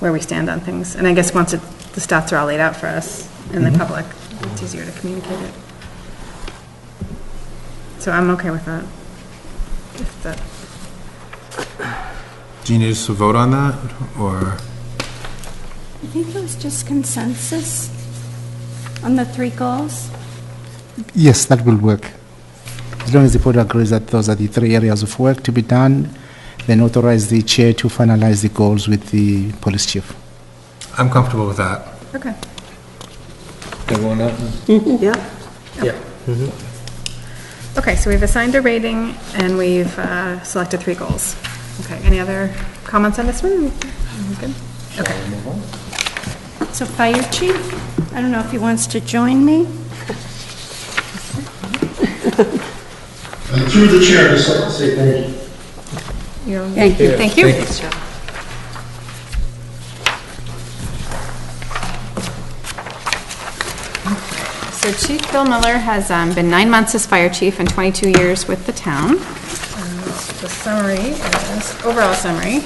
where we stand on things. And I guess once the stats are all laid out for us and the public, it's easier to communicate it. So I'm okay with that. If that. Do you need us to vote on that, or? I think it was just consensus on the 3 goals. Yes, that will work. As long as the board agrees that those are the 3 areas of work to be done, then authorize the chair to finalize the goals with the police chief. I'm comfortable with that. Okay. Everyone else? Yeah. Yeah. Okay, so we've assigned a rating and we've selected 3 goals. Okay, any other comments on this one? Good? Okay. So Fire Chief, I don't know if he wants to join me. Through the chair, I'd just like to say thank you. Thank you. Thank you. So Chief Bill Miller has been 9 months as fire chief and 22 years with the town. The summary is, overall summary,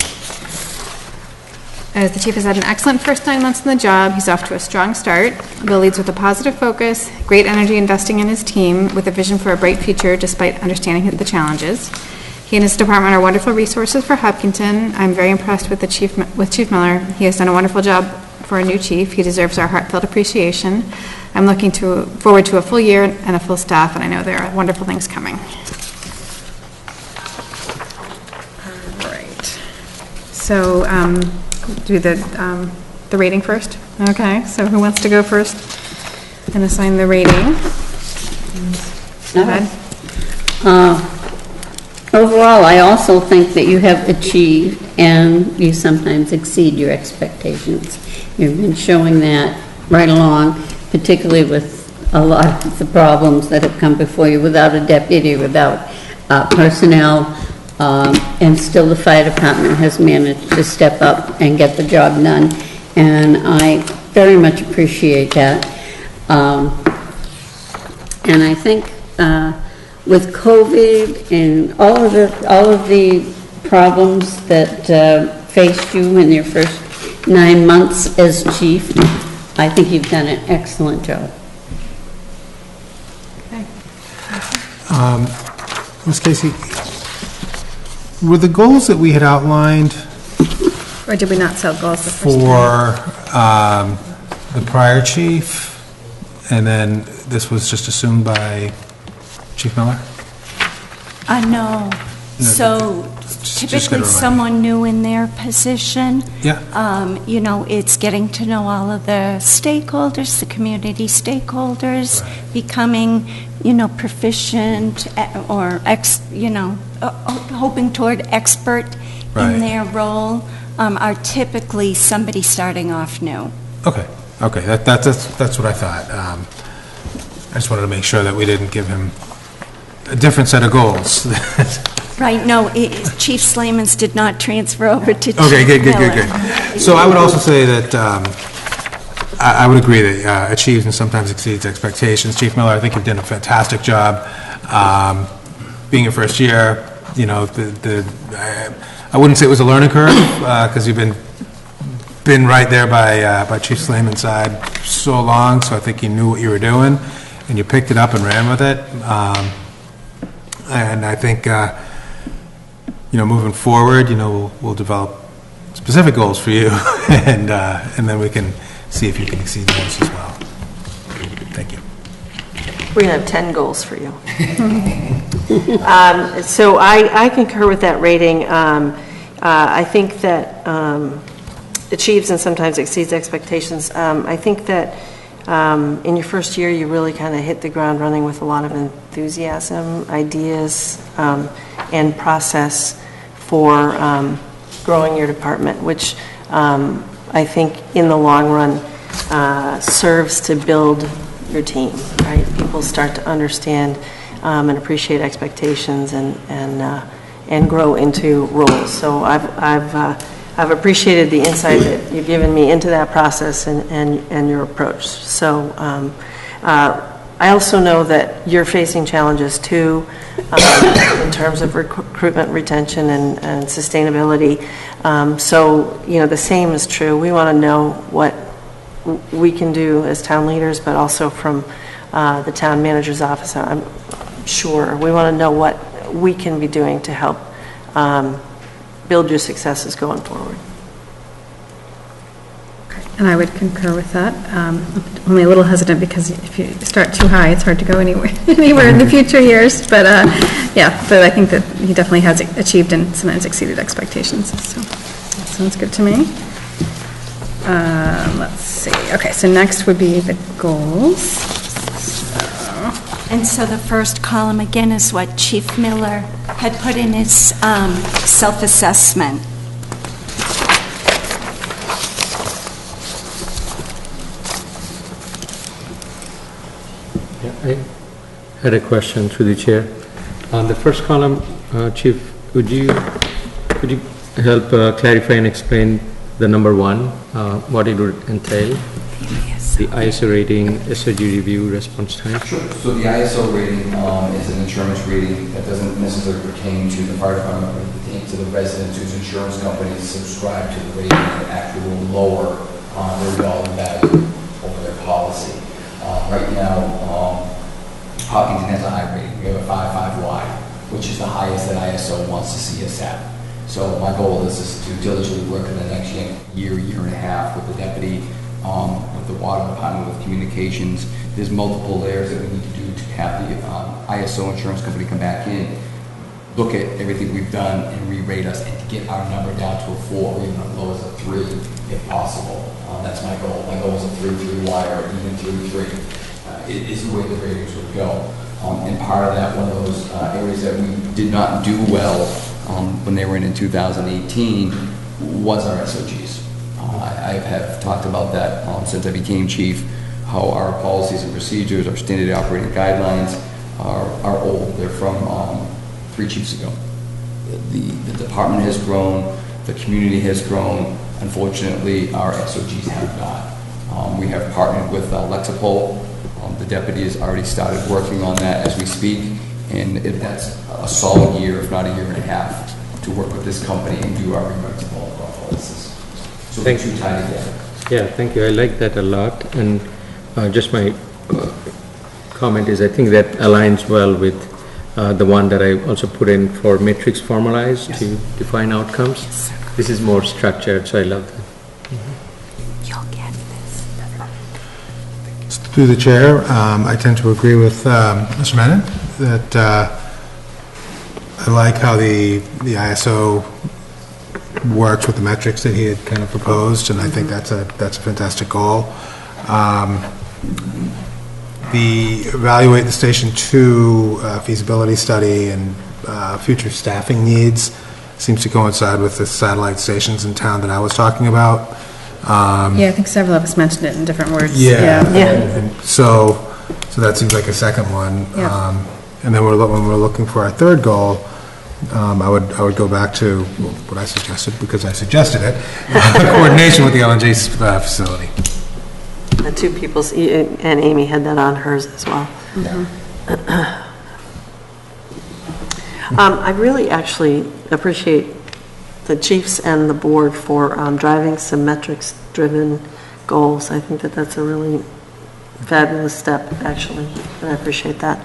as the chief has had an excellent first 9 months in the job. He's off to a strong start. Bill leads with a positive focus, great energy investing in his team, with a vision for a bright future despite understanding the challenges. He and his department are wonderful resources for Hopkinton. I'm very impressed with Chief Miller. He has done a wonderful job for a new chief. He deserves our heartfelt appreciation. I'm looking forward to a full year and a full staff, and I know there are wonderful things coming. All right. So, do the rating first? Okay, so who wants to go first and assign the rating? Go ahead. Overall, I also think that you have achieved and you sometimes exceed your expectations. You've been showing that right along, particularly with a lot of the problems that have come before you without a deputy, without personnel And still the fire department has managed to step up and get the job done. And I very much appreciate that. And I think with COVID and all of the problems that faced you in your first 9 months as chief, I think you've done an excellent job. Ms. Casey, were the goals that we had outlined Or did we not set goals the first for time? the prior chief, and then this was just assumed by Chief Miller? No. So just typically gotta remind me. someone new in their position. Yeah. You know, it's getting to know all of the stakeholders, the community stakeholders, becoming, you know, proficient or hoping toward expert Right. in their role, are typically somebody starting off new. Okay, that's what I thought. I just wanted to make sure that we didn't give him a different set of goals. Right, no, Chief Slayman's did not transfer over to Chief Okay, good. Miller. So I would also say that I would agree that achieves and sometimes exceeds expectations. Chief Miller, I think you've done a fantastic job. Being your first year, you know, I wouldn't say it was a learning curve because you've been right there by Chief Slayman's side so long, so I think you knew what you were doing, and you picked it up and ran with it. And I think, you know, moving forward, you know, we'll develop specific goals for you, and then we can see if you can exceed those as well. Thank you. We're going to have 10 goals for you. So I concur with that rating. I think that achieves and sometimes exceeds expectations. I think that in your first year, you really kind of hit the ground running with a lot of enthusiasm, ideas, and process for growing your department, which I think in the long run serves to build your team, right? People start to understand and appreciate expectations and grow into roles. So I've appreciated the insight that you've given me into that process and your approach. So I also know that you're facing challenges too in terms of recruitment, retention, and sustainability. So, you know, the same is true. We want to know what we can do as town leaders, but also from the town manager's office, I'm sure. We want to know what we can be doing to help build your successes going forward. And I would concur with that. Only a little hesitant because if you start too high, it's hard to go anywhere in the future years. But yeah, but I think that he definitely has achieved and sometimes exceeded expectations. So that sounds good to me. Let's see. Okay, so next would be the goals. And so the first column again is what Chief Miller had put in his self-assessment. I had a question through the chair. On the first column, Chief, would you help clarify and explain the number 1, what it would entail? The ISO rating, SOG review, response time? Sure. So the ISO rating is an insurance rating that doesn't necessarily pertain to the fire department, but it pertains to the residents whose insurance companies subscribe to the rating and actually will lower their dollar value over their policy. Right now, Hopkinton has a high rating. We have a 5.5Y, which is the highest that ISO wants to see us at. So my goal is to diligently work in the next year and a half with the deputy, with the water department, with communications. There's multiple layers that we need to do to have the ISO insurance company come back in, look at everything we've done and re-rate us, and to get our number down to a 4 or even as low as a 3 if possible. That's my goal. My goal is a 3.3Y or even 3.3. It is the way the ratings would go. And part of that, one of those areas that we did not do well when they were in 2018 was our SOGs. I have talked about that since I became chief, how our policies and procedures, our standard operating guidelines are old. They're from 3 chiefs ago. the department has grown, the community has grown. Unfortunately, our SOGs have not. We have partnered with Lexapol. The deputy has already started working on that as we speak, and that's a solid year, if not a year and a half, to work with this company and do our Lexapol policies. So Thank two tied together. Yeah, thank you. I like that a lot. And just my comment is I think that aligns well with the one that I also put in for matrix formalized to define outcomes. This is more structured, so I love that. You'll get this. Through the chair, I tend to agree with Mr. Menon that I like how the ISO works with the metrics that he had kind of proposed, and I think that's a fantastic goal. The evaluate the Station 2 feasibility study and future staffing needs seems to coincide with the satellite stations in town that I was talking about. Yeah, I think several of us mentioned it in different words. Yeah. And so that seems like a second one. Yeah. And then when we're looking for our third goal, I would go back to what I suggested, because I suggested it, coordination with the LNG facility. The two people's, and Amy had that on hers as well. I really actually appreciate the chiefs and the board for driving some metrics-driven goals. I think that that's a really fabulous step, actually, and I appreciate that.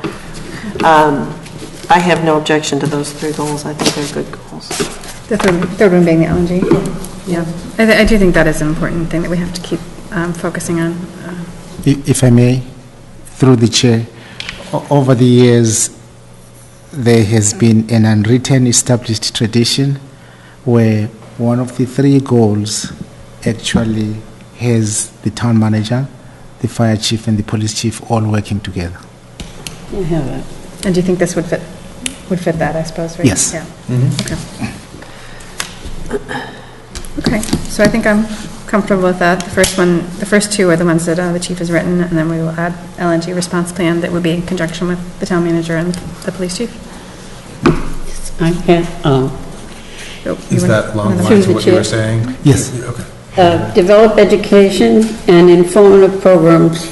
I have no objection to those three goals. I think they're good goals. The third one being the LNG. Yeah, I do think that is an important thing that we have to keep focusing on. If I may, through the chair, over the years, there has been an unwritten established tradition where one of the three goals actually has the town manager, the fire chief, and the police chief all working together. I have it. And do you think this would fit that, I suppose, right? Yes. Yeah. Okay, so I think I'm comfortable with that. The first two are the ones that the chief has written, and then we will add LNG response plan that would be in conjunction with the town manager and the police chief. I have, Is that along the lines of what you were saying? Yes. Okay. develop education and informative programs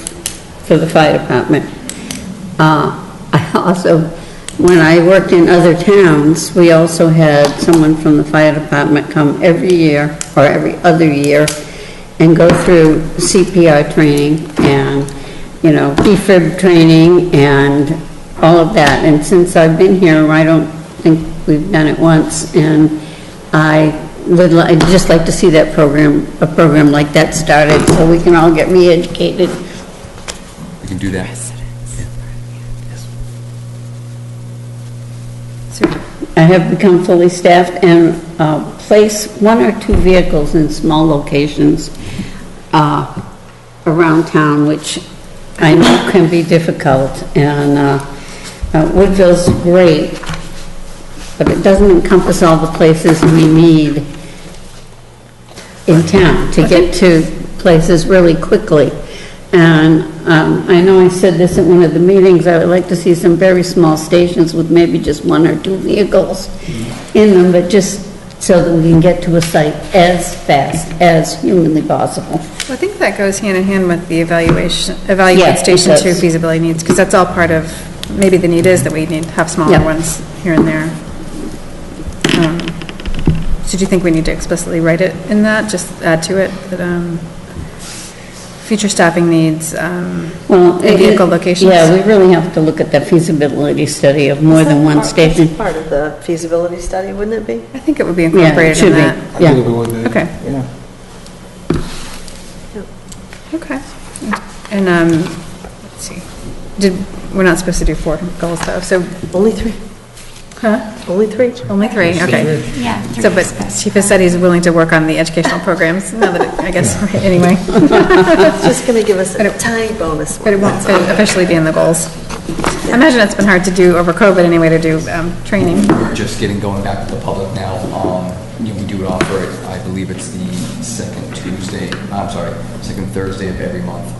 for the fire department. I also, when I worked in other towns, we also had someone from the fire department come every year or every other year and go through CPR training and, you know, defib training and all of that. And since I've been here, I don't think we've done it once, and I'd just like to see that program, a program like that started, so we can all get re-educated. We can do that. I have become fully staffed and place one or two vehicles in small locations around town, which I know can be difficult. And Woodville's great, but it doesn't encompass all the places we need in town to get to places really quickly. And I know I said this at one of the meetings, I would like to see some very small stations with maybe just one or two vehicles in them, but just so that we can get to a site as fast as humanly possible. Well, I think that goes hand in hand with the evaluate Yeah, Station it 2 does. feasibility needs, because that's all part of, maybe the need is that we need to have smaller Yeah. ones here and there. So do you think we need to explicitly write it in that, just add to it, that future staffing needs, Well, vehicle locations? Yeah, we really have to look at that feasibility study of more than one station. Part of the feasibility study, wouldn't it be? I think it would be Yeah, it incorporated in should that. be, yeah. Okay. Okay. And, let's see, we're not supposed to do 4 goals though, so. Only 3. Huh? Only 3? Only 3, okay. Yeah. So, but Chief has said he's willing to work on the educational programs, now that, I guess, right, anyway. It's just going to give us a tiny bonus. But it won't officially be in the goals. I imagine it's been hard to do over COVID anyway, to do training. We're just getting going back to the public now. We do offer it, I believe it's the second Thursday of every month,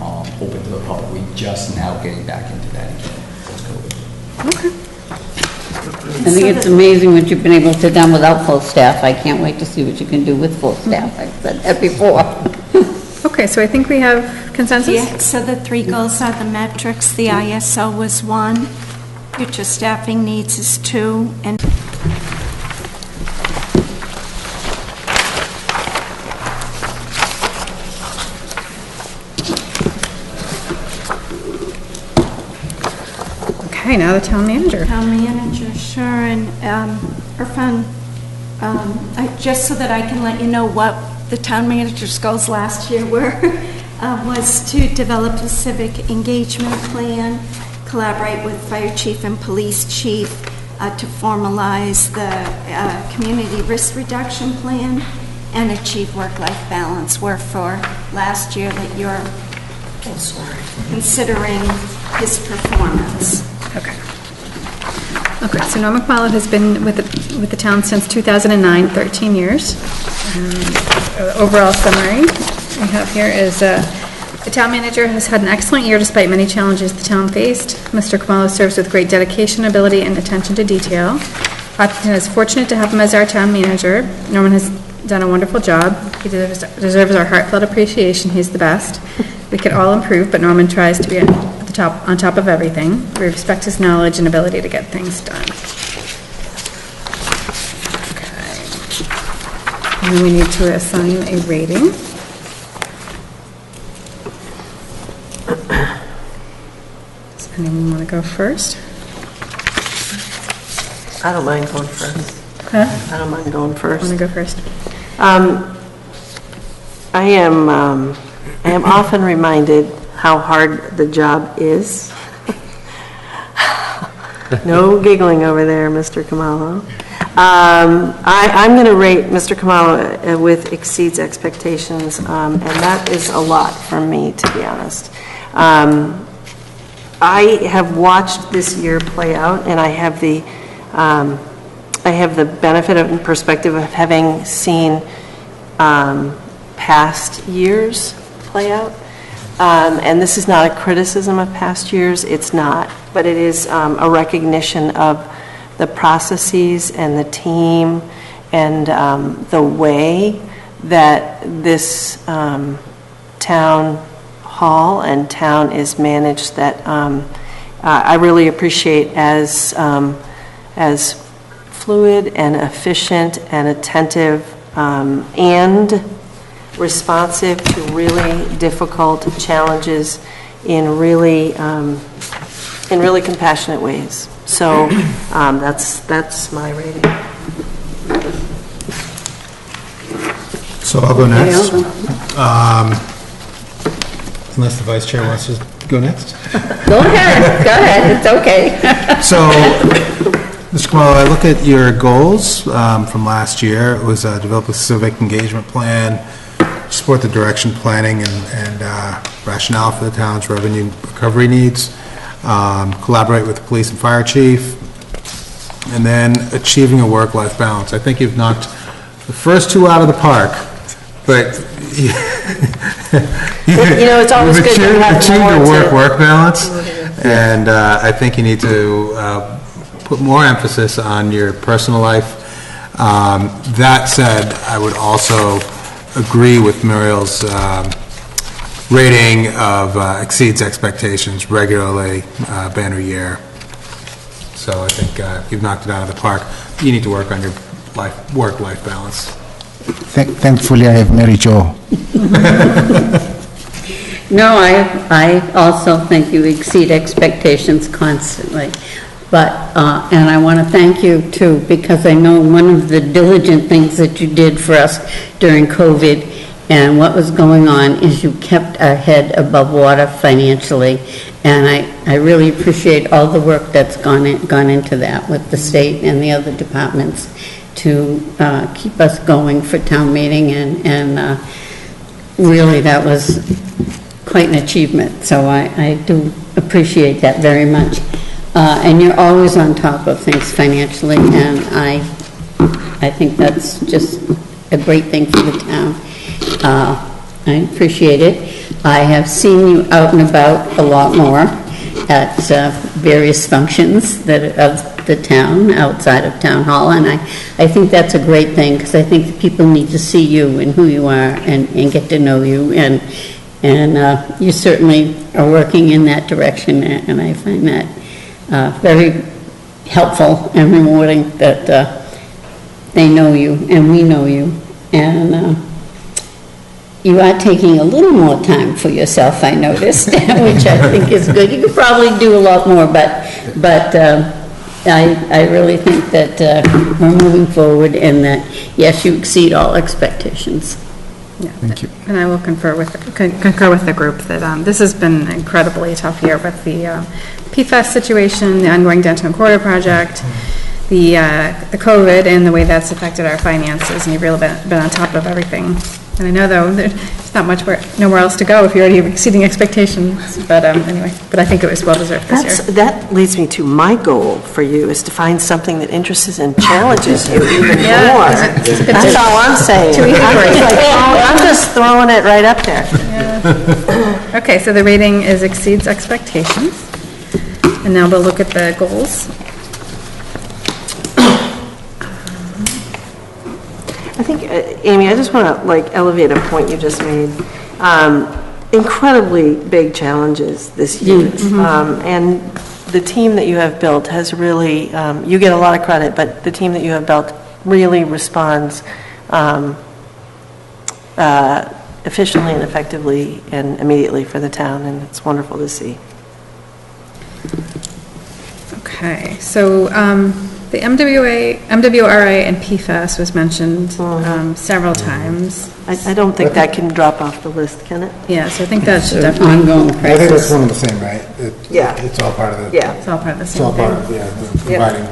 open to the public. We're just now getting back into that again, post-COVID. Okay. I think it's amazing what you've been able to do without full staff. I can't wait to see what you can do with full staff. I've said that before. Okay, so I think we have consensus? Yeah, so the 3 goals are the metrics, the ISO was 1, future staffing needs is 2, and Okay, now the town manager. Town manager, sure, and Irfan, just so that I can let you know what the town manager's goals last year were, was to develop a civic engagement plan, collaborate with fire chief and police chief to formalize the community risk reduction plan, and achieve work-life balance, were for last year that you're considering his performance. Okay. Okay, so Norm McMullen has been with the town since 2009, 13 years. Overall summary we have here is the town manager has had an excellent year despite many challenges the town faced. Mr. Kamalo serves with great dedication, ability, and attention to detail. Hopkinton is fortunate to have him as our town manager. Norman has done a wonderful job. He deserves our heartfelt appreciation. He's the best. We could all improve, but Norman tries to be on top of everything. We respect his knowledge and ability to get things done. Okay. And we need to assign a rating. Does anyone want to go first? I don't mind going first. Huh? I don't mind going first. Want to go first? I am often reminded how hard the job is. No giggling over there, Mr. Kamalo. I'm going to rate Mr. Kamalo with exceeds expectations, and that is a lot for me, to be honest. I have watched this year play out, and I have the benefit and perspective of having seen past years play out. And this is not a criticism of past years, it's not, but it is a recognition of the processes and the team and the way that this town hall and town is managed, that I really appreciate as fluid and efficient and attentive and responsive to really difficult challenges in really compassionate ways. So that's my rating. So I'll go next. Unless the vice chair wants to go next. Go ahead, it's okay. So, Mr. Kamalo, I look at your goals from last year. It was develop a civic engagement plan, support the direction, planning, and rationale for the town's revenue recovery needs, collaborate with the police and fire chief, and then achieving a work-life balance. I think you've knocked the first 2 out of the park, but it's always good to have achieved more a work balance, and I think you need to put more emphasis on your personal life. That said, I would also agree with Muriel's rating of exceeds expectations regularly, banner year. So I think you've knocked it out of the park. You need to work on your work-life balance. Thankfully, I have Mary Jo. No, I also think you exceed expectations constantly. But, and I want to thank you too, because I know one of the diligent things that you did for us during COVID and what was going on is you kept our head above water financially. And I really appreciate all the work that's gone into that with the state and the other departments to keep us going for town meeting, and really that was quite an achievement. So I do appreciate that very much. And you're always on top of things financially, and I think that's just a great thing for the town. I appreciate it. I have seen you out and about a lot more at various functions that of the town outside of Town Hall, and I think that's a great thing, because I think that people need to see you and who you are and get to know you, and you certainly are working in that direction, and I find that very helpful and rewarding that they know you and we know you, and you are taking a little more time for yourself, I noticed, which I think is good. You could probably do a lot more, but I really think that we're moving forward, and that, yes, you exceed all expectations. Yeah. Thank you. And I will concur with the group that this has been an incredibly tough year with the PFAS situation, the ongoing downtown corridor project, the COVID, and the way that's affected our finances, and you've really been on top of everything. And I know, though, there's not nowhere else to go if you're already exceeding expectations, but anyway, but I think it was well-deserved this year. That leads me to my goal for you, is to find something that interests and challenges you even more. That's all I'm saying. I'm just throwing it right up there. Yeah. Okay, so the rating exceeds expectations. And now we'll look at the goals. I think, Amy, I just want to elevate a point you just made. Incredibly big challenges this year. And the team that you have built has really, you get a lot of credit, but the team that you have built really responds efficiently and effectively and immediately for the town, and it's wonderful to see. Okay, so the MWRA and PFAS was mentioned several times. I don't think that can drop off the list, can it? Yeah, so I think that should definitely. Ongoing I think that's one of the same, right? Yeah. It's all part of the. Yeah. It's all part of the It's same all part thing. of, providing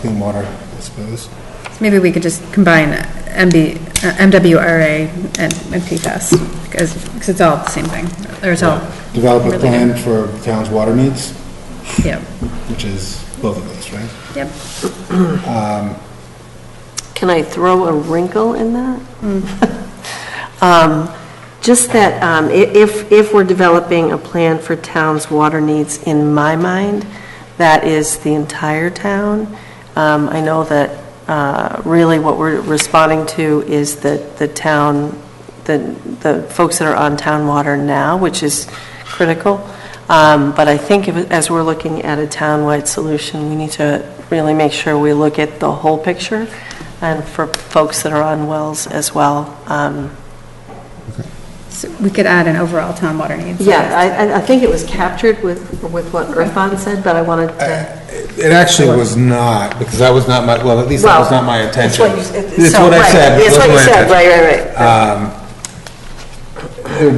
clean water, I suppose. So maybe we could just combine MWRA and PFAS, because it's all the same thing. Or it's all. Develop a really plan good. for the town's water needs. Yep. Which is both of those, right? Yep. Can I throw a wrinkle in that? Just that if we're developing a plan for town's water needs, in my mind, that is the entire town. I know that really what we're responding to is that the town, the folks that are on town water now, which is critical. But I think as we're looking at a town-wide solution, we need to really make sure we look at the whole picture, and for folks that are on wells as well. So we could add an overall town water needs. Yeah, I think it was captured with what Earthon said, but I wanted to. It actually was not, because that was not my, well, at least that was not my intention. It's what I said. It's what you said, right.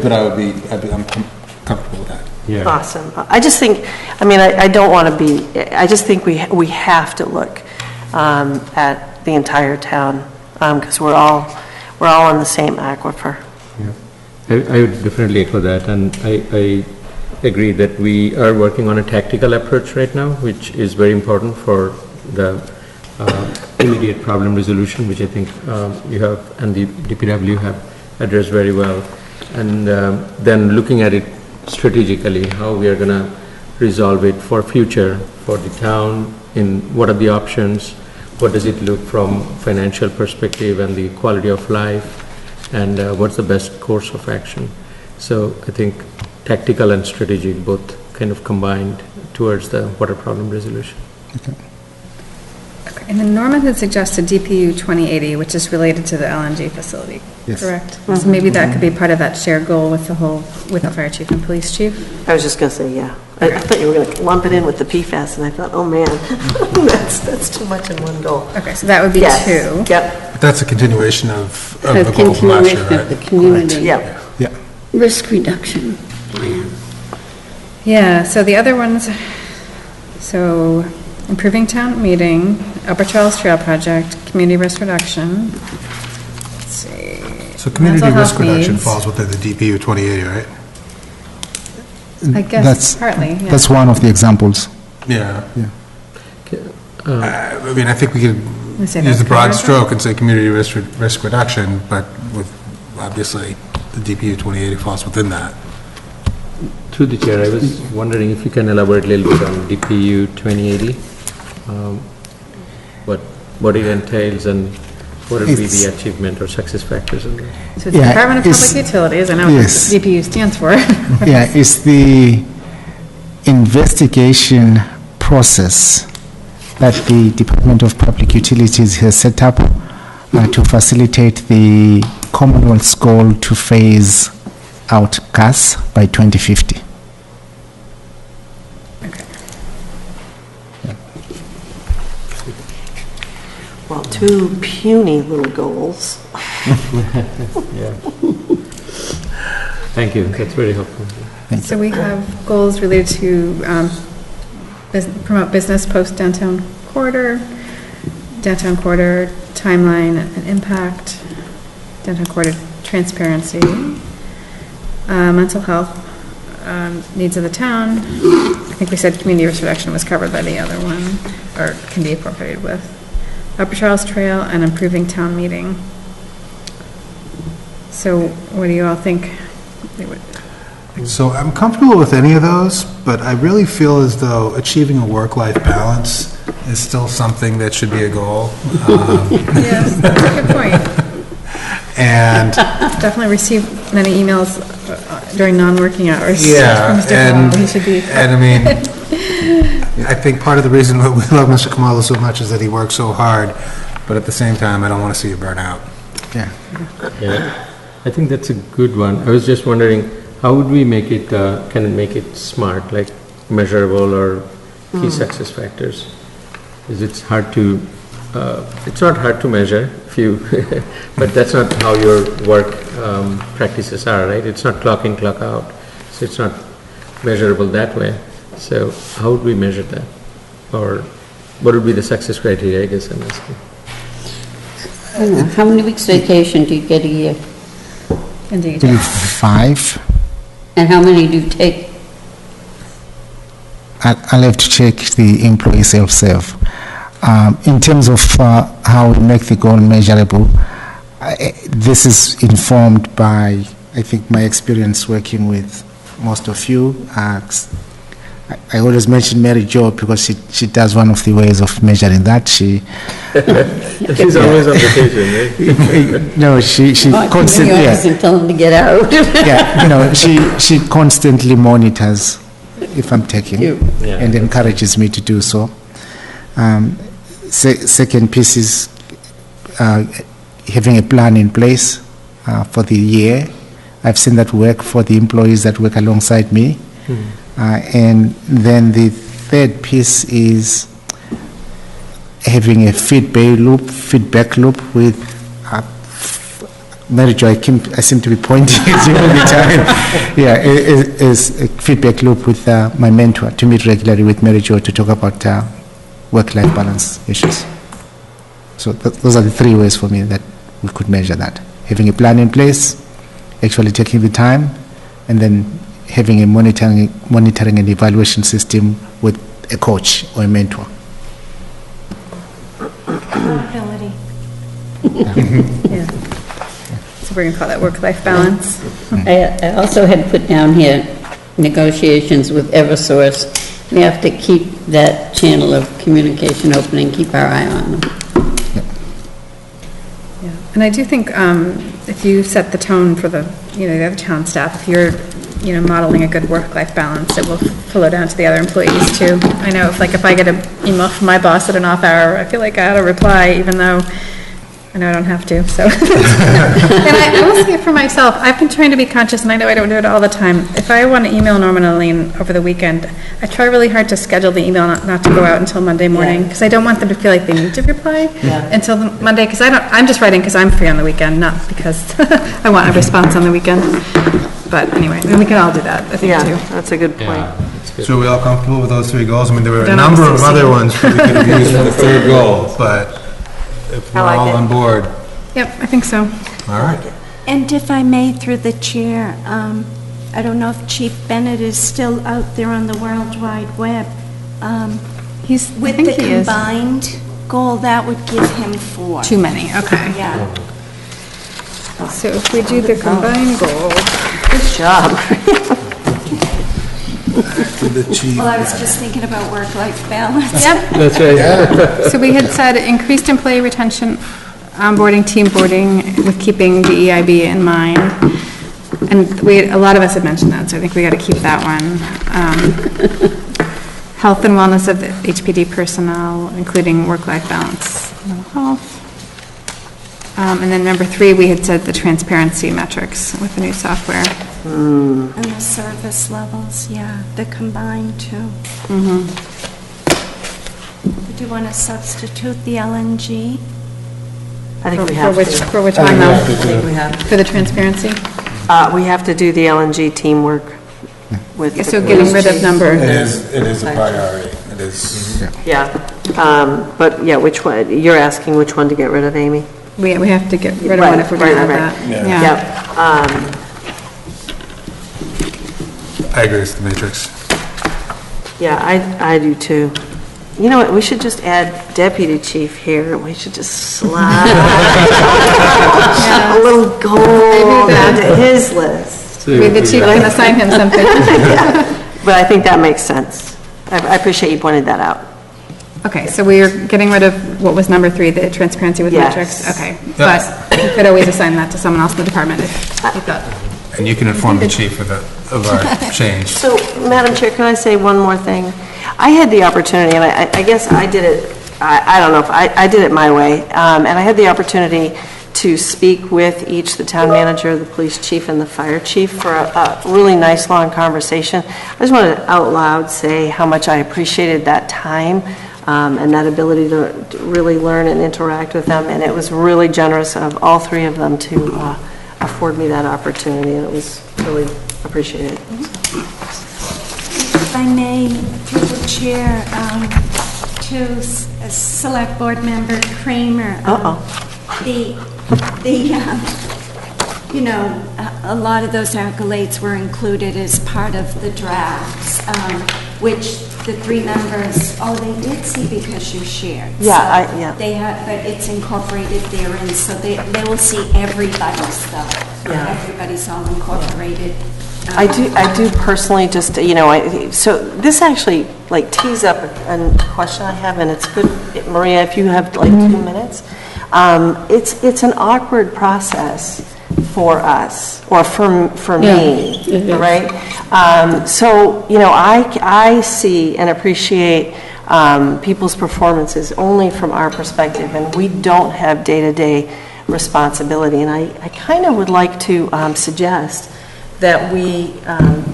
But I'm comfortable with that. Yeah. Awesome. I just think, I don't want to be, I just think we have to look at the entire town, because we're all on the same aquifer. Yeah. I would definitely echo that, and I agree that we are working on a tactical approach right now, which is very important for the immediate problem resolution, which I think you have and the DPW have addressed very well. And then looking at it strategically, how we are going to resolve it for future, for the town, in what are the options, what does it look from financial perspective and the quality of life, and what's the best course of action. So I think tactical and strategic both kind of combined towards the water problem resolution. Okay. And then Norman had suggested DPU 2080, which is related to the LNG facility, yes. Correct? So maybe that could be part of that shared goal with the fire chief and police chief? I was just going to say, yeah. I thought you were going to lump it in with the PFAS, and I thought, oh man, that's too much in one goal. Okay, so that would be 2. Yep. But that's a continuation of the goal from last year, right? The community. Yep. Yeah. Risk reduction plan. Yeah, so the other ones, so improving town meeting, Upper Charles Trail Project, community risk reduction. Let's see. So community Mental risk health reduction needs. falls within the DPU 2080, right? I guess partly, yeah. That's one of the examples. Yeah. Yeah. I mean, I think we could say use that's the broad covered. stroke and say community risk reduction, but with, obviously, the DPU 2080 falls within that. Through the chair, I was wondering if you can elaborate a little bit on DPU 2080. what it entails and what would be It's- the achievement or success factors in that? So it's Yeah, Department of it's- Public Utilities, I know yes. what DPU stands for. Yeah, it's the investigation process that the Department of Public Utilities has set up to facilitate the Commonwealth's goal to phase out gas by 2050. Well, two puny little goals. Yeah. Thank you, that's very helpful. So we have goals related to promote business post downtown corridor timeline and impact, downtown corridor transparency, mental health needs of the town. I think we said community risk reduction was covered by the other one, or can be incorporated with. Upper Charles Trail and improving town meeting. So what do you all think? So I'm comfortable with any of those, but I really feel as though achieving a work-life balance is still something that should be a goal. Yes, that's a good point. And definitely received many emails during non-working hours. yeah, from Mr. Kamal. He should be. and I mean, I think part of the reason why we love Mr. Kamala so much is that he works so hard, but at the same time, I don't want to see you burn out. Yeah. Yeah, I think that's a good one. I was just wondering, how would we make it, can it make it smart, like measurable or key success factors? Is it hard to, it's not hard to measure, but that's not how your work practices are, right? It's not clock in, clock out, so it's not measurable that way. So how would we measure that? Or what would be the success criteria, I guess I'm asking? I don't know. How many weeks vacation do you get a year? Indeed. Maybe 5. And how many do you take? I'll have to check the employee self-serve. In terms of how we make the goal measurable, this is informed by, I think, my experience working with most of you. I always mention Mary Jo because she does one of the ways of measuring that. She's always on vacation, right? No, she constantly. And tell them to get out. Yeah, she constantly monitors if I'm taking and encourages me to do so. Second piece is having a plan in place for the year. I've seen that work for the employees that work alongside me. And then the third piece is having a feedback loop with Mary Jo. I seem to be pointing at you all the time. Yeah, is a feedback loop with my mentor to meet regularly with Mary Jo to talk about work-life balance issues. So those are the 3 ways for me that we could measure that. Having a plan in place, actually taking the time, and then having a monitoring and evaluation system with a coach or a mentor. Accountability. Yeah. So we're going to call that work-life balance. I also had put down here negotiations with Eversource. We have to keep that channel of communication open and keep our eye on them. Yeah. And I do think if you set the tone for the other town staff, if you're modeling a good work-life balance, it will flow down to the other employees too. I know if I get an email from my boss at an off hour, I feel like I ought to reply, even though I know I don't have to, so. And I will say it for myself, I've been trying to be conscious, and I know I don't do it all the time. If I want to email Norman and Elaine over the weekend, I try really hard to schedule the email not to go out until Monday morning, because I don't want them to feel like they need to reply until Monday, because I'm just writing because I'm free on the weekend, not because I want a response on the weekend. But anyway, we can all do that, I think, too. That's a good point. So are we all comfortable with those 3 goals? I mean, there were a number of other ones that we could have used for the 3rd goal, but if we're all on board. Yep, I think so. All right. And if I may, through the chair, I don't know if Chief Bennett is still out there on the World Wide Web. With the combined goal, that would give him 4. Too many, okay. Yeah. So if we do the combined goal. Good job. the chief. Well, I was just thinking about work-life balance. Yep. That's right. So we had said increased employee retention, onboarding, team boarding, with keeping the EIB in mind. And a lot of us had mentioned that, so I think we got to keep that one. Health and wellness of the HPD personnel, including work-life balance, mental health. And then number 3, we had said the transparency metrics with the new software. And the service levels, yeah, the combined two. Do you want to substitute the LNG? I think we have to. For which one, though? I think we have. For the transparency? We have to do the LNG teamwork with. Yeah, so getting rid of number. It is a priority. It is. Yeah, but yeah, which one, you're asking which one to get rid of, Amy? We have to get rid of one if we're going to have that. Yeah. Yep. I agree with the matrix. Yeah, I do too. You know what, we should just add deputy chief here, and we should just slide a little goal onto his list. Maybe the chief can assign him something. Yeah. But I think that makes sense. I appreciate you pointed that out. Okay, so we are getting rid of what was number 3, the transparency with Yes. metrics? Okay, but you could always assign that to someone else in the department if you thought. And you can inform the chief of our change. So, Madam Chair, can I say one more thing? I had the opportunity, and I guess I did it, I don't know if, I did it my way, and I had the opportunity to speak with each, the town manager, the police chief, and the fire chief for a really nice, long conversation. I just wanted to out loud say how much I appreciated that time and that ability to really learn and interact with them, and it was really generous of all 3 of them to afford me that opportunity, and it was really appreciated. If I may, through the chair, to Select Board Member Kramer. You know, a lot of those accolades were included as part of the drafts, which the 3 members, they did see because you shared. Yeah, So they have, but it's incorporated therein, so they will see everybody's stuff. Yeah. Everybody's all incorporated. I do personally just, so this actually like tees up a question I have, and it's good, Maria, if you have like 2 minutes. It's an awkward process for us, or for me, right? So, I see and appreciate people's performances only from our perspective, and we don't have day-to-day responsibility. And I kind of would like to suggest that we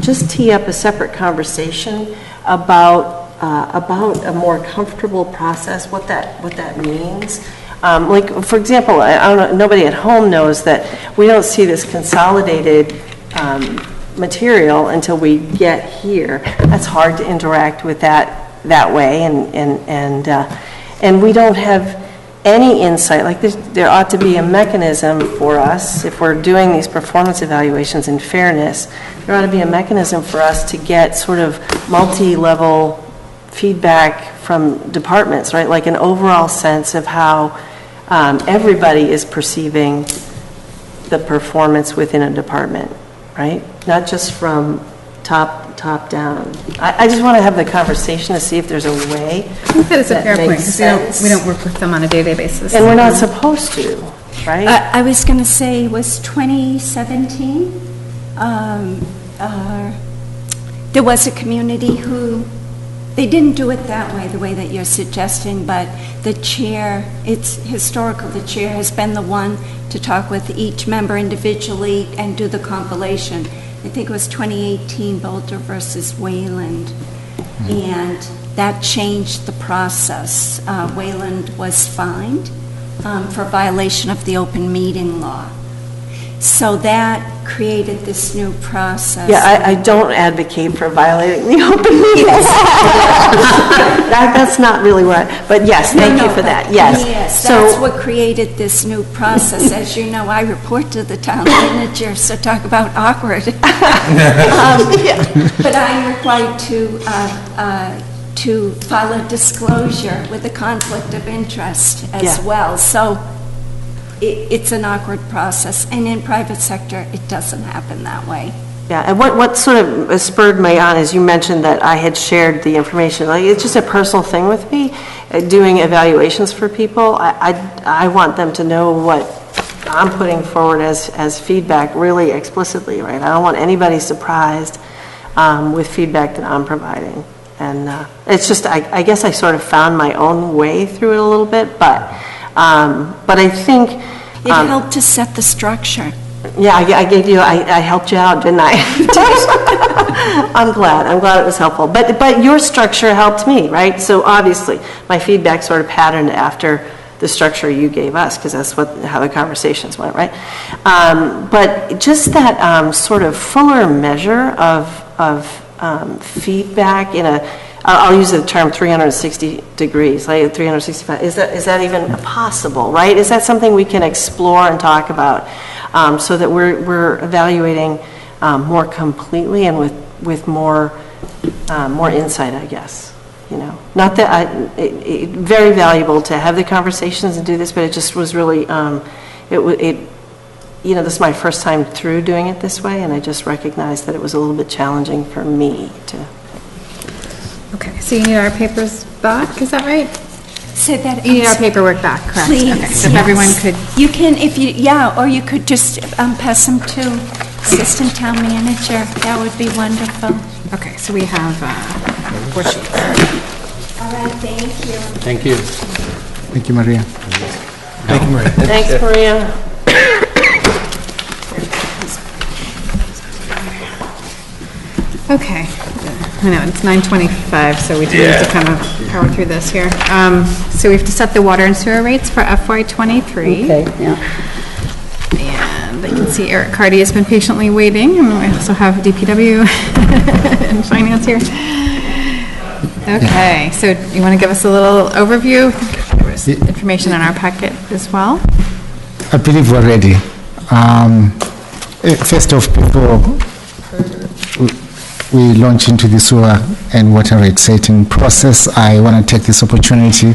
just tee up a separate conversation about a more comfortable process, what that means. Like, for example, I don't know, nobody at home knows that we don't see this consolidated material until we get here. That's hard to interact with that way, and we don't have any insight. Like, there ought to be a mechanism for us, if we're doing these performance evaluations in fairness, there ought to be a mechanism for us to get sort of multi-level feedback from departments, right? Like an overall sense of how everybody is perceiving the performance within a department, right? Not just from top down. I just want to have the conversation to see if there's a way. I think that is a fair point, makes because we don't work with them on a day-to-day basis. And we're not supposed to, right? I was going to say, was 2017, there was a community who, they didn't do it that way, the way that you're suggesting, but the chair, it's historical, the chair has been the one to talk with each member individually and do the compilation. I think it was 2018, Boulder versus Wayland, and that changed the process. Wayland was fined for violation of the open meeting law. So that created this new process. Yeah, I don't advocate for violating the open meeting law. That's not really what, but yes, thank you for that, yes. Yes, So- that's what created this new process. As you know, I report to the town manager, so talk about awkward. But I'm required to file a disclosure with a conflict of interest as well. So it's an awkward process, and in private sector, it doesn't happen that way. Yeah, and what sort of spurred me on is you mentioned that I had shared the information. Like, it's just a personal thing with me, doing evaluations for people. I want them to know what I'm putting forward as feedback really explicitly, right? I don't want anybody surprised with feedback that I'm providing. And it's just, I guess I sort of found my own way through it a little bit, but I think... It helped to set the structure. Yeah, I helped you out, didn't I? You did. I'm glad it was helpful. But your structure helped me, right? So obviously, my feedback sort of patterned after the structure you gave us, because that's how the conversations went, right? But just that sort of fuller measure of feedback in I'll use the term 360 degrees, like 365. Is that even possible, right? Is that something we can explore and talk about so that we're evaluating more completely and with more insight, I guess. You know, not that very valuable to have the conversations and do this, but it just was really you know, this is my first time through doing it this way, and I just recognized that it was a little bit challenging for me to. Okay, so you need our papers back, is that right? Say that. You need our paperwork back, correct? Please, okay, so yes. if everyone could... You can, or you could just pass them to Assistant Town Manager. That would be wonderful. Okay, so we have 4 sheets. All right, thank you. Thank you. Thank you, Maria. Thank you, Maria. Thanks, Maria. Okay, I know, it's 9:25, so we do need to kind of power through this here. So we have to set the water and sewer rates for FY23. Okay, yeah. And I can see Eric Cardy has been patiently waiting, and we also have DPW and finance here. Okay, so you want to give us a little overview? There was information in our packet as well. I believe we're ready. First off, before we launch into the sewer and water rate setting process, I want to take this opportunity,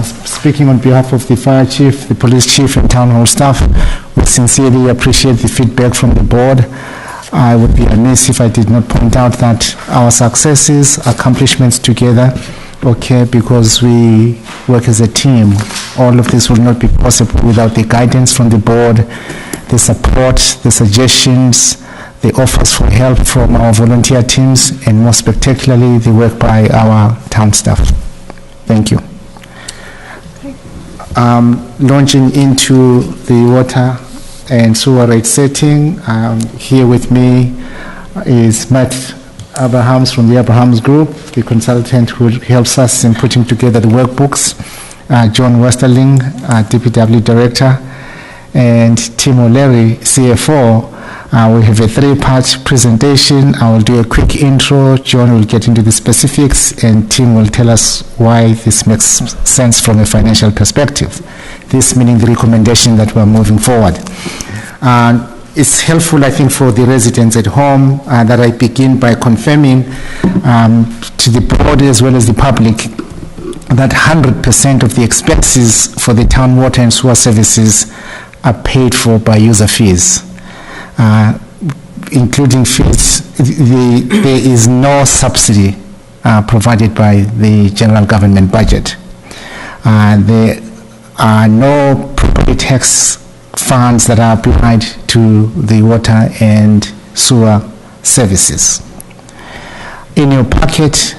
speaking on behalf of the fire chief, the police chief, and town hall staff, we sincerely appreciate the feedback from the board. I would be amiss if I did not point out that our successes, accomplishments together, because we work as a team. All of this would not be possible without the guidance from the board, the support, the suggestions, the offers for help from our volunteer teams, and more spectacularly, the work by our town staff. Thank you. Launching into the water and sewer rate setting, here with me is Matt Abrahams from the Abrahams Group, the consultant who helps us in putting together the workbooks, John Westerling, DPW Director, and Tim O'Leary, CFO. We have a 3-part presentation. I will do a quick intro. John will get into the specifics, and Tim will tell us why this makes sense from a financial perspective. This meaning the recommendation that we're moving forward. It's helpful, I think, for the residents at home that I begin by confirming to the board as well as the public that 100% of the expenses for the town water and sewer services are paid for by user fees. Including fees, there is no subsidy provided by the general government budget. There are no property tax funds that are applied to the water and sewer services. In your packet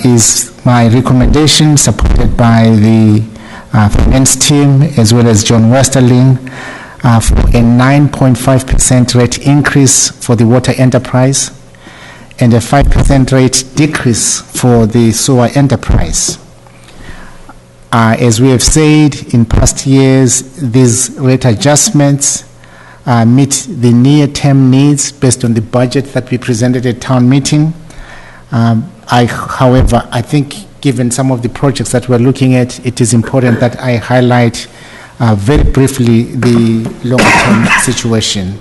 is my recommendation, supported by the finance team as well as John Westerling, for a 9.5% rate increase for the water enterprise and a 5% rate decrease for the sewer enterprise. As we have said in past years, these rate adjustments meet the near-term needs based on the budget that we presented at town meeting. However, I think given some of the projects that we're looking at, it is important that I highlight very briefly the long-term situation.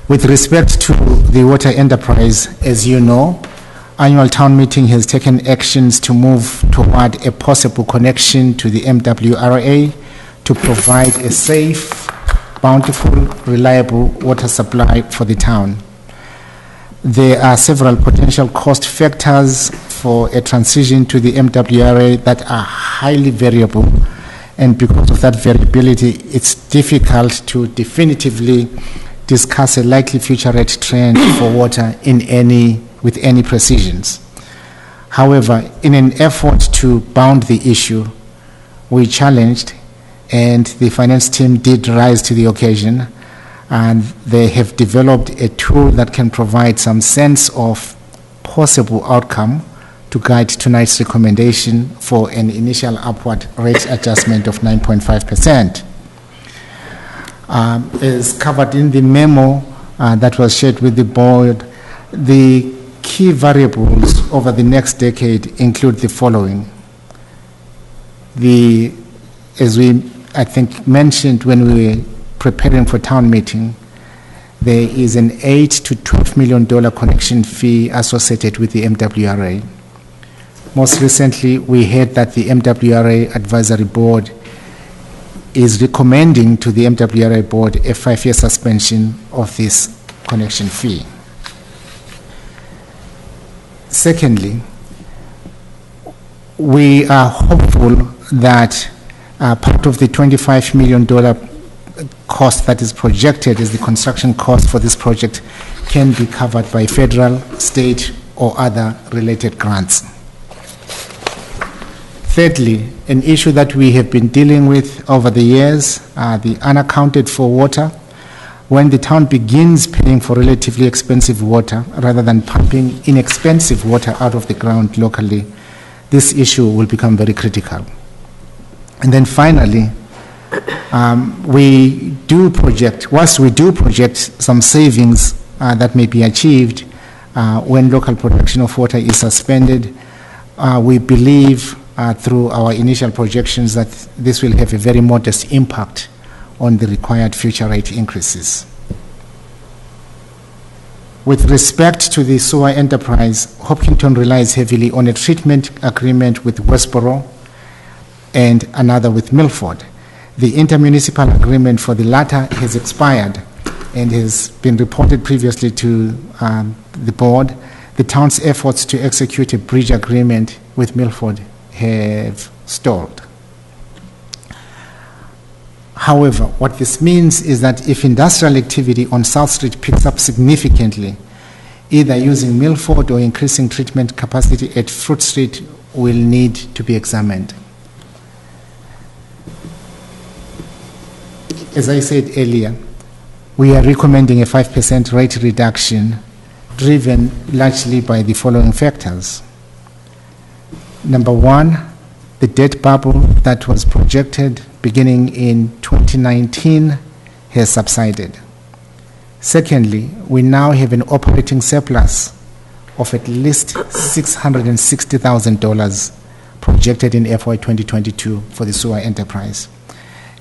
With respect to the water enterprise, as you know, annual town meeting has taken actions to move toward a possible connection to the MWRA to provide a safe, bountiful, reliable water supply for the town. There are several potential cost factors for a transition to the MWRA that are highly variable, and because of that variability, it's difficult to definitively discuss a likely future rate trend for water with any precisions. However, in an effort to bound the issue, we challenged, and the finance team did rise to the occasion, and they have developed a tool that can provide some sense of possible outcome to guide tonight's recommendation for an initial upward rate adjustment of 9.5%. As covered in the memo that was shared with the board, the key variables over the next decade include the following. As we, I think, mentioned when we were preparing for town meeting, there is an $8 to $12 million connection fee associated with the MWRA. Most recently, we heard that the MWRA Advisory Board is recommending to the MWRA Board a 5-year suspension of this connection fee. Secondly, we are hopeful that part of the $25 million cost that is projected as the construction cost for this project can be covered by federal, state, or other related grants. Thirdly, an issue that we have been dealing with over the years, the unaccounted for water. When the town begins paying for relatively expensive water rather than pumping inexpensive water out of the ground locally, this issue will become very critical. And then finally, whilst we do project some savings that may be achieved when local production of water is suspended, we believe through our initial projections that this will have a very modest impact on the required future rate increases. With respect to the sewer enterprise, Hopkinton relies heavily on a treatment agreement with Westboro and another with Milford. The intermunicipal agreement for the latter has expired and has been reported previously to the board. The town's efforts to execute a bridge agreement with Milford have stalled. However, what this means is that if industrial activity on South Street picks up significantly, either using Milford or increasing treatment capacity at Fruit Street will need to be examined. As I said earlier, we are recommending a 5% rate reduction driven largely by the following factors. Number one, the debt bubble that was projected beginning in 2019 has subsided. Secondly, we now have an operating surplus of at least $660,000 projected in FY 2022 for the sewer enterprise.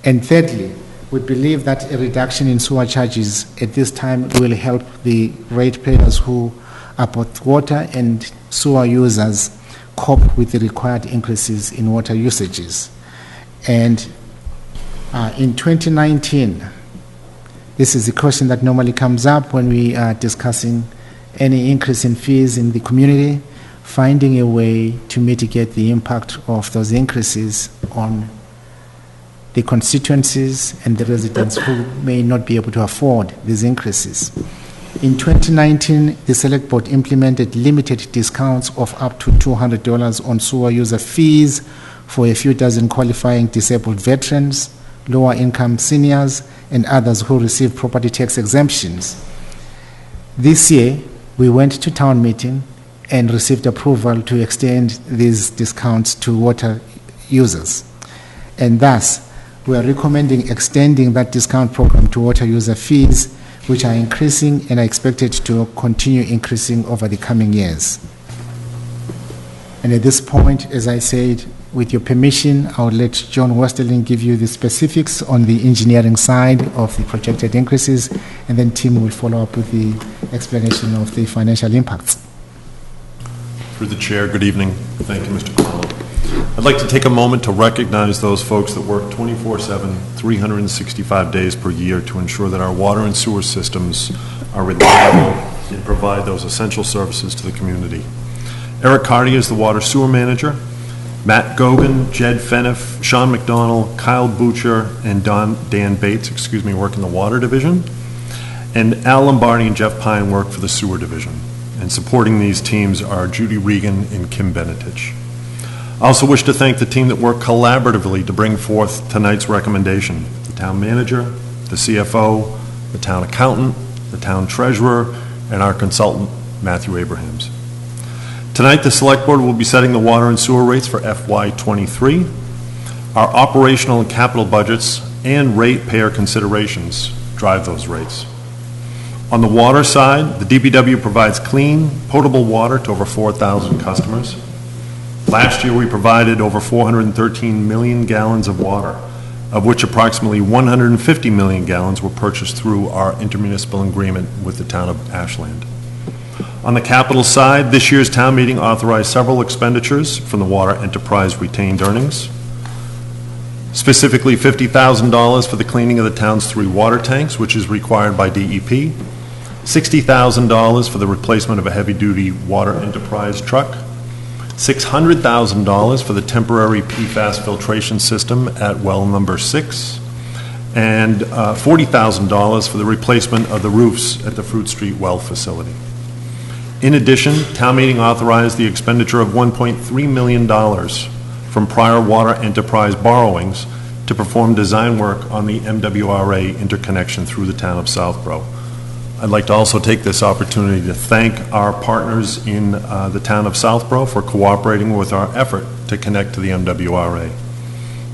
And thirdly, we believe that a reduction in sewer charges at this time will help the ratepayers who are both water and sewer users cope with the required increases in water usages. And in 2019, this is a question that normally comes up when we are discussing any increase in fees in the community, finding a way to mitigate the impact of those increases on the constituencies and the residents who may not be able to afford these increases. In 2019, the Select Board implemented limited discounts of up to $200 on sewer user fees for a few dozen qualifying disabled veterans, lower income seniors, and others who receive property tax exemptions. This year, we went to town meeting and received approval to extend these discounts to water users. And thus, we are recommending extending that discount program to water user fees, which are increasing and are expected to continue increasing over the coming years. And at this point, as I said, with your permission, I will let John Westerling give you the specifics on the engineering side of the projected increases, and then Tim will follow up with the explanation of the financial impacts. Through the chair, good evening. Thank you, Mr. Coleman. I'd like to take a moment to recognize those folks that work 24/7, 365 days per year to ensure that our water and sewer systems are reliable and provide those essential services to the community. Eric Carty is the water sewer manager. Matt Gogan, Jed Feniff, Sean McDonald, Kyle Butcher, and Dan Bates, work in the water division. And Al Lombardi and Jeff Pine work for the sewer division. And supporting these teams are Judy Regan and Kim Benetich. I also wish to thank the team that worked collaboratively to bring forth tonight's recommendation. The town manager, the CFO, the town accountant, the town treasurer, and our consultant, Matthew Abrahams. Tonight, the Select Board will be setting the water and sewer rates for FY23. Our operational and capital budgets and ratepayer considerations drive those rates. On the water side, the DPW provides clean, potable water to over 4,000 customers. Last year, we provided over 413 million gallons of water, of which approximately 150 million gallons were purchased through our intermunicipal agreement with the town of Ashland. On the capital side, this year's town meeting authorized several expenditures from the water enterprise retained earnings. Specifically, $50,000 for the cleaning of the town's 3 water tanks, which is required by DEP, $60,000 for the replacement of a heavy-duty water enterprise truck, $600,000 for the temporary PFAS filtration system at well number 6, and $40,000 for the replacement of the roofs at the Fruit Street well facility. In addition, town meeting authorized the expenditure of $1.3 million from prior water enterprise borrowings to perform design work on the MWRA interconnection through the town of Southborough. I'd like to also take this opportunity to thank our partners in the town of Southborough for cooperating with our effort to connect to the MWRA.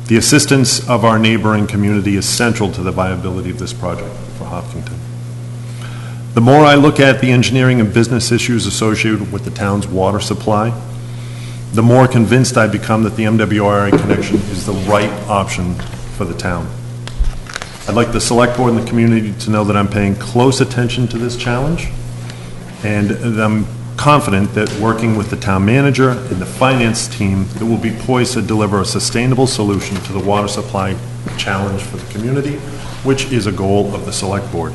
The assistance of our neighboring community is central to the viability of this project for Hopkinton. The more I look at the engineering and business issues associated with the town's water supply, the more convinced I become that the MWRA connection is the right option for the town. I'd like the Select Board and the community to know that I'm paying close attention to this challenge, and that I'm confident that working with the town manager and the finance team, that will be poised to deliver a sustainable solution to the water supply challenge for the community, which is a goal of the Select Board.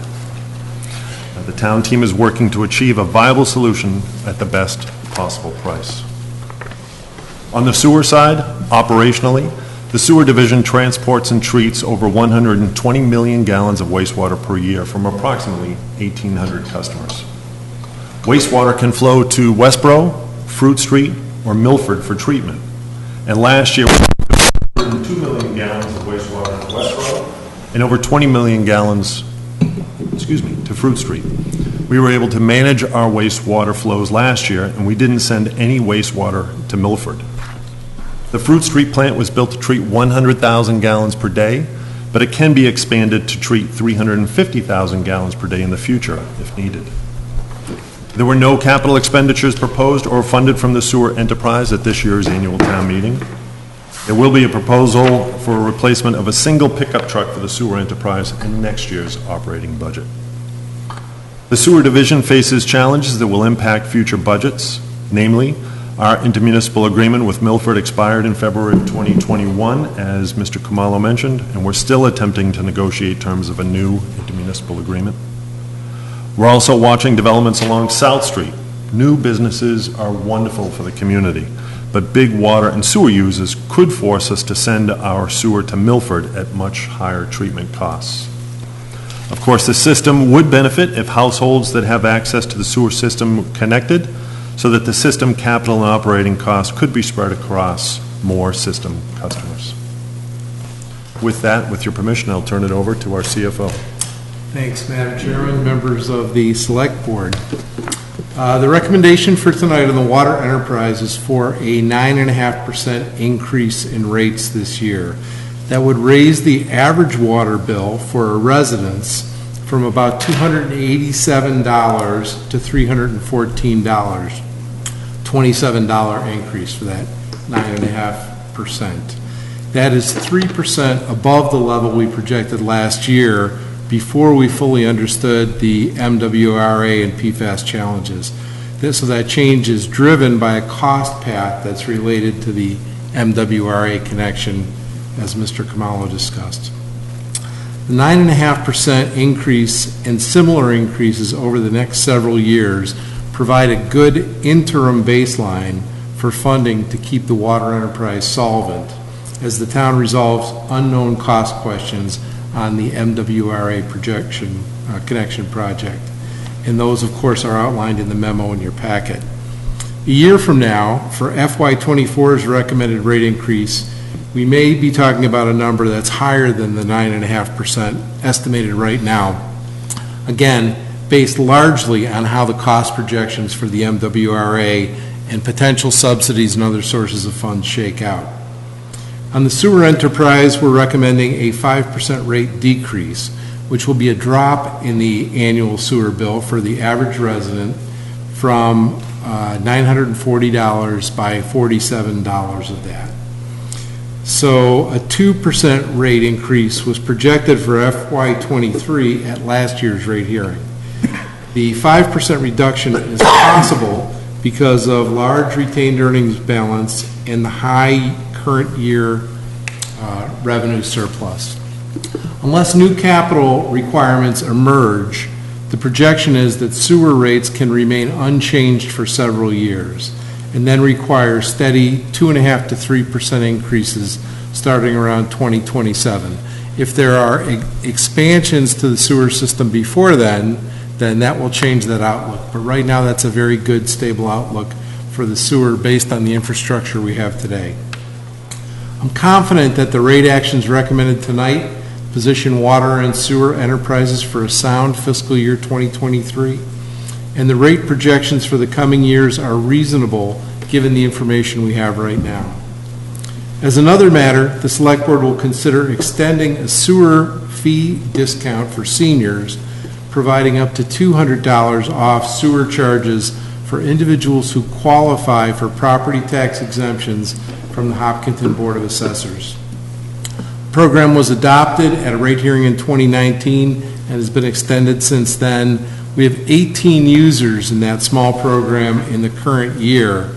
The town team is working to achieve a viable solution at the best possible price. On the sewer side, operationally, the sewer division transports and treats over 120 million gallons of wastewater per year from approximately 1,800 customers. Wastewater can flow to Westboro, Fruit Street, or Milford for treatment. And last year, we had 2 million gallons of wastewater to Westboro and over 20 million gallons, to Fruit Street. We were able to manage our wastewater flows last year, and we didn't send any wastewater to Milford. The Fruit Street plant was built to treat 100,000 gallons per day, but it can be expanded to treat 350,000 gallons per day in the future if needed. There were no capital expenditures proposed or funded from the sewer enterprise at this year's annual town meeting. There will be a proposal for a replacement of a single pickup truck for the sewer enterprise in next year's operating budget. The sewer division faces challenges that will impact future budgets, namely, our intermunicipal agreement with Milford expired in February of 2021, as Mr. Khumalo mentioned, and we're still attempting to negotiate terms of a new intermunicipal agreement. We're also watching developments along South Street. New businesses are wonderful for the community, but big water and sewer users could force us to send our sewer to Milford at much higher treatment costs. Of course, the system would benefit if households that have access to the sewer system connected, so that the system capital and operating costs could be spread across more system customers. With that, with your permission, I'll turn it over to our CFO. Thanks, Madam Chairman, members of the Select Board. The recommendation for tonight on the water enterprise is for a 9.5% increase in rates this year. That would raise the average water bill for a residence from about $287 to $314. $27 increase for that 9.5%. That is 3% above the level we projected last year before we fully understood the MWRA and PFAS challenges. So that change is driven by a cost path that's related to the MWRA connection, as Mr. Kamalo discussed. The 9.5% increase and similar increases over the next several years provide a good interim baseline for funding to keep the water enterprise solvent as the town resolves unknown cost questions on the MWRA connection project. And those, of course, are outlined in the memo in your packet. A year from now, for FY24's recommended rate increase, we may be talking about a number that's higher than the 9.5% estimated right now. Again, based largely on how the cost projections for the MWRA and potential subsidies and other sources of funds shake out. On the sewer enterprise, we're recommending a 5% rate decrease, which will be a drop in the annual sewer bill for the average resident from $940 by $47 of that. So a 2% rate increase was projected for FY23 at last year's rate hearing. The 5% reduction is possible because of large retained earnings balance and the high current year revenue surplus. Unless new capital requirements emerge, the projection is that sewer rates can remain unchanged for several years and then require steady 2.5% to 3% increases starting around 2027. If there are expansions to the sewer system before then that will change that outlook. But right now, that's a very good, stable outlook for the sewer based on the infrastructure we have today. I'm confident that the rate actions recommended tonight position water and sewer enterprises for a sound fiscal year 2023, and the rate projections for the coming years are reasonable given the information we have right now. As another matter, the Select Board will consider extending a sewer fee discount for seniors, providing up to $200 off sewer charges for individuals who qualify for property tax exemptions from the Hopkinton Board of Assessors. The program was adopted at a rate hearing in 2019 and has been extended since then. We have 18 users in that small program in the current year.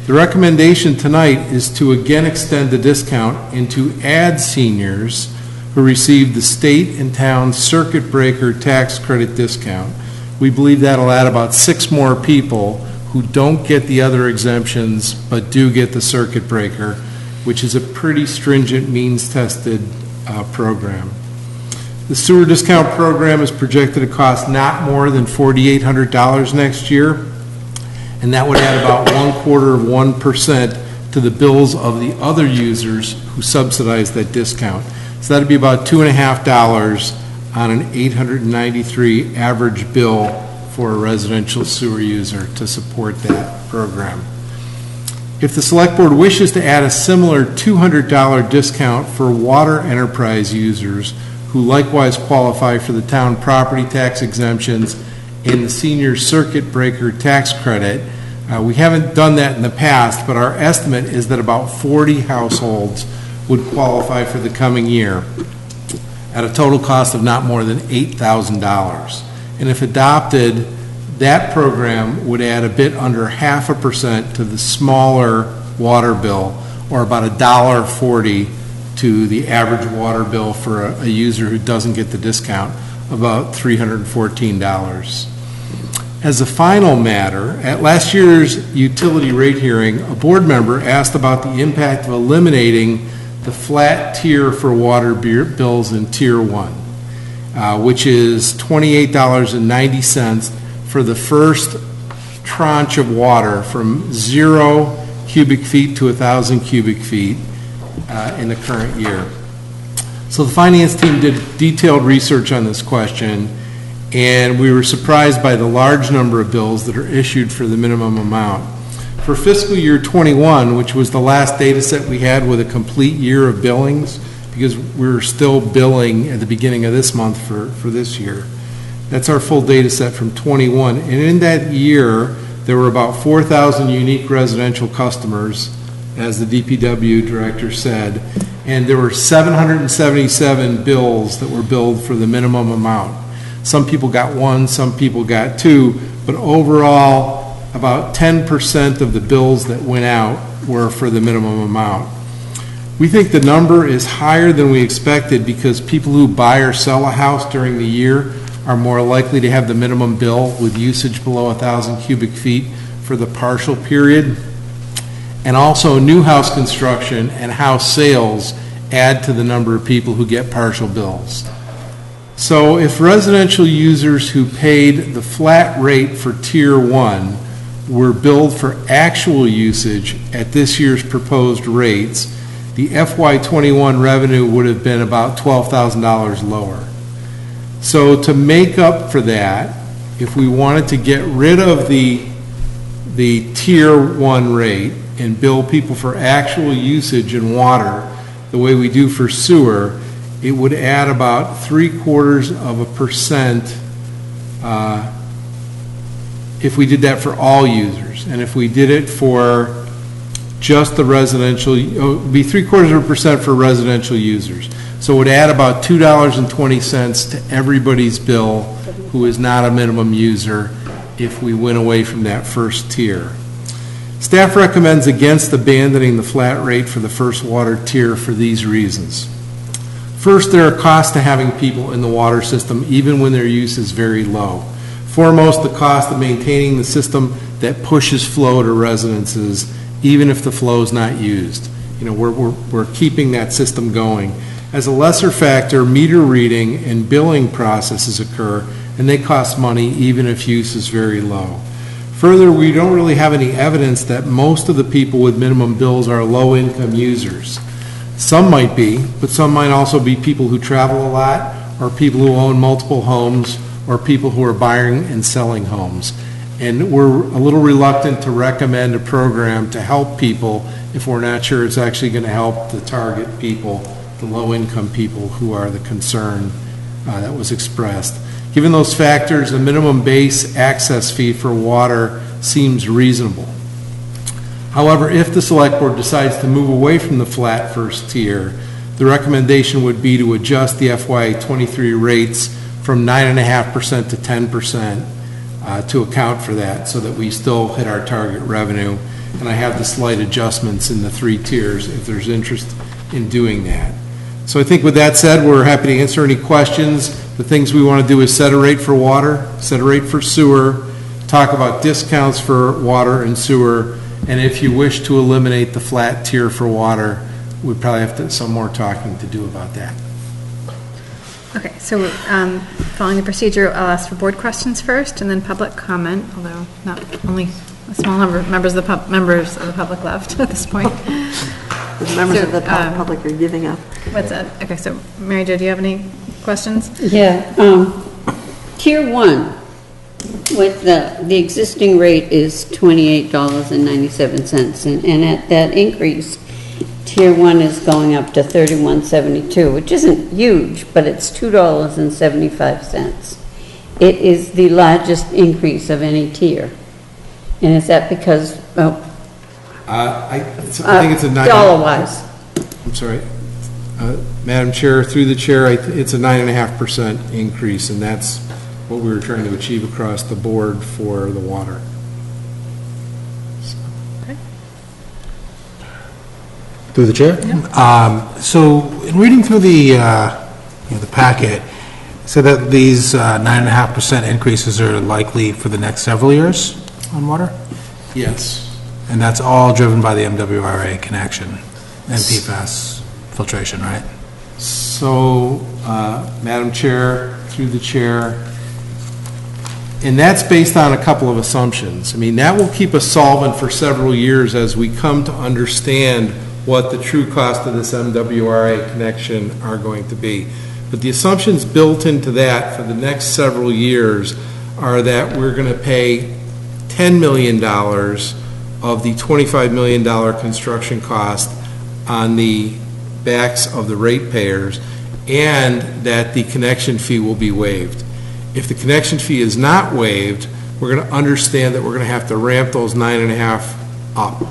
The recommendation tonight is to again extend the discount and to add seniors who receive the state and town circuit breaker tax credit discount. We believe that'll add about 6 more people who don't get the other exemptions but do get the circuit breaker, which is a pretty stringent means-tested program. The sewer discount program is projected to cost not more than $4,800 next year, and that would add about 0.25% to the bills of the other users who subsidize that discount. So that'd be about $2.50 on an $893 average bill for a residential sewer user to support that program. If the Select Board wishes to add a similar $200 discount for water enterprise users who likewise qualify for the town property tax exemptions and the senior circuit breaker tax credit, we haven't done that in the past, but our estimate is that about 40 households would qualify for the coming year at a total cost of not more than $8,000. And if adopted, that program would add a bit under 0.5% to the smaller water bill, or about $1.40 to the average water bill for a user who doesn't get the discount, about $314. As a final matter, at last year's utility rate hearing, a board member asked about the impact of eliminating the flat tier for water bills in Tier 1, which is $28.90 for the first tranche of water from 0 cubic feet to 1,000 cubic feet in the current year. So the finance team did detailed research on this question, and we were surprised by the large number of bills that are issued for the minimum amount. For fiscal year 21, which was the last data set we had with a complete year of billings, because we're still billing at the beginning of this month for this year. That's our full data set from 21. And in that year, there were about 4,000 unique residential customers, as the DPW director said, and there were 777 bills that were billed for the minimum amount. Some people got 1, some people got 2, but overall, about 10% of the bills that went out were for the minimum amount. We think the number is higher than we expected because people who buy or sell a house during the year are more likely to have the minimum bill with usage below 1,000 cubic feet for the partial period. And also new house construction and house sales add to the number of people who get partial bills. So if residential users who paid the flat rate for Tier 1 were billed for actual usage at this year's proposed rates, the FY21 revenue would have been about $12,000 lower. So to make up for that, if we wanted to get rid of the Tier 1 rate and bill people for actual usage in water the way we do for sewer, it would add about 0.75% if we did that for all users. And if we did it for just the residential, it would be 0.75% for residential users. So it would add about $2.20 to everybody's bill who is not a minimum user if we went away from that first tier. Staff recommends against abandoning the flat rate for the first water tier for these reasons. First, there are costs to having people in the water system even when their use is very low. Foremost, the cost of maintaining the system that pushes flow to residences even if the flow is not used. You know, we're keeping that system going. As a lesser factor, meter reading and billing processes occur, and they cost money even if use is very low. Further, we don't really have any evidence that most of the people with minimum bills are low-income users. Some might be, but some might also be people who travel a lot, or people who own multiple homes, or people who are buying and selling homes. And we're a little reluctant to recommend a program to help people if we're not sure it's actually going to help the target people, the low-income people who are the concern that was expressed. Given those factors, a minimum base access fee for water seems reasonable. However, if the Select Board decides to move away from the flat first tier, the recommendation would be to adjust the FY23 rates from 9.5% to 10% to account for that so that we still hit our target revenue. And I have the slight adjustments in the 3 tiers if there's interest in doing that. So I think with that said, we're happy to answer any questions. The things we want to do is set a rate for water, set a rate for sewer, talk about discounts for water and sewer, and if you wish to eliminate the flat tier for water, we probably have some more talking to do about that. Okay, so following the procedure, I'll ask for board questions first and then public comment, although not only a small number of members of the public left at this point. The members of the public are giving up. What's that? Okay, so Mary Jo, do you have any questions? Yeah, Tier 1, with the existing rate is $28.97, and at that increase, Tier 1 is going up to $31.72, which isn't huge, but it's $2.75. It is the largest increase of any tier. And is that because, I think it's a dollar-wise? I'm sorry. Madam Chair, through the chair, it's a 9.5% increase, and that's what we were trying to achieve across the board for the water. Okay. Through the chair? Yeah. So in reading through the packet, so that these 9.5% increases are likely for the next several years on water? Yes. And that's all driven by the MWRA connection and PFAS filtration, right? So, Madam Chair, through the chair, and that's based on a couple of assumptions. I mean, that will keep us solvent for several years as we come to understand what the true cost of this MWRA connection are going to be. But the assumptions built into that for the next several years are that we're going to pay $10 million of the $25 million construction cost on the backs of the ratepayers, and that the connection fee will be waived. If the connection fee is not waived, we're going to understand that we're going to have to ramp those 9.5 up.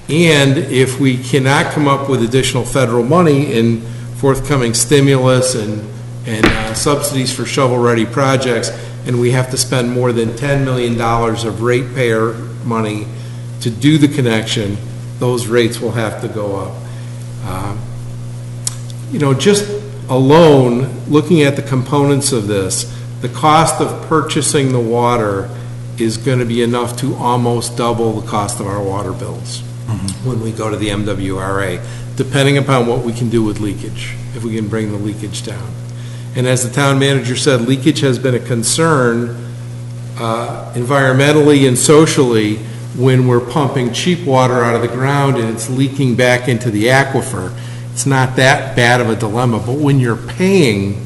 And if we cannot come up with additional federal money in forthcoming stimulus and subsidies for shovel-ready projects, and we have to spend more than $10 million of ratepayer money to do the connection, those rates will have to go up. Just alone, looking at the components of this, the cost of purchasing the water is going to be enough to almost double the cost of our water bills when we go to the MWRA, depending upon what we can do with leakage, if we can bring the leakage down. And as the town manager said, leakage has been a concern environmentally and socially when we're pumping cheap water out of the ground and it's leaking back into the aquifer. It's not that bad of a dilemma, but when you're paying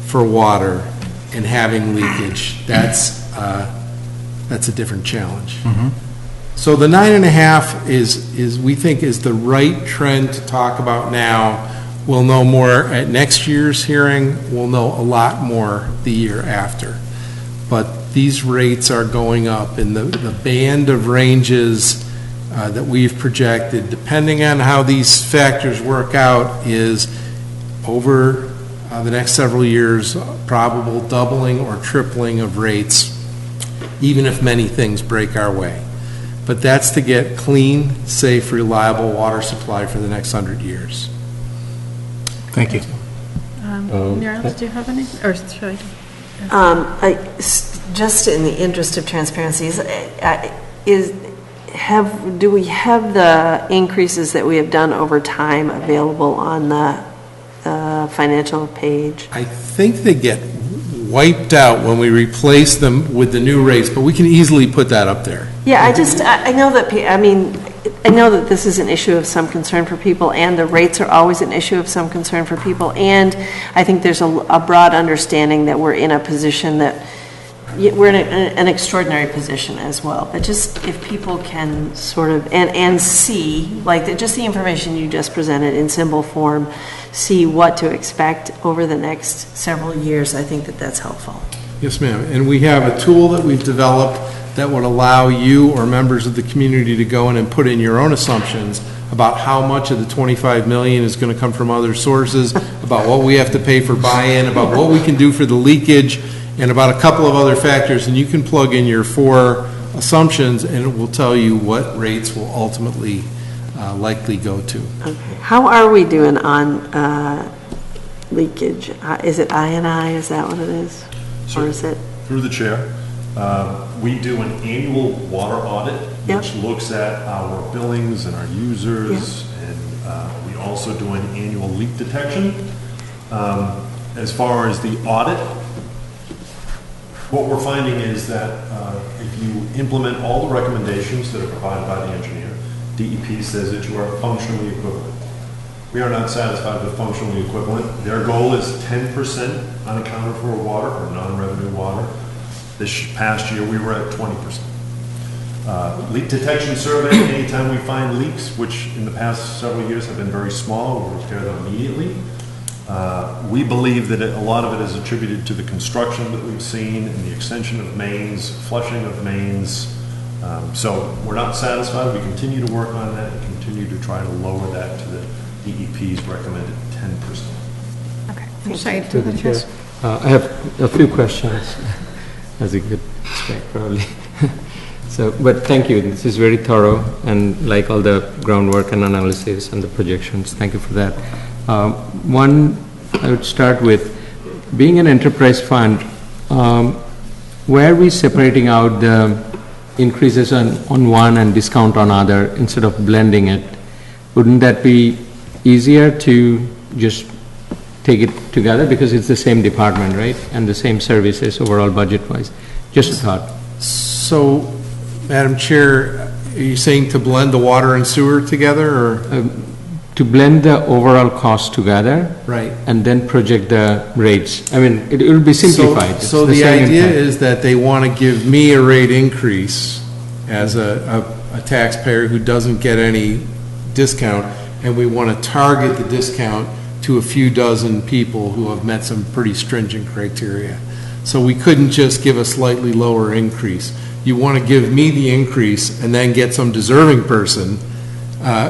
for water and having leakage, that's a different challenge. So the 9.5 is we think is the right trend to talk about now. We'll know more at next year's hearing. We'll know a lot more the year after. But these rates are going up, and the band of ranges that we've projected, depending on how these factors work out, is over the next several years, probable doubling or tripling of rates, even if many things break our way. But that's to get clean, safe, reliable water supply for the next 100 years. Thank you. Meryl, do you have any, or should I? Just in the interest of transparency, do we have the increases that we have done over time available on the financial page? I think they get wiped out when we replace them with the new rates, but we can easily put that up there. Yeah, I know that, I know that this is an issue of some concern for people, and the rates are always an issue of some concern for people, and I think there's a broad understanding that we're in a position that, we're in an extraordinary position as well. But just if people can sort of, and see, like, just the information you just presented in symbol form, see what to expect over the next several years, I think that that's helpful. Yes, ma'am. And we have a tool that we've developed that would allow you or members of the community to go in and put in your own assumptions about how much of the 25 million is going to come from other sources, about what we have to pay for buy-in, about what we can do for the leakage, and about a couple of other factors. And you can plug in your 4 assumptions, and it will tell you what rates will ultimately likely go to. Okay. How are we doing on leakage? Is it I&I? Is that what it is? So, or is it? Through the chair, we do an annual water audit, which looks at our billings and our users, and we also do an annual leak detection. As far as the audit, what we're finding is that if you implement all the recommendations that are provided by the engineer, DEP says that you are functionally equivalent. We are not satisfied with functionally equivalent. Their goal is 10% unaccounted for water or non-revenue water. This past year we were at 20%. Leak detection survey, anytime we find leaks, which in the past several years have been very small, we'll repair them immediately. We believe that a lot of it is attributed to the construction that we've seen and the extension of mains, flushing of mains. So we're not satisfied. We continue to work on that and continue to try to lower that to the DEP's recommended 10%. Okay. Sorry, To the chair. I have a few questions, as you could expect, probably. But thank you. This is very thorough, and like all the groundwork and analysis and the projections. Thank you for that. One, I would start with, being an enterprise fund, where are we separating out the increases on one and discount on other instead of blending it? Wouldn't that be easier to just take it together, because it's the same department, right? And the same services overall budget-wise? Just a thought. So, Madam Chair, are you saying to blend the water and sewer together, or? To blend the overall cost together, right, and then project the rates. I mean, it will be simplified. So the idea is that they want to give me a rate increase as a taxpayer who doesn't get any discount, and we want to target the discount to a few dozen people who have met some pretty stringent criteria. So we couldn't just give a slightly lower increase. You want to give me the increase and then get some deserving person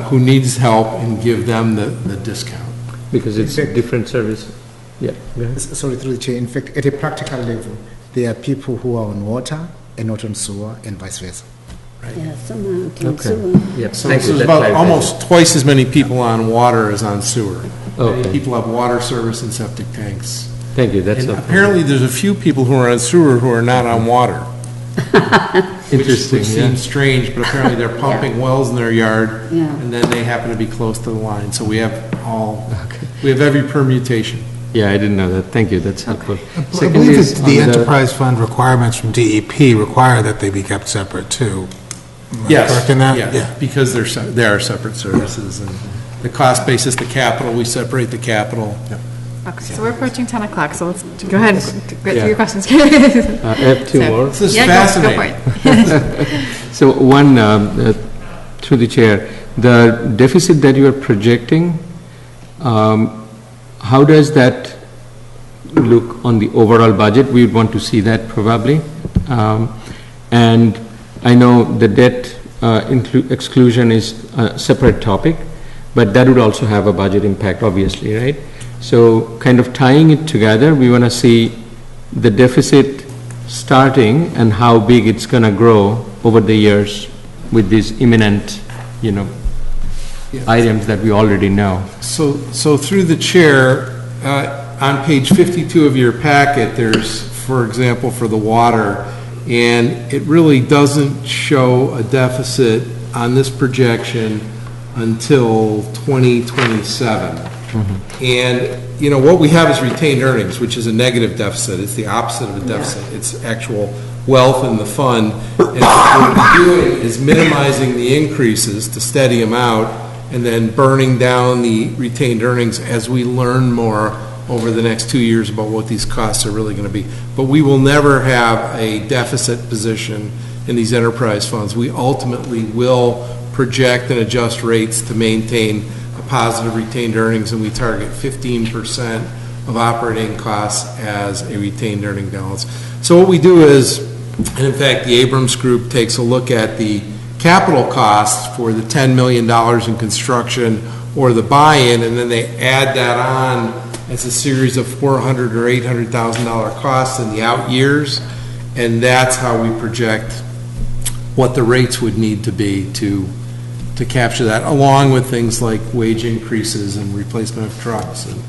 who needs help and give them the discount. Because it's a different service. Yeah. Sorry, through the chair. In fact, at a practical level, there are people who are on water and not on sewer, and vice versa. Yeah, someone can Okay. sue. Yeah, So thank you. there's That about clarifies it. almost twice as many people on water as on sewer. Okay. Many people have water service and septic tanks. Thank you, that's And helpful. apparently, there's a few people who are on sewer who are not on water. Interesting, Which yeah. seems strange, but apparently they're pumping wells in their yard, Yeah. and then they happen to be close to the line. So we have we have every permutation. Yeah, I didn't know that. Thank you, that's helpful. I Second believe is that the on enterprise fund requirements from DEP require that they be kept separate, too. Am I Yes, correct in that? yeah, because they are separate services, and the cost basis, the capital, we separate the capital. Okay, so we're approaching 10 o'clock, so let's go ahead and get through Yeah. your questions. I have two more. This is Yeah, go for fascinating. it. So one, through the chair, the deficit that you are projecting, how does that look on the overall budget? We would want to see that probably. And I know the debt exclusion is a separate topic, but that would also have a budget impact, obviously, right? So kind of tying it together, we want to see the deficit starting and how big it's going to grow over the years with these imminent, items that we already know. So through the chair, on page 52 of your packet, there's, for example, for the water, and it really doesn't show a deficit on this projection until 2027. And, what we have is retained earnings, which is a negative deficit. It's the opposite of a deficit. It's actual wealth in the fund. And what we're doing is minimizing the increases to steady them out and then burning down the retained earnings as we learn more over the next 2 years about what these costs are really going to be. But we will never have a deficit position in these enterprise funds. We ultimately will project and adjust rates to maintain a positive retained earnings, and we target 15% of operating costs as a retained earning balance. So what we do is, and in fact, the Abrams Group takes a look at the capital costs for the $10 million in construction or the buy-in, and then they add that on as a series of $400,000 or $800,000 costs in the out years, and that's how we project what the rates would need to be to capture that, along with things like wage increases and replacement of trucks and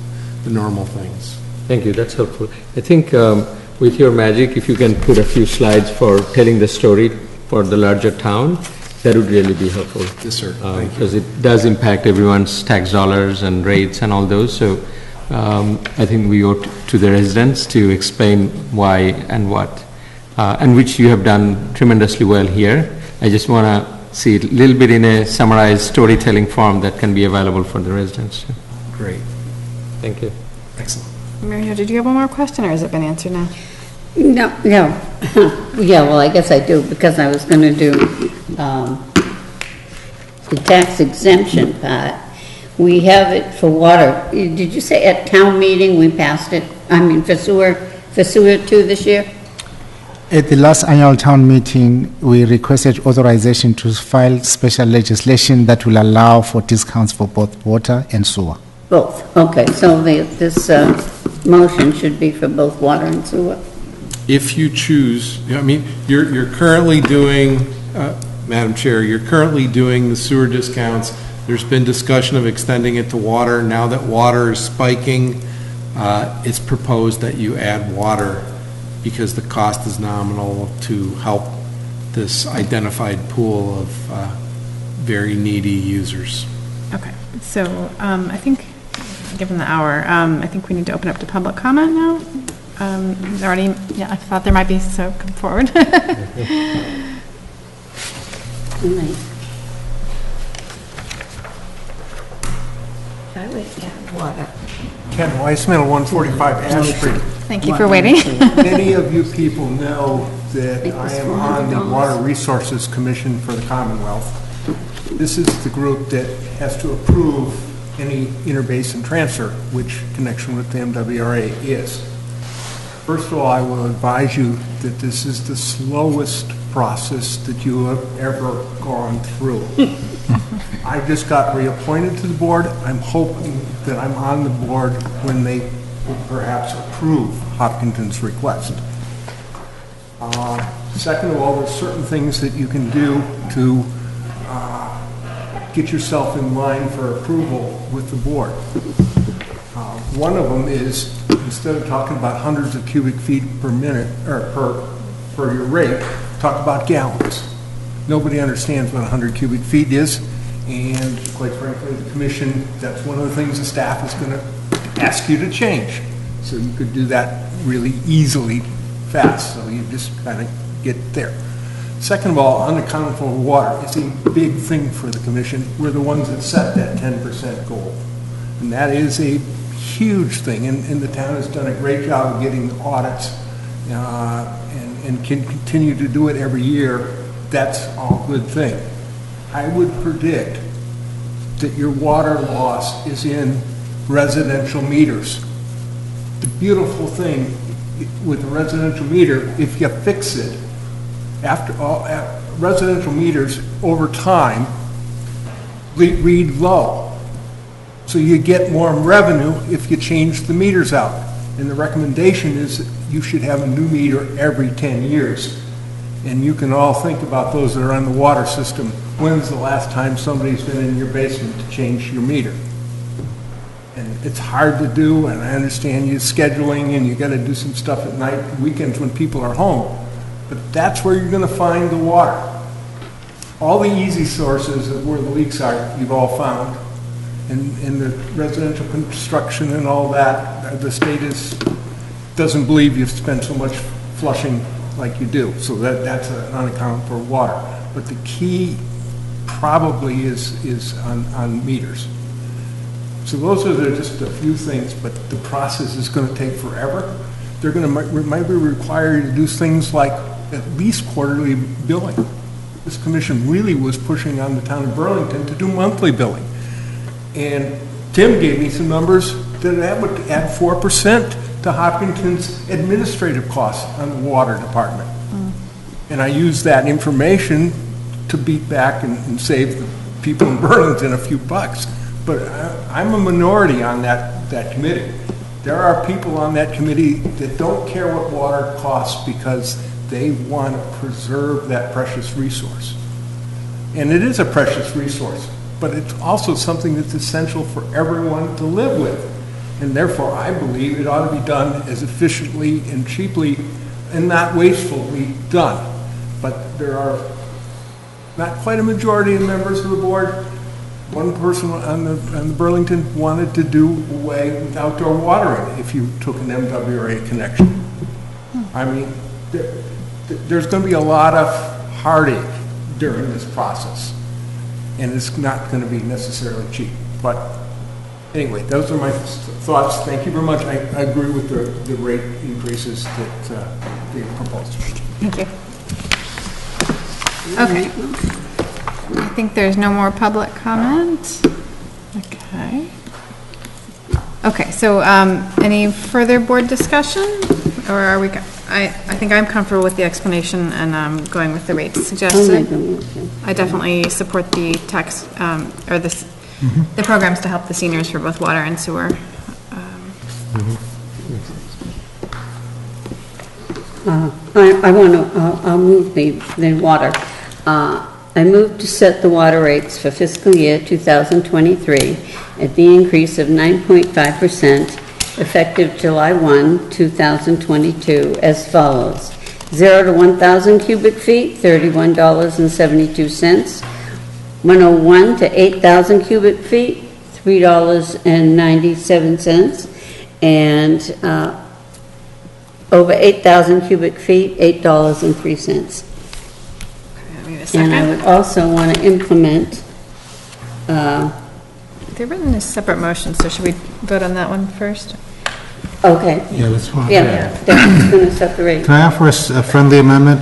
the normal things. Thank you, that's helpful. I think with your magic, if you can put a few slides for telling the story for the larger town, that would really be helpful. Yes, sir. Thank you. Because it does impact everyone's tax dollars and rates and all those. So I think we owe to the residents to explain why and what, and which you have done tremendously well here. I just want to see it a little bit in a summarized storytelling form that can be available for the residents. Great. Thank you. Excellent. Maria, did you have one more question, or has it been answered now? No. Yeah, well, I guess I do, because I was going to do the tax exemption part. We have it for water. Did you say at town meeting we passed it? I mean, for sewer too this year? At the last annual town meeting, we requested authorization to file special legislation that will allow for discounts for both water and sewer. Both, okay, so this motion should be for both water and sewer? If you choose, you're currently doing, Madam Chair, you're currently doing the sewer discounts. There's been discussion of extending it to water. Now that water is spiking, it's proposed that you add water because the cost is nominal to help this identified pool of very needy users. Okay, so I think, given the hour, I think we need to open up to public comment now. Already, I thought there might be, so come forward. Water. Ken Weissmantel, 145 Ash Street. Thank you for waiting. Many of you people know that I am on the Water Resources Commission for the Commonwealth. This is the group that has to approve any interbasin transfer, which connection with the MWRA is. First of all, I will advise you that this is the slowest process that you have ever gone through. I just got reappointed to the board. I'm hoping that I'm on the board when they will perhaps approve Hopkinton's request. Second of all, there's certain things that you can do to get yourself in line for approval with the board. One of them is, instead of talking about hundreds of cubic feet per minute, or per your rate, talk about gallons. Nobody understands what 100 cubic feet is, and quite frankly, the commission, that's one of the things the staff is going to ask you to change. So you could do that really easily, fast, so you just kind of get there. Second of all, unaccountable water is a big thing for the commission. We're the ones that set that 10% goal. And that is a huge thing, and the town has done a great job of getting audits and can continue to do it every year. That's all good thing. I would predict that your water loss is in residential meters. The beautiful thing with a residential meter, if you fix it, after all, residential meters over time read low. So you get more revenue if you change the meters out. And the recommendation is that you should have a new meter every 10 years. And you can all think about those that are on the water system. When's the last time somebody's been in your basement to change your meter? And it's hard to do, and I understand you scheduling and you got to do some stuff at night, weekends when people are home. But that's where you're going to find the water. All the easy sources of where the leaks are, you've all found. And the residential construction and all that, the state doesn't believe you've spent so much flushing like you do. So that's an unaccountable for water. But the key probably is on meters. So those are just a few things, but the process is going to take forever. They're going to might be required to do things like at least quarterly billing. This commission really was pushing on the town of Burlington to do monthly billing. And Tim gave me some numbers that would add 4% to Hopkinton's administrative costs on the water department. And I used that information to beat back and save the people in Burlington a few bucks. But I'm a minority on that committee. There are people on that committee that don't care what water costs because they want to preserve that precious resource. And it is a precious resource, but it's also something that's essential for everyone to live with. And therefore, I believe it ought to be done as efficiently and cheaply and not wastefully done. But there are not quite a majority of members of the board. One person on the Burlington wanted to do away with outdoor watering if you took an MWRA connection. I mean, there's going to be a lot of heartache during this process, and it's not going to be necessarily cheap. But anyway, those are my thoughts. Thank you very much. I agree with the rate increases that they proposed. Thank you. Okay. I think there's no more public comment. Okay. Okay, so any further board discussion? Or are we, I think I'm comfortable with the explanation and going with the rates suggested. I definitely support the tax, or the programs to help the seniors for both water and sewer. I'll move the water. I move to set the water rates for fiscal year 2023 at the increase of 9.5% effective July 1, 2022 as follows. 0 to 1,000 cubic feet, $31.72. 101 to 8,000 cubic feet, $3.97. And over 8,000 cubic feet, $8.03. And I would also want to implement... They're written as separate motions, so should we vote on that one first? Okay. Yeah, let's vote. Yeah, that's going to separate. Can I offer a friendly amendment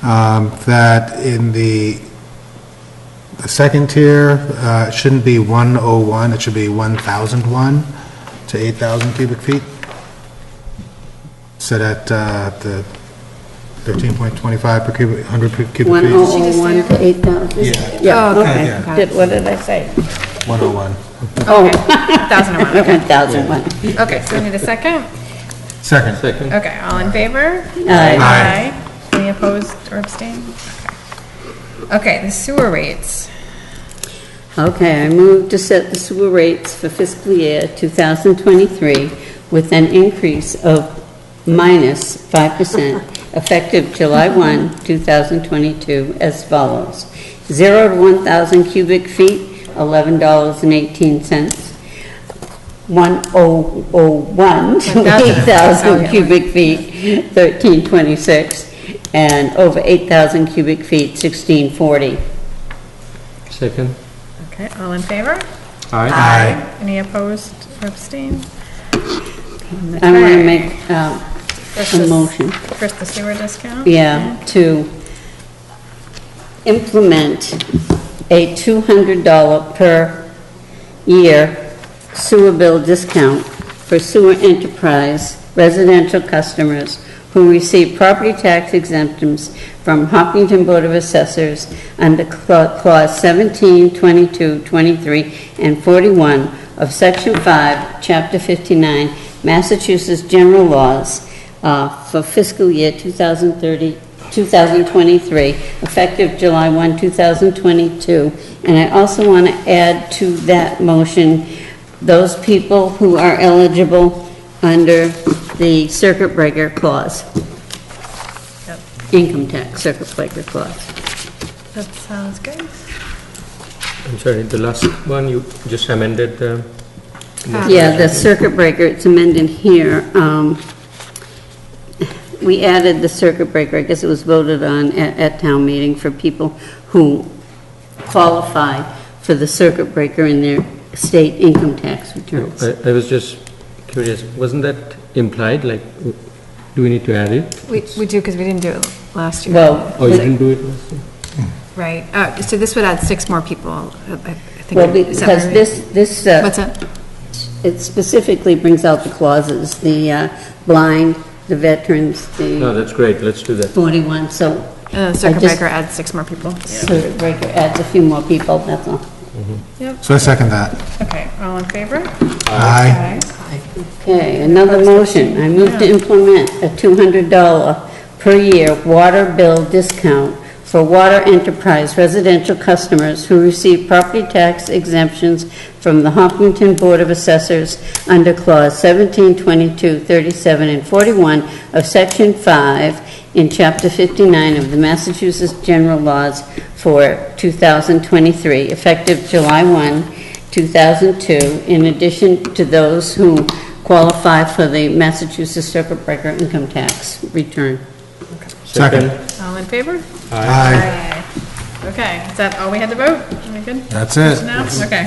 that in the second tier, it shouldn't be 101, it should be 1,001 to 8,000 cubic feet? So that the 13.25 per cubic, 100 cubic feet. 1,001 to 8,000? Yeah. Oh, okay. Yeah. What did I say? 101. Oh. 1,001. Okay. 1,001. Okay, so we need a second? Second. Okay, all in favor? Aye. Aye. Any opposed or abstained? Okay, the sewer rates. Okay, I move to set the sewer rates for fiscal year 2023 with an increase of minus 5% effective July 1, 2022 as follows. 0 to 1,000 cubic feet, $11.18. 1,001 to 8,000 cubic feet, $13.26. And over 8,000 cubic feet, $16.40. Second. Okay, all in favor? Aye. Any opposed or abstained? I want to make a motion. First, the sewer discount? Yeah, to implement a $200 per year sewer bill discount for sewer enterprise residential customers who receive property tax exemptions from Hopkinton Board of Assessors under Clause 17, 22, 23, and 41 of Section 5, Chapter 59, Massachusetts General Laws for fiscal year 2023, effective July 1, 2022. And I also want to add to that motion those people who are eligible under the circuit breaker clause. Yep. Income tax circuit breaker clause. That sounds good. I'm sorry, the last one, you just amended the... Yeah, the circuit breaker, it's amended here. We added the circuit breaker, I guess it was voted on at town meeting for people who qualify for the circuit breaker in their state income tax returns. I was just curious, wasn't that implied, like, do we need to add it? We do, because we didn't do it last year. Well, Oh, you didn't do it last year? Right, so this would add 6 more people, I think. Well, Is that because right? this, What's that? it specifically brings out the clauses, the blind, the veterans, No, the that's great, let's do that. 41, so. Circuit I just- breaker adds 6 more people. Circuit breaker adds a few more people, that's all. Yep. So I second that. Okay, all in favor? Aye. Okay, another motion. I move to implement a $200 per year water bill discount for water enterprise residential customers who receive property tax exemptions from the Hopkinton Board of Assessors under Clause 17, 22, 37, and 41 of Section 5 in Chapter 59 of the Massachusetts General Laws for 2023, effective July 1, 2002, in addition to those who qualify for the Massachusetts Circuit Breaker income tax return. Second. All in favor? Aye. Okay, is that all we had to vote? Are we good? That's it. Now? Okay.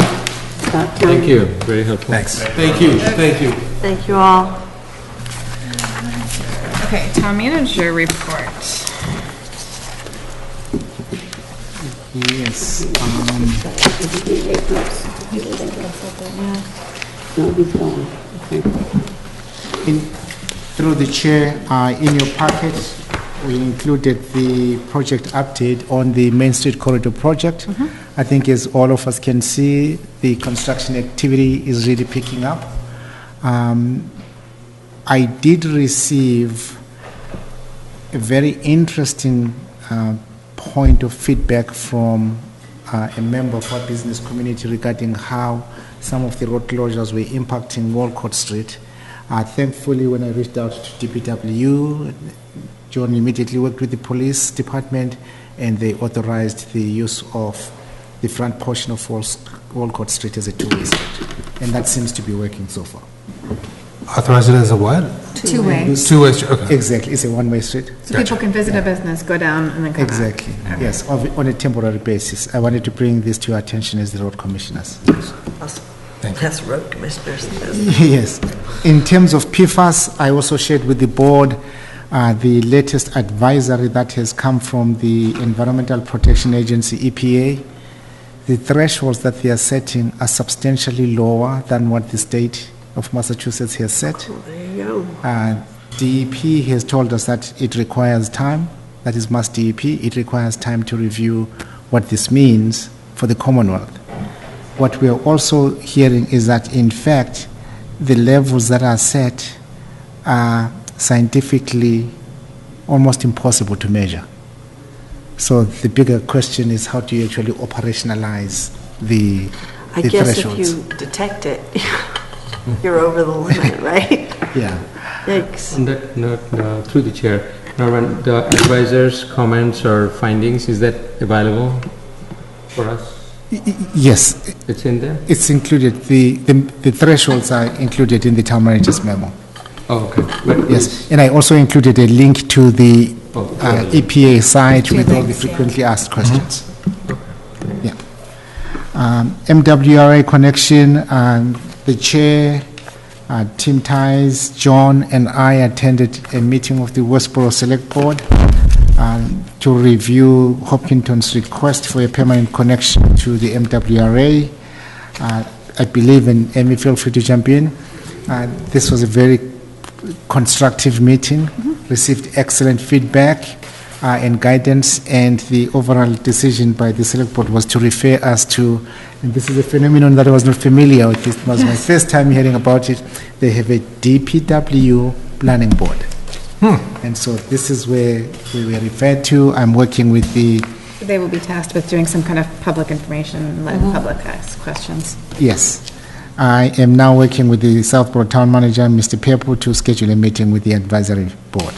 Thank you, very helpful. Thanks. Thank you, thank you. Thank you all. Okay, town manager report. Yes. No, he's gone. Okay. Through the chair, in your packet, we included the project update on the Main Street Corridor project. I think as all of us can see, the construction activity is really picking up. I did receive a very interesting point of feedback from a member of our business community regarding how some of the road closures were impacting Walcott Street. Thankfully, when I reached out to DPW, John immediately worked with the police department and they authorized the use of the front portion of Walcott Street as a two-way street. And that seems to be working so far. Authorize it as a what? Two-way. Two-way street, okay. Exactly, it's a one-way street. So people can visit a business, go down, and then come back. Exactly, yes, on a temporary basis. I wanted to bring this to your attention as the road commissioners. That's road commissioners. Yes. In terms of PFAS, I also shared with the board the latest advisory that has come from the Environmental Protection Agency, EPA. The thresholds that they are setting are substantially lower than what the state of Massachusetts has set. There you go. DEP has told us that it requires time, that is Mass DEP, it requires time to review what this means for the Commonwealth. What we are also hearing is that, in fact, the levels that are set are scientifically almost impossible to measure. So the bigger question is, how do you actually operationalize the I the guess thresholds? if you detect it, you're over the limit, right? Yeah. Yikes. On that note, through the chair, Norman, the advisors' comments or findings, is that available for us? Yes. It's in there? It's included. The thresholds are included in the town manager's memo. Oh, okay. But Yes, and I also included a link to the EPA site Two with all the links, yeah. frequently asked questions. Yeah. MWRA connection, the chair, Tim Ties, John, and I attended a meeting of the Westboro Select Board to review Hopkinton's request for a permanent connection to the MWRA. I believe, and Amy, feel free to jump in. This was a very constructive meeting, received excellent feedback and guidance, and the overall decision by the Select Board was to refer us to, and this is a phenomenon that I was not familiar with, this was my first time hearing about it, they have a DPW planning board. And so this is where we were referred to. I'm working with the... They will be tasked with doing some kind of public information and letting the public ask questions. Yes. I am now working with the Southborough Town Manager, Mr. Pepo, to schedule a meeting with the advisory board.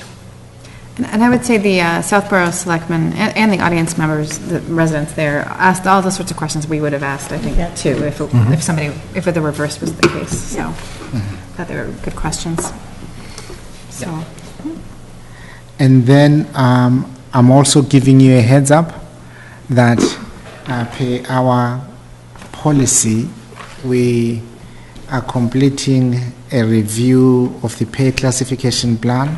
And I would say the Southborough selectmen and the audience members, the residents there, asked all the sorts of questions we would have asked, I think, too, if the reverse was the case. So, thought they were good questions. So. And then I'm also giving you a heads up that per our policy, we are completing a review of the pay classification plan.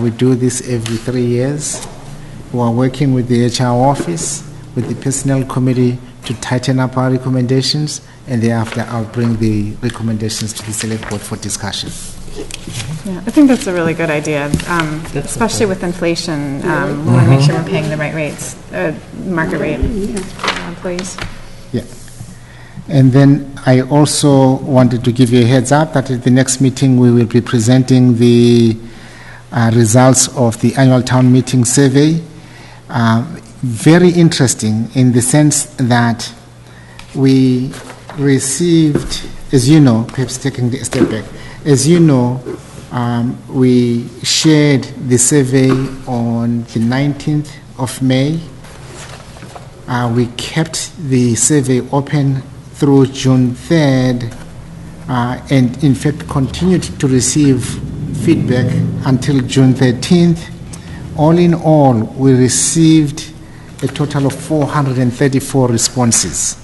We do this every 3 years. We are working with the HR office, with the personnel committee to tighten up our recommendations, and thereafter I'll bring the recommendations to the select board for discussion. Yeah, I think that's a really good idea, especially with inflation. We want to make sure we're paying the right rates, market rate for our employees. Yeah. And then I also wanted to give you a heads up that at the next meeting we will be presenting the results of the annual town meeting survey. Very interesting in the sense that we received, as you know, perhaps taking a step back, as you know, we shared the survey on the 19th of May. We kept the survey open through June 3rd, and in fact continued to receive feedback until June 13th. All in all, we received a total of 434 responses.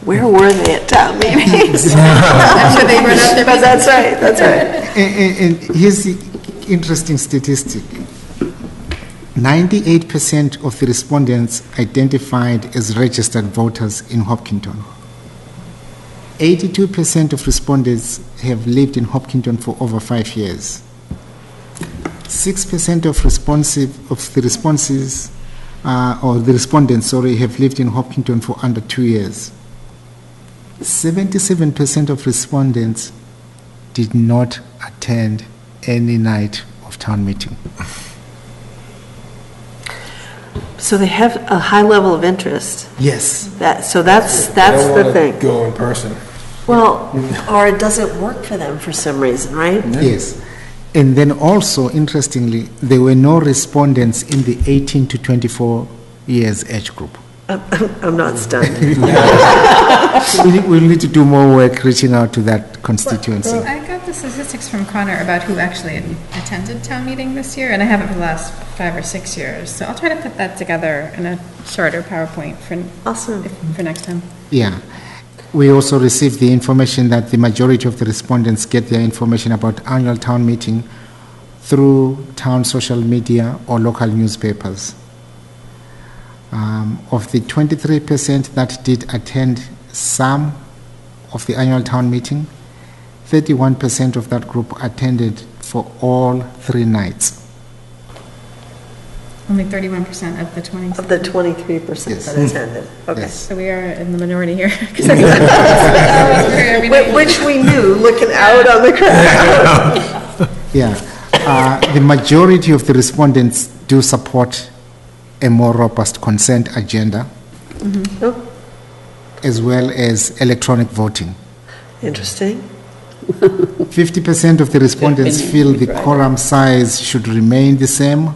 Where were they at town meetings? I'm sure they were not there. But that's right, that's right. And here's the interesting statistic. 98% of the respondents identified as registered voters in Hopkinton. 82% of respondents have lived in Hopkinton for over 5 years. 6% of the respondents have lived in Hopkinton for under 2 years. 77% of respondents did not attend any night of town meeting. So they have a high level of interest. Yes. That's the thing. Go in person. Well, or it doesn't work for them for some reason, right? Yes. And then also, interestingly, there were no respondents in the 18 to 24 years age group. I'm not stunned. We'll need to do more work reaching out to that constituency. I got the statistics from Connor about who actually attended town meeting this year, and I haven't for the last 5 or 6 years. So I'll try to put that together in a chart or PowerPoint for next time. Yeah. We also received the information that the majority of the respondents get their information about annual town meeting through town social media or local newspapers. Of the 23% that did attend some of the annual town meeting, 31% of that group attended for all 3 nights. Only 31% of the 20. Of the 23% Yes. that attended. Okay. Yes. So we are in the minority here. Which we knew looking out on the crowd. Yeah. The majority of the respondents do support a more robust consent agenda, as well as electronic voting. Interesting. 50% of the respondents feel the quorum size should remain the same,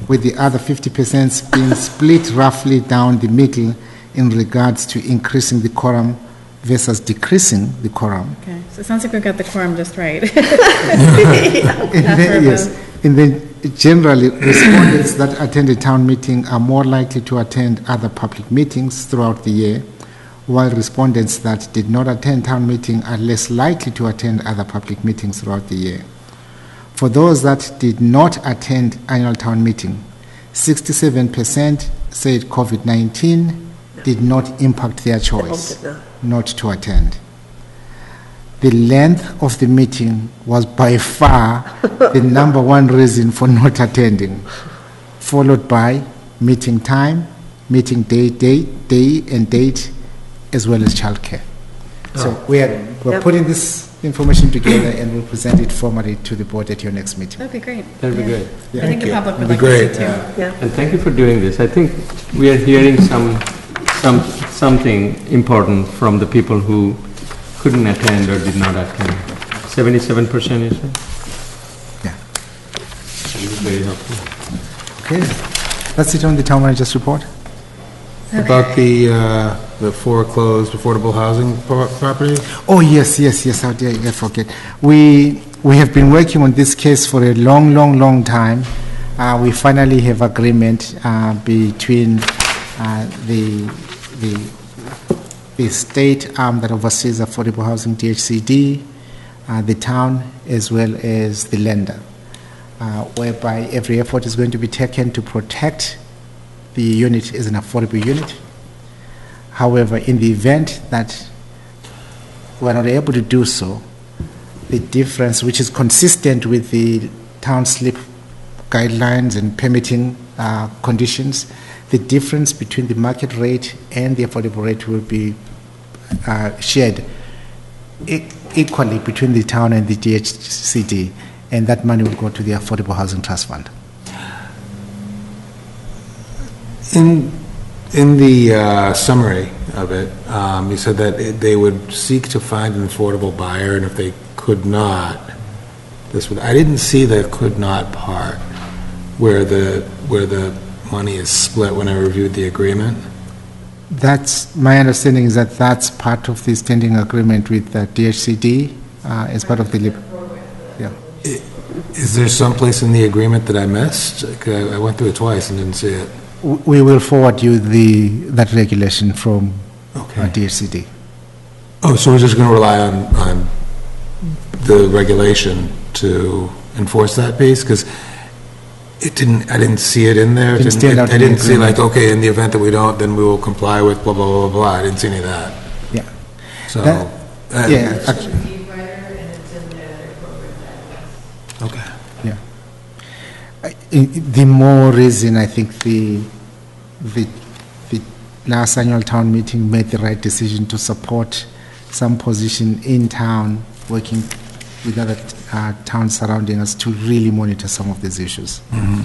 with the other 50% being split roughly down the middle in regards to increasing the quorum versus decreasing the quorum. Okay, so it sounds like we've got the quorum just right. And then generally, respondents that attend a town meeting are more likely to attend other public meetings throughout the year, while respondents that did not attend town meeting are less likely to attend other public meetings throughout the year. For those that did not attend annual town meeting, 67% said COVID-19 did not impact their choice not to attend. The length of the meeting was by far the number one reason for not attending, followed by meeting time, meeting day and date, as well as childcare. So we're putting this information together and we'll present it formally to the board at your next meeting. That'd be great. That'd be great. I think the public would like to see too. And thank you for doing this. I think we are hearing something important from the people who couldn't attend or did not attend. 77% is it? Yeah. Very helpful. Okay. That's it on the town manager's report. About the foreclosed affordable housing property? Oh, yes, how dare I forget. We have been working on this case for a long time. We finally have agreement between the state arm that oversees affordable housing, DHCD, the town, as well as the lender, whereby every effort is going to be taken to protect the unit as an affordable unit. However, in the event that we're not able to do so, the difference, which is consistent with the town slip guidelines and permitting conditions, the difference between the market rate and the affordable rate will be shared equally between the town and the DHCD, and that money will go to the Affordable Housing Trust Fund. In the summary of it, you said that they would seek to find an affordable buyer, and if they could not, this would. I didn't see the could not part where the money is split when I reviewed the agreement. That's my understanding, is that that's part of the standing agreement with the DHCD as part of the yeah. Is there some place in the agreement that I missed? I went through it twice and didn't see it. We will forward you that regulation from DHCD. Oh, so we're just going to rely on the regulation to enforce that piece? Because I didn't see it in there. I didn't see like, okay, in the event that we don't, then we will comply with blah, blah, blah, blah. I didn't see any of that. Yeah. So, okay. Yeah. The more reason I think the last annual town meeting made the right decision to support some position in town, working with other towns surrounding us to really monitor some of these issues. Mm-hmm.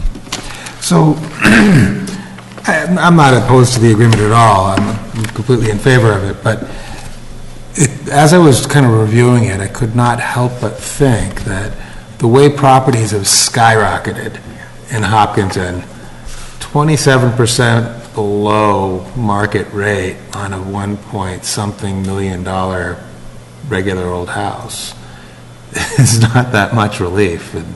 So, I'm not opposed to the agreement at all. I'm completely in favor of it. But as I was kind of reviewing it, I could not help but think that the way properties have skyrocketed in Hopkinton, 27% below market rate on a $1-point-something million regular old house is not that much relief. And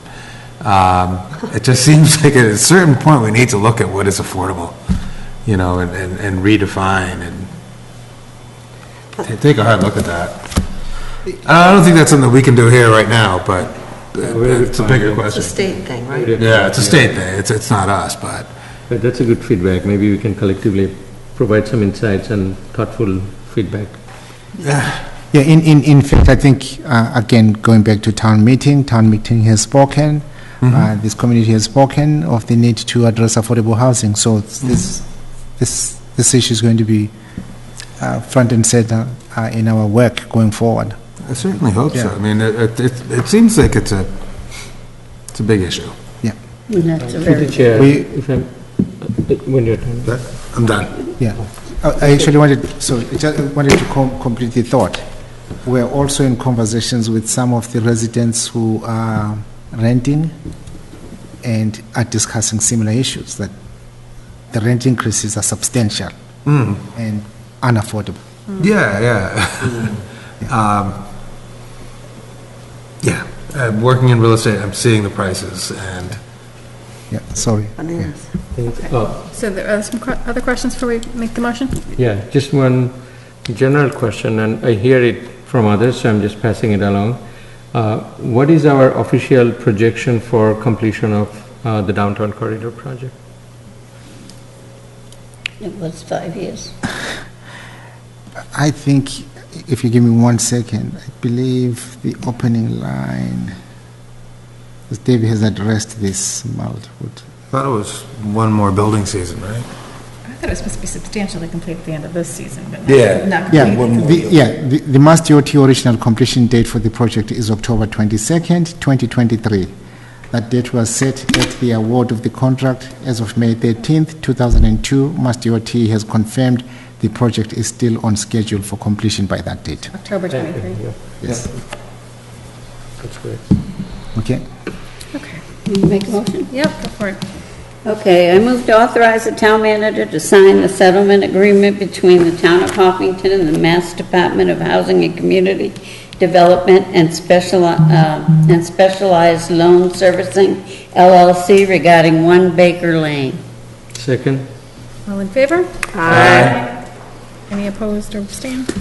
it just seems like at a certain point we need to look at what is affordable, and redefine and take a hard look at that. I don't think that's something we can do here right now, but it's a bigger question. It's a state thing, right? Yeah, it's a state thing. It's not us, but that's a good feedback. Maybe we can collectively provide some insights and thoughtful feedback. Yeah, in fact, I think, again, going back to town meeting has spoken, this community has spoken of the need to address affordable housing. So this issue is going to be front and center in our work going forward. I certainly hope so. I mean, it seems like it's a a big issue. Yeah. That's a Through very... the chair, We- if I'm, when you're done. I'm done. Yeah. I actually wanted to complete the thought. We're also in conversations with some of the residents who are renting and are discussing similar issues, that the rent increases are substantial and unaffordable. Working in real estate, I'm seeing the prices, and Yeah, sorry. So there are some other questions before we make the motion? Yeah, just one general question, and I hear it from others, so I'm just passing it along. What is our official projection for completion of the downtown corridor project? It was 5 years. I think, if you give me 1 second, I believe the opening line, as David has addressed this multiple. I thought it was one more building season, right? I thought it was supposed to be substantially complete at the end of this season, but Yeah. not Yeah, complete. the Mass DOT original completion date for the project is October 22nd, 2023. That date was set at the award of the contract. As of May 13th, 2002, Mass DOT has confirmed the project is still on schedule for completion by that date. October 23. Yes. That's great. Okay. Okay. You make a motion? Yep, go for it. Okay, I move to authorize the town manager to sign the settlement agreement between the town of Hopkinton and the Mass Department of Housing and Community Development and Specialized Loan Servicing, LLC, regarding 1 Baker Lane. Second? All in favor? Aye. Any opposed or abstained?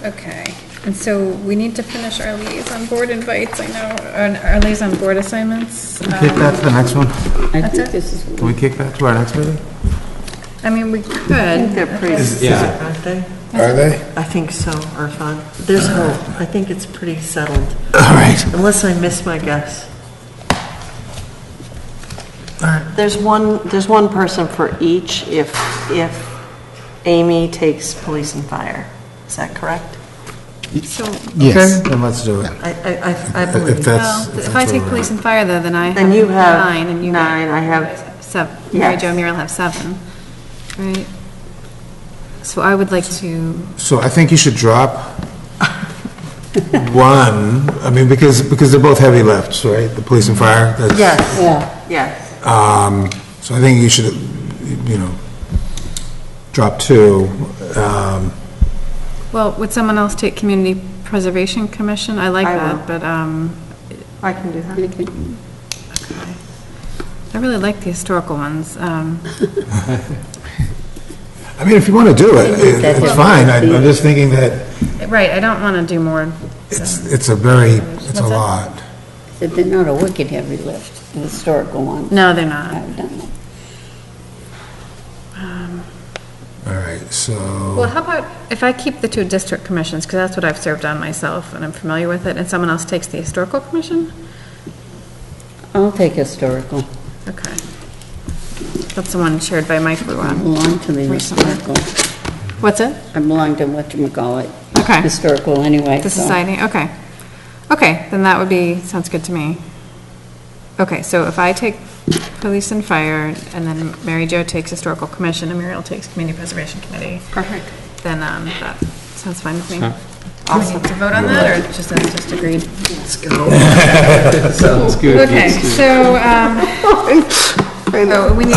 Okay, and so we need to finish our liaison board invites, I know, our liaison board assignments. Kick that to the next one? That's it? Can we kick that to our next meeting? I mean, we could. I think they're pretty set, aren't they? Are they? I think so, Irfan. There's hope. I think it's pretty settled. All right. Unless I miss my guess. There's one person for each if Amy takes police and fire. Is that correct? So, Yes. Okay, then let's do it. I believe. well, if I take police and fire though, then I have Then you have 9 and you 9, I have 7. Mary Yes. Jo and Muriel have 7, right? So I would like to, So I think you should drop one, I mean, because they're both heavy lifts, right? The police and fire? That's- Yes. Yeah. Yes. So I think you should, drop 2. well, would someone else take Community Preservation Commission? I like I that, will. but I can do that. I really like the historical ones. I mean, if you want to do it, it's fine. I'm just thinking that Right, I don't want to do more. it's a lot. Said they're not a wicked heavy lift, the historical ones. No, they're not. I've done them. All right, so, Well, how about if I keep the 2 district commissions, because that's what I've served on myself and I'm familiar with it, and someone else takes the historical commission? I'll take historical. Okay. That's the one chaired by Mike I belong to the historical. What's it? I belong to whatchamacallit. Okay. Historical anyway. The so. society, okay. Okay, then that would be, sounds good to me. Okay, so if I take police and fire, and then Mary Jo takes historical commission, and Muriel takes community preservation committee. Perfect. Then that sounds fine with me. Huh. Do we need to vote on that, or just agreed? Let's go. Sounds good. Okay, so, oh, we need,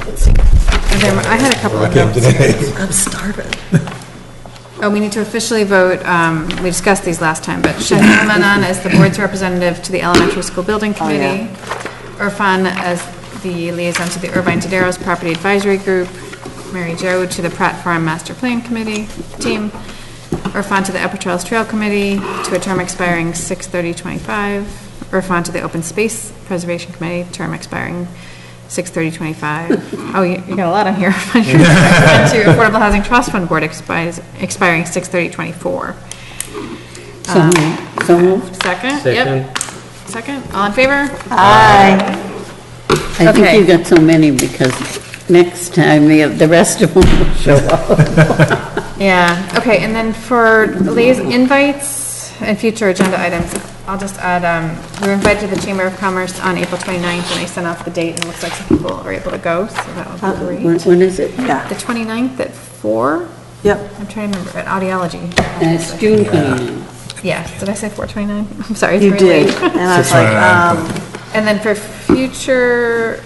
let's see. I had a couple of notes. I'm starving. Oh, we need to officially vote, we discussed these last time, but Shaheen Manan as the board's representative to the elementary school building committee, Irfan as the liaison to the Irvine Taderos Property Advisory Group, Mary Jo to the Pratt Farm Master Plan Committee team, Irfan to the Upper Charles Trail Committee to a term expiring 6/30/25, Irfan to the Open Space Preservation Committee, term expiring 6/30/25. Oh, you got a lot on here. Irfan to Affordable Housing Trust Fund Board expiring 6/30/24. So moved. Second? Second. Yep. Second. All in favor? Aye. I think Okay. you got so many because next time the rest of them will show up. Yeah, okay, and then for invites and future agenda items, I'll just add, we were invited to the Chamber of Commerce on April 29th, and I sent off the date, and it looks like some people are able to go, so that would be great. When is it? Yeah. The 29th at 4? Yep. I'm trying to remember, at Audiology. And it's June 29th. Yeah, did I say 4/29? I'm sorry, it's You very did, late. and I was like, And then for future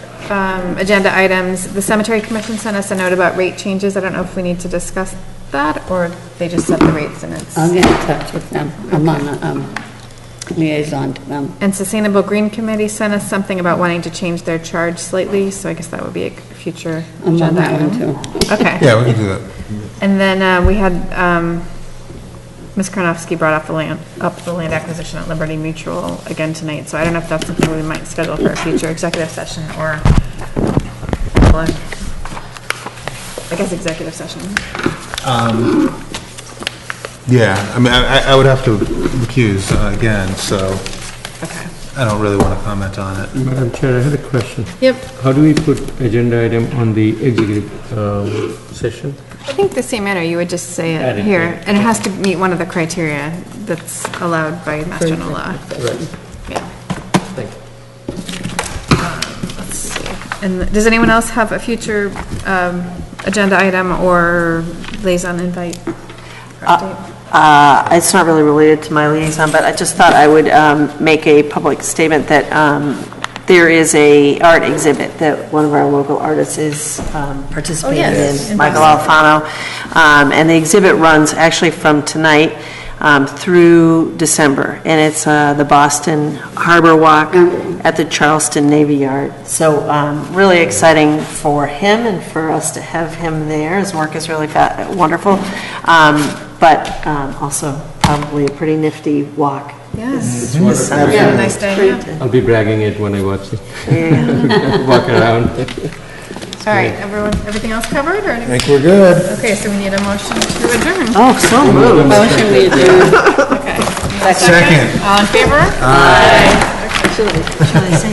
agenda items, the Cemetery Commission sent us a note about rate changes. I don't know if we need to discuss that, or they just set the rates and it's... I'll get in touch with them. I'm on a liaison to them. And Sustainable Green Committee sent us something about wanting to change their charge slightly, so I guess that would be a future I'm on agenda that one item. too. Okay. Yeah, we can do that. And then we had, Ms. Karnofsky brought up the land acquisition at Liberty Mutual again tonight, so I don't know if that's something we might schedule for a future executive session or, well, I guess executive session. Yeah, I mean, I would have to recuse again, so Okay. I don't really want to comment on it. Madam Chair, I had a question. Yep. How do we put agenda item on the executive session? I think the same manner, you would just say Add it it here, here. and it has to meet one of the criteria that's allowed by Mass General Law. Right. Yeah. Thank you. Let's see. And does anyone else have a future agenda item or liaison invite? It's not really related to my liaison, but I just thought I would make a public statement that there is a art exhibit that one of our local artists is participating in, Michael Alfano. And the exhibit runs actually from tonight through December, and it's the Boston Harbor Walk at the Charleston Navy Yard. So really exciting for him and for us to have him there. His work is really wonderful, but also probably a pretty nifty walk. Yes. It's wonderful. Yeah, nice day. Yeah. I'll be bragging it when I watch it. Yeah. Walk around. All right, everything else covered, or? I think we're good. Okay, so we need a motion to adjourn. Oh, so moved. Motion we adjourn. Okay. Second. All in favor? Aye. Okay. Should I say